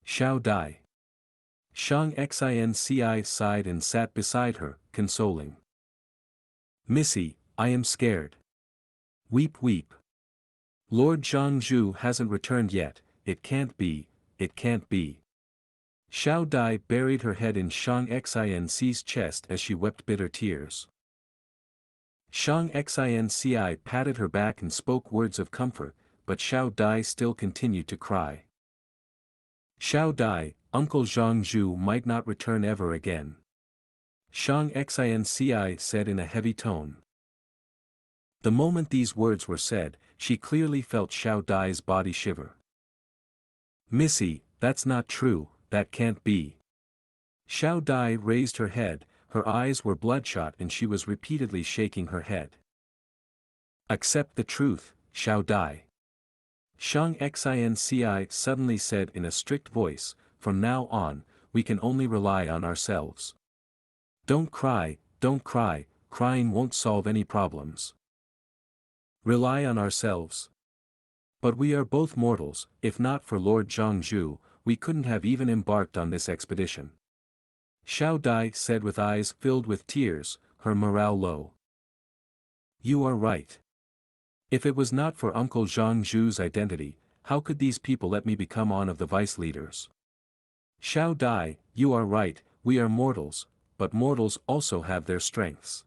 A: Xiao Dai. Xianxia sighed and sat beside her, consoling. Missy, I am scared. Weep weep. Lord Zhangzhu hasn't returned yet, it can't be, it can't be. Xiao Dai buried her head in Xianxia's chest as she wept bitter tears. Xianxia patted her back and spoke words of comfort, but Xiao Dai still continued to cry. Xiao Dai, Uncle Zhangzhu might not return ever again. Xianxia said in a heavy tone. The moment these words were said, she clearly felt Xiao Dai's body shiver. Missy, that's not true, that can't be. Xiao Dai raised her head, her eyes were bloodshot and she was repeatedly shaking her head. Accept the truth, Xiao Dai. Xianxia suddenly said in a strict voice, from now on, we can only rely on ourselves. Don't cry, crying won't solve any problems. Rely on ourselves. But we are both mortals, if not for Lord Zhangzhu, we couldn't have even embarked on this expedition. Xiao Dai said with eyes filled with tears, her morale low. You are right. If it was not for Uncle Zhangzhu's identity, how could these people let me become one of the vice leaders? Xiao Dai, you are right, we are mortals, but mortals also have their strengths.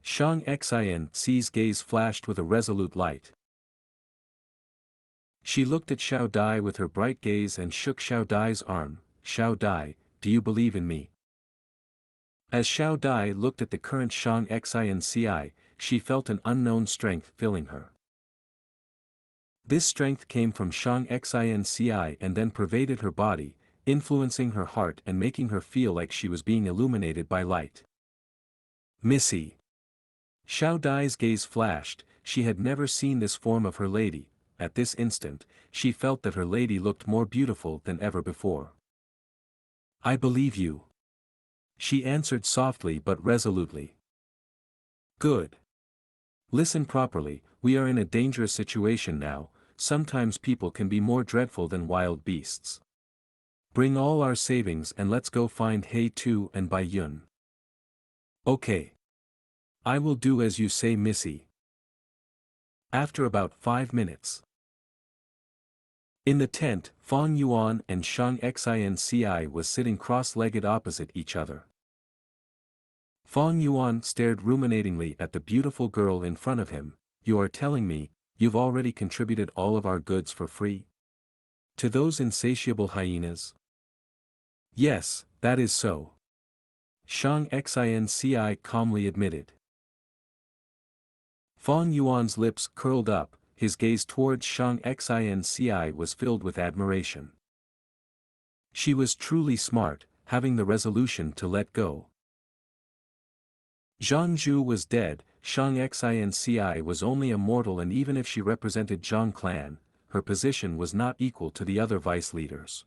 A: Xianxia's gaze flashed with a resolute light. She looked at Xiao Dai with her bright gaze and shook Xiao Dai's arm. Xiao Dai, do you believe in me? As Xiao Dai looked at the current Xianxia, she felt an unknown strength filling her. This strength came from Xianxia and then pervaded her body, influencing her heart and making her feel like she was being illuminated by light. Missy. Xiao Dai's gaze flashed, she had never seen this form of her lady. At this instant, she felt that her lady looked more beautiful than ever before. I believe you. She answered softly but resolutely. Good. Listen properly, we are in a dangerous situation now, sometimes people can be more dreadful than wild beasts. Bring all our savings and let's go find He Tu and Bai Yun. Okay. I will do as you say, Missy. After about 5 minutes. In the tent, Fang Yuan and Xianxia was sitting cross-legged opposite each other. Fang Yuan stared ruminatingly at the beautiful girl in front of him. You are telling me, you've already contributed all of our goods for free? To those insatiable hyenas? Yes, that is so. Xianxia calmly admitted. Fang Yuan's lips curled up, his gaze towards Xianxia was filled with admiration. She was truly smart, having the resolution to let go. Zhangzhu was dead, Xianxia was only a mortal, and even if she represented Zhang clan, her position was not equal to the other vice leaders.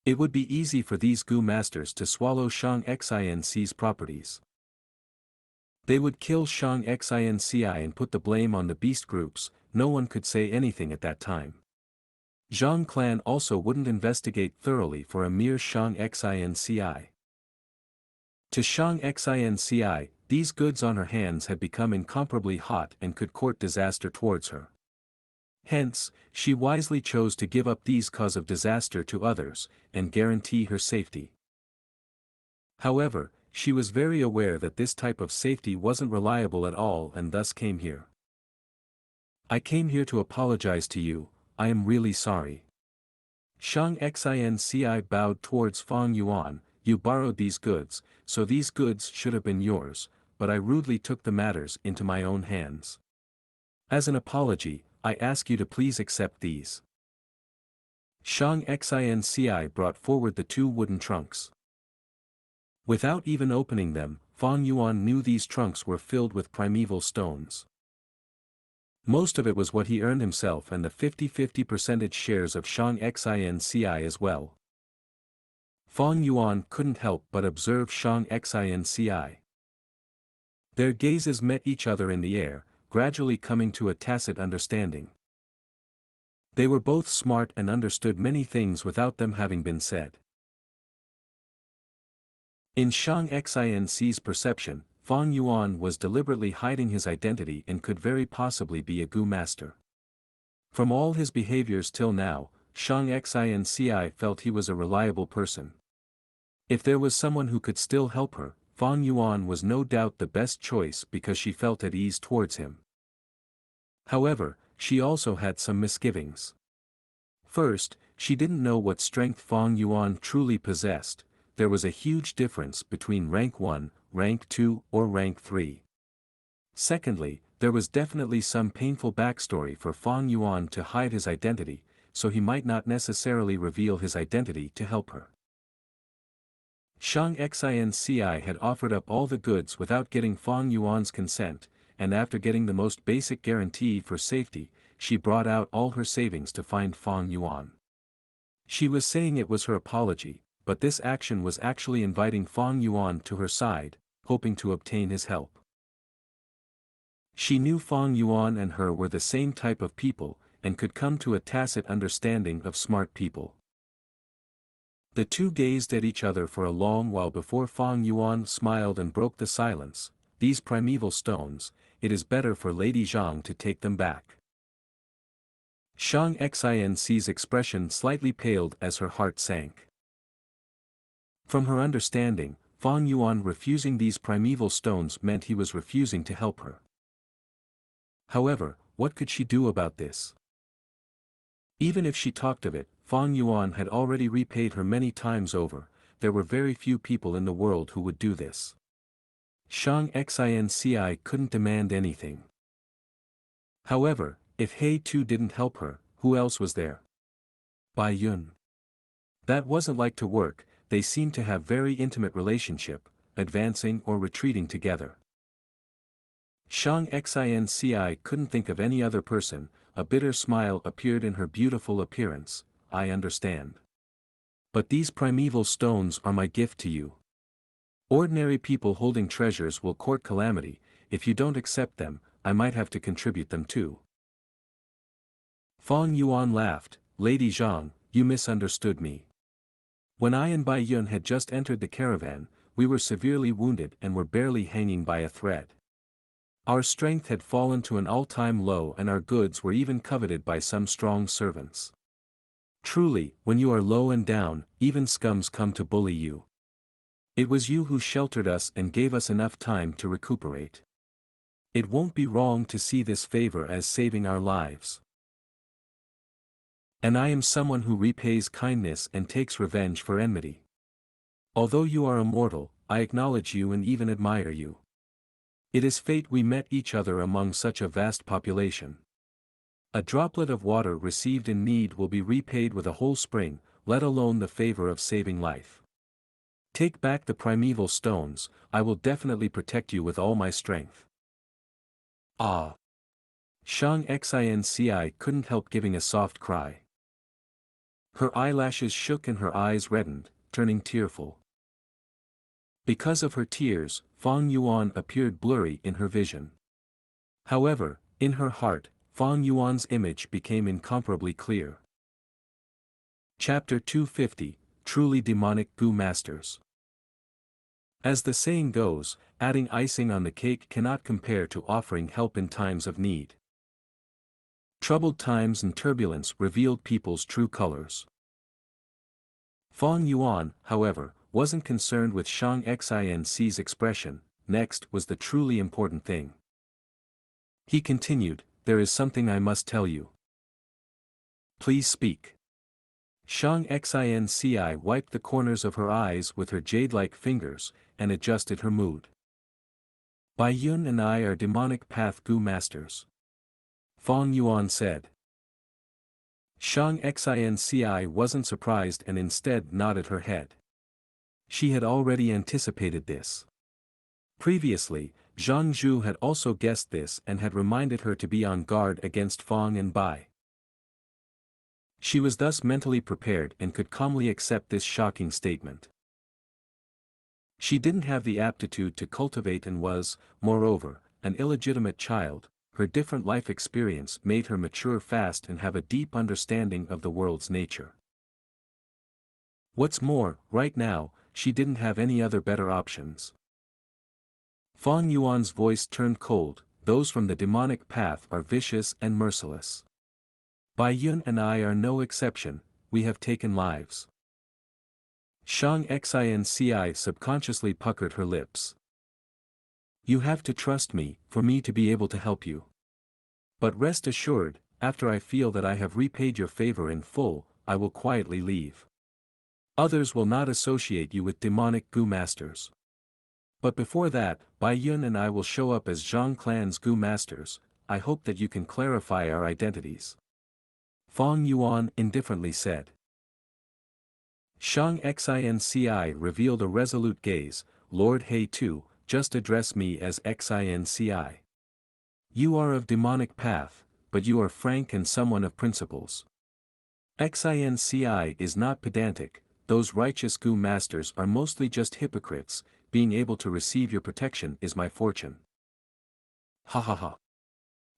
A: It would be easy for these Gu masters to swallow Xianxia's properties. They would kill Xianxia and put the blame on the beast groups. No one could say anything at that time. Zhang clan also wouldn't investigate thoroughly for a mere Xianxia. To Xianxia, these goods on her hands had become incomparably hot and could court disaster towards her. Hence, she wisely chose to give up these cause of disaster to others, and guarantee her safety. However, she was very aware that this type of safety wasn't reliable at all and thus came here. I came here to apologize to you, I am really sorry. Xianxia bowed towards Fang Yuan. You borrowed these goods, so these goods should have been yours, but I rudely took the matters into my own hands. As an apology, I ask you to please accept these. Xianxia brought forward the 2 wooden trunks. Without even opening them, Fang Yuan knew these trunks were filled with primeval stones. Most of it was what he earned himself and the 50-50 percentage shares of Xianxia as well. Fang Yuan couldn't help but observe Xianxia. Their gazes met each other in the air, gradually coming to a tacit understanding. They were both smart and understood many things without them having been said. In Xianxia's perception, Fang Yuan was deliberately hiding his identity and could very possibly be a Gu master. From all his behaviors till now, Xianxia felt he was a reliable person. If there was someone who could still help her, Fang Yuan was no doubt the best choice because she felt at ease towards him. However, she also had some misgivings. First, she didn't know what strength Fang Yuan truly possessed. There was a huge difference between rank 1, rank 2, or rank 3. Secondly, there was definitely some painful backstory for Fang Yuan to hide his identity, so he might not necessarily reveal his identity to help her. Xianxia had offered up all the goods without getting Fang Yuan's consent, and after getting the most basic guarantee for safety, she brought out all her savings to find Fang Yuan. She was saying it was her apology, but this action was actually inviting Fang Yuan to her side, hoping to obtain his help. She knew Fang Yuan and her were the same type of people, and could come to a tacit understanding of smart people. The two gazed at each other for a long while before Fang Yuan smiled and broke the silence. These primeval stones, it is better for Lady Zhang to take them back. Xianxia's expression slightly paled as her heart sank. From her understanding, Fang Yuan refusing these primeval stones meant he was refusing to help her. However, what could she do about this? Even if she talked of it, Fang Yuan had already repaid her many times over. There were very few people in the world who would do this. Xianxia couldn't demand anything. However, if He too didn't help her, who else was there? Bai Yun. That wasn't like to work. They seemed to have very intimate relationship, advancing or retreating together. Xianxia couldn't think of any other person. A bitter smile appeared in her beautiful appearance. I understand. But these primeval stones are my gift to you. Ordinary people holding treasures will court calamity. If you don't accept them, I might have to contribute them too. Fang Yuan laughed. Lady Zhang, you misunderstood me. When I and Bai Yun had just entered the caravan, we were severely wounded and were barely hanging by a thread. Our strength had fallen to an all-time low and our goods were even coveted by some strong servants. Truly, when you are low and down, even scums come to bully you. It was you who sheltered us and gave us enough time to recuperate. It won't be wrong to see this favor as saving our lives. And I am someone who repays kindness and takes revenge for enmity. Although you are immortal, I acknowledge you and even admire you. It is fate we met each other among such a vast population. A droplet of water received in need will be repaid with a whole spring, let alone the favor of saving life. Take back the primeval stones, I will definitely protect you with all my strength. Ah! Xianxia couldn't help giving a soft cry. Her eyelashes shook and her eyes reddened, turning tearful. Because of her tears, Fang Yuan appeared blurry in her vision. However, in her heart, Fang Yuan's image became incomparably clear. Chapter 250, Truly Demonic Gu Masters. As the saying goes, adding icing on the cake cannot compare to offering help in times of need. Troubled times and turbulence revealed people's true colors. Fong Yuan, however, wasn't concerned with Xianxia's expression. Next was the truly important thing. He continued, "There is something I must tell you." "Please speak." Xianxia wiped the corners of her eyes with her jade-like fingers, and adjusted her mood. "Bai Yun and I are demonic path Gu masters," Fong Yuan said. Xianxia wasn't surprised and instead nodded her head. She had already anticipated this. Previously, Zhang Zhu had also guessed this and had reminded her to be on guard against Fong and Bai. She was thus mentally prepared and could calmly accept this shocking statement. She didn't have the aptitude to cultivate and was, moreover, an illegitimate child. Her different life experience made her mature fast and have a deep understanding of the world's nature. What's more, right now, she didn't have any other better options. Fong Yuan's voice turned cold. "Those from the demonic path are vicious and merciless. Bai Yun and I are no exception. We have taken lives." Xianxia subconsciously puckered her lips. "You have to trust me, for me to be able to help you. But rest assured, after I feel that I have repaid your favor in full, I will quietly leave. Others will not associate you with demonic Gu masters. But before that, Bai Yun and I will show up as Zhang Clan's Gu masters. I hope that you can clarify our identities." Fong Yuan indifferently said. Xianxia revealed a resolute gaze. "Lord He Tu, just address me as Xianci. You are of demonic path, but you are frank and someone of principles. Xianci is not pedantic. Those righteous Gu masters are mostly just hypocrites. Being able to receive your protection is my fortune." Ha ha ha.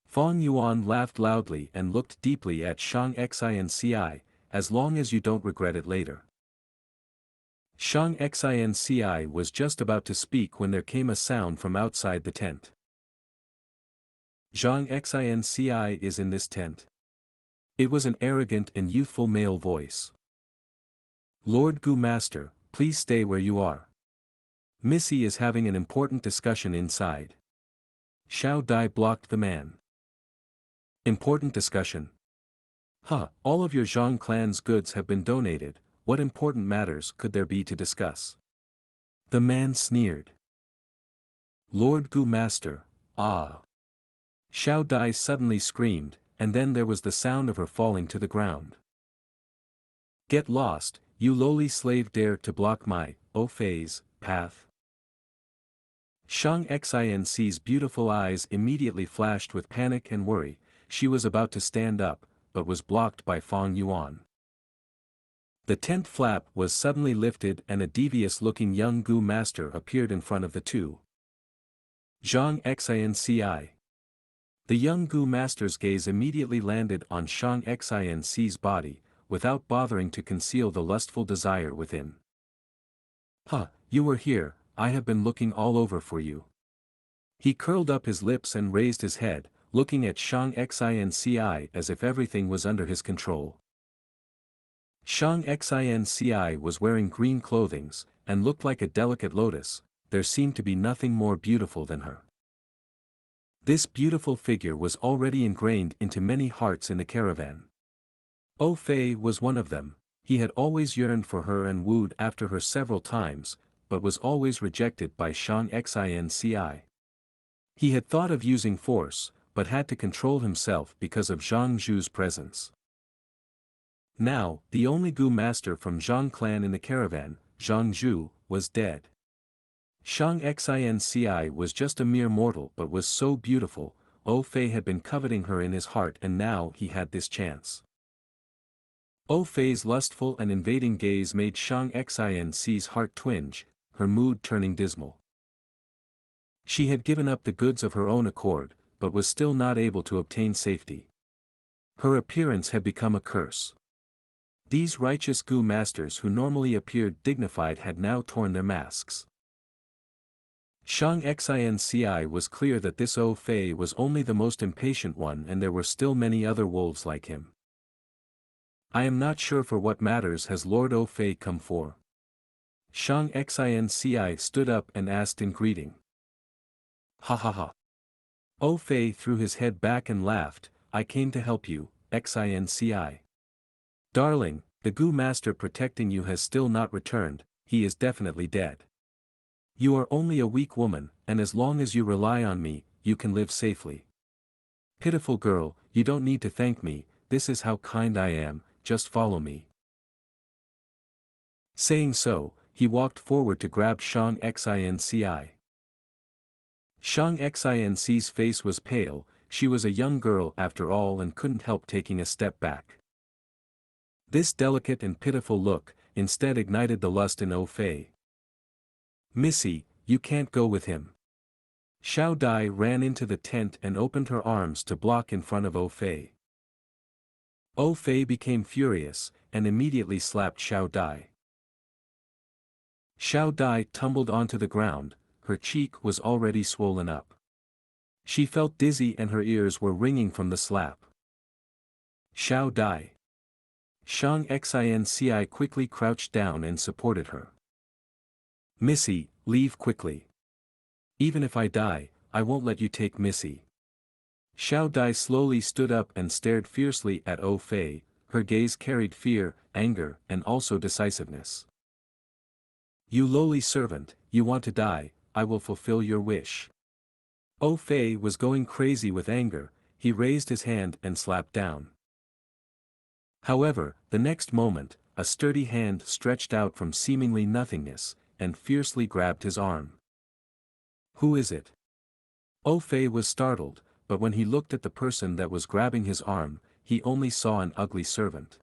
A: Fong Yuan laughed loudly and looked deeply at Xianxia. "As long as you don't regret it later." Xianxia was just about to speak when there came a sound from outside the tent. "Xianxia is in this tent." It was an arrogant and youthful male voice. "Lord Gu Master, please stay where you are. Missy is having an important discussion inside." Xiao Dai blocked the man. "Important discussion? Huh, all of your Zhang clan's goods have been donated, what important matters could there be to discuss?" The man sneered. "Lord Gu Master, ah!" Xiao Dai suddenly screamed, and then there was the sound of her falling to the ground. "Get lost, you lowly slave, dare to block my, Fei's, path." Xianxi's beautiful eyes immediately flashed with panic and worry. She was about to stand up, but was blocked by Fong Yuan. The tent flap was suddenly lifted and a devious-looking young Gu master appeared in front of the two. Xianxi. The young Gu master's gaze immediately landed on Xianxi's body, without bothering to conceal the lustful desire within. "Huh, you were here, I have been looking all over for you." He curled up his lips and raised his head, looking at Xianxi as if everything was under his control. Xianxi was wearing green clothings, and looked like a delicate lotus. There seemed to be nothing more beautiful than her. This beautiful figure was already ingrained into many hearts in the caravan. Fei was one of them. He had always yearned for her and wooed after her several times, but was always rejected by Xianxi. He had thought of using force, but had to control himself because of Zhang Zhu's presence. Now, the only Gu master from Zhang clan in the caravan, Zhang Zhu, was dead. Xianxi was just a mere mortal but was so beautiful. Fei had been coveting her in his heart and now he had this chance. Fei's lustful and invading gaze made Xianxi's heart twinge, her mood turning dismal. She had given up the goods of her own accord, but was still not able to obtain safety. Her appearance had become a curse. These righteous Gu masters who normally appeared dignified had now torn their masks. Xianxia was clear that this Fei was only the most impatient one and there were still many other wolves like him. I am not sure for what matters has Lord Fei come for. Xianxia stood up and asked in greeting. Ha ha ha. Fei threw his head back and laughed, I came to help you, Xinci. Darling, the Gu master protecting you has still not returned, he is definitely dead. You are only a weak woman, and as long as you rely on me, you can live safely. Pitiful girl, you don't need to thank me, this is how kind I am, just follow me. Saying so, he walked forward to grab Xianxia. Xianci's face was pale, she was a young girl after all and couldn't help taking a step back. This delicate and pitiful look, instead ignited the lust in Fei. Missy, you can't go with him. Xiao Dai ran into the tent and opened her arms to block in front of Fei. Fei became furious, and immediately slapped Xiao Dai. Xiao Dai tumbled onto the ground, her cheek was already swollen up. She felt dizzy and her ears were ringing from the slap. Xiao Dai. Xianxia quickly crouched down and supported her. Missy, leave quickly. Even if I die, I won't let you take Missy. Xiao Dai slowly stood up and stared fiercely at Fei, her gaze carried fear, anger, and also decisiveness. You lowly servant, you want to die, I will fulfill your wish. Fei was going crazy with anger, he raised his hand and slapped down. However, the next moment, a sturdy hand stretched out from seemingly nothingness, and fiercely grabbed his arm. Who is it? Fei was startled, but when he looked at the person that was grabbing his arm, he only saw an ugly servant.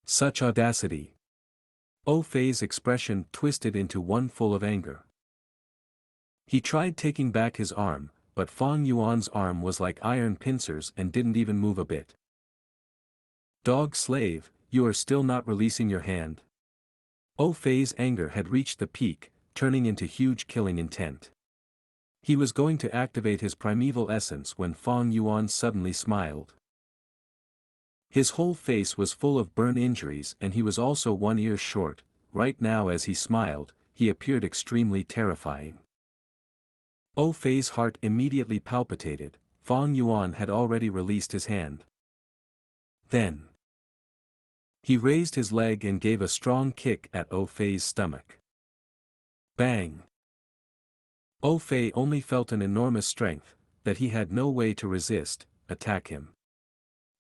A: Such audacity! Fei's expression twisted into one full of anger. He tried taking back his arm, but Fang Yuan's arm was like iron pincers and didn't even move a bit. Dog slave, you are still not releasing your hand. Fei's anger had reached the peak, turning into huge killing intent. He was going to activate his primeval essence when Fang Yuan suddenly smiled. His whole face was full of burn injuries and he was also one ear short. Right now as he smiled, he appeared extremely terrifying. Fei's heart immediately palpitated, Fang Yuan had already released his hand. Then he raised his leg and gave a strong kick at Fei's stomach. Bang! Fei only felt an enormous strength, that he had no way to resist, attack him.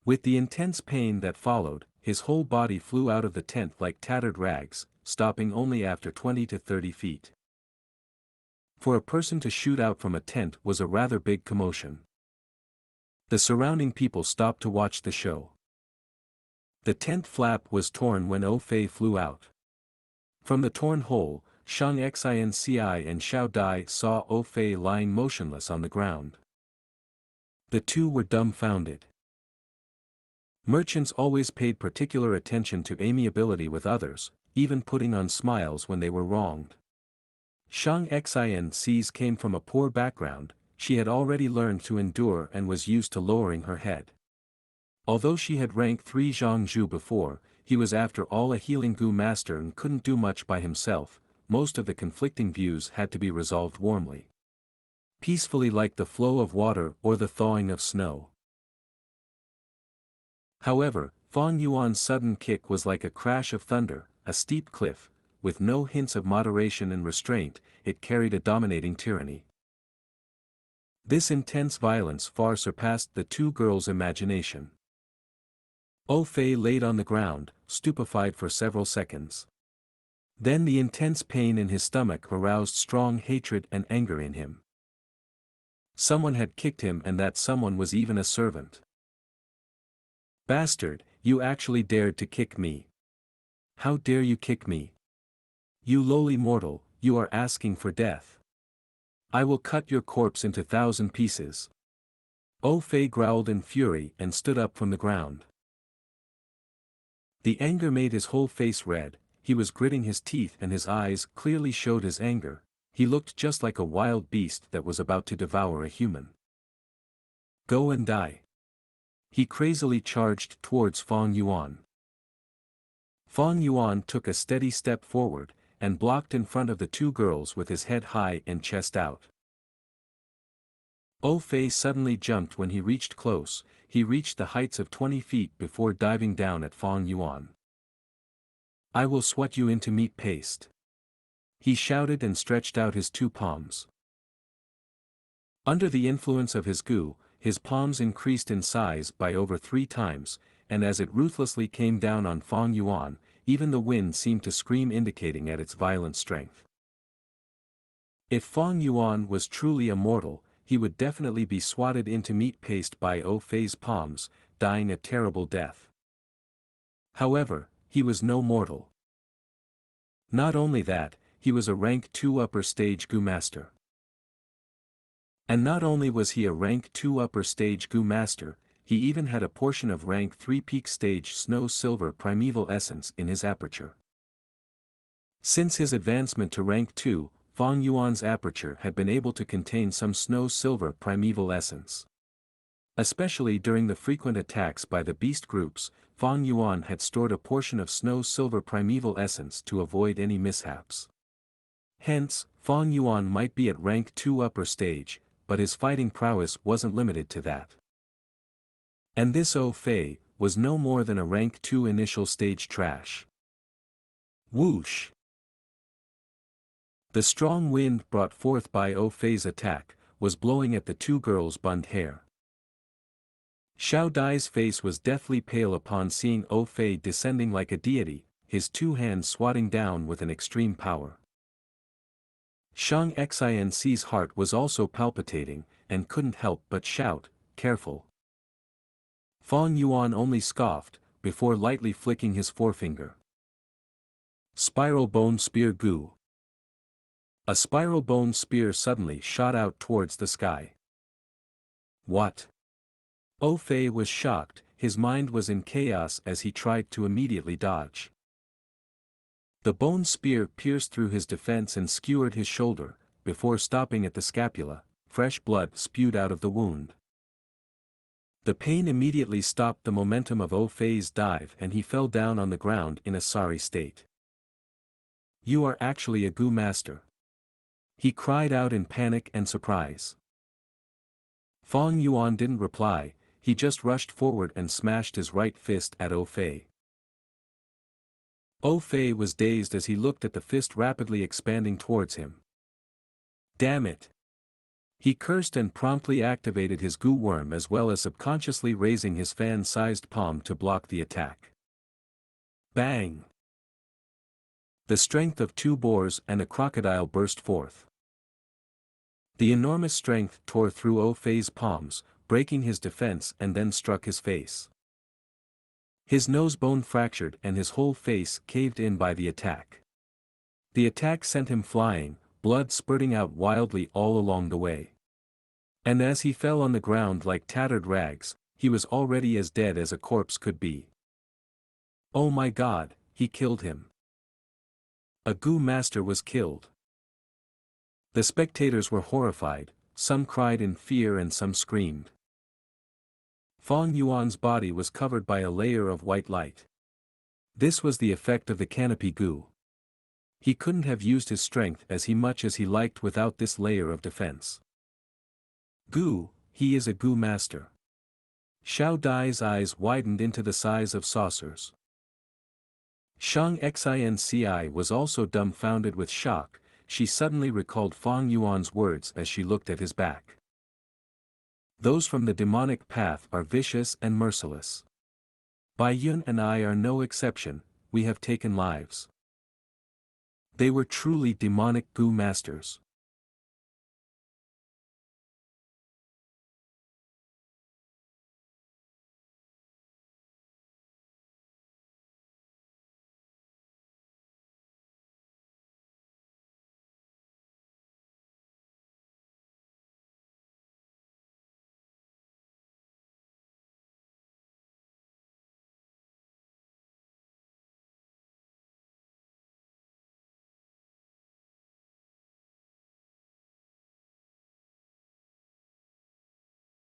A: With the intense pain that followed, his whole body flew out of the tent like tattered rags, stopping only after 20 to 30 feet. For a person to shoot out from a tent was a rather big commotion. The surrounding people stopped to watch the show. The tent flap was torn when Fei flew out. From the torn hole, Xianxia and Xiao Dai saw Fei lying motionless on the ground. The two were dumbfounded. Merchants always paid particular attention to amiability with others, even putting on smiles when they were wronged. Xianxi's came from a poor background, she had already learned to endure and was used to lowering her head. Although she had ranked 3 Zhangzhu before, he was after all a healing Gu master and couldn't do much by himself, most of the conflicting views had to be resolved warmly. Peacefully like the flow of water or the thawing of snow. However, Fang Yuan's sudden kick was like a crash of thunder, a steep cliff, with no hints of moderation and restraint, it carried a dominating tyranny. This intense violence far surpassed the two girls' imagination. Fei laid on the ground, stupefied for several seconds. Then the intense pain in his stomach aroused strong hatred and anger in him. Someone had kicked him and that someone was even a servant. Bastard, you actually dared to kick me. How dare you kick me? You lowly mortal, you are asking for death. I will cut your corpse into 1,000 pieces. Fei growled in fury and stood up from the ground. The anger made his whole face red, he was gritting his teeth and his eyes clearly showed his anger, He looked just like a wild beast that was about to devour a human. Go and die. He crazily charged towards Fang Yuan. Fang Yuan took a steady step forward, and blocked in front of the two girls with his head high and chest out. Fei suddenly jumped when he reached close. He reached the heights of 20 feet before diving down at Fang Yuan. I will sweat you into meat paste. He shouted and stretched out his two palms. Under the influence of his gu, his palms increased in size by over 3 times, and as it ruthlessly came down on Fang Yuan, even the wind seemed to scream, indicating at its violent strength. If Fang Yuan was truly immortal, he would definitely be swatted into meat paste by Fei's palms, dying a terrible death. However, he was no mortal. Not only that, he was a rank 2 upper stage Gu master. And not only was he a rank 2 upper stage Gu master, he even had a portion of rank 3 peak stage Snow Silver Primeval Essence in his aperture. Since his advancement to rank 2, Fang Yuan's aperture had been able to contain some Snow Silver Primeval Essence. Especially during the frequent attacks by the beast groups, Fang Yuan had stored a portion of Snow Silver Primeval Essence to avoid any mishaps. Hence, Fang Yuan might be at rank 2 upper stage, but his fighting prowess wasn't limited to that. And this Fei was no more than a rank 2 initial stage trash. Whoosh! The strong wind brought forth by Fei's attack was blowing at the two girls' bund hair. Xiao Dai's face was deathly pale upon seeing Fei descending like a deity, his two hands swatting down with an extreme power. Xianxia's heart was also palpitating, and couldn't help but shout, "Careful." Fang Yuan only scoffed, before lightly flicking his forefinger. Spiral Bone Spear Gu. A spiral bone spear suddenly shot out towards the sky. What? Fei was shocked, his mind was in chaos as he tried to immediately dodge. The bone spear pierced through his defense and skewered his shoulder, before stopping at the scapula. Fresh blood spewed out of the wound. The pain immediately stopped the momentum of Fei's dive and he fell down on the ground in a sorry state. You are actually a Gu master. He cried out in panic and surprise. Fang Yuan didn't reply, he just rushed forward and smashed his right fist at Fei. Fei was dazed as he looked at the fist rapidly expanding towards him. Damn it! He cursed and promptly activated his Gu worm as well as subconsciously raising his fan-sized palm to block the attack. Bang! The strength of 2 boars and a crocodile burst forth. The enormous strength tore through Fei's palms, breaking his defense and then struck his face. His nose bone fractured and his whole face caved in by the attack. The attack sent him flying, blood spurting out wildly all along the way. And as he fell on the ground like tattered rags, he was already as dead as a corpse could be. Oh my God, he killed him. A Gu master was killed. The spectators were horrified, some cried in fear and some screamed. Fang Yuan's body was covered by a layer of white light. This was the effect of the canopy Gu. He couldn't have used his strength as much as he liked without this layer of defense. Gu, he is a Gu master. Xiao Dai's eyes widened into the size of saucers. Xianxia was also dumbfounded with shock. She suddenly recalled Fang Yuan's words as she looked at his back. Those from the demonic path are vicious and merciless. Bai Yun and I are no exception, we have taken lives. They were truly demonic Gu masters.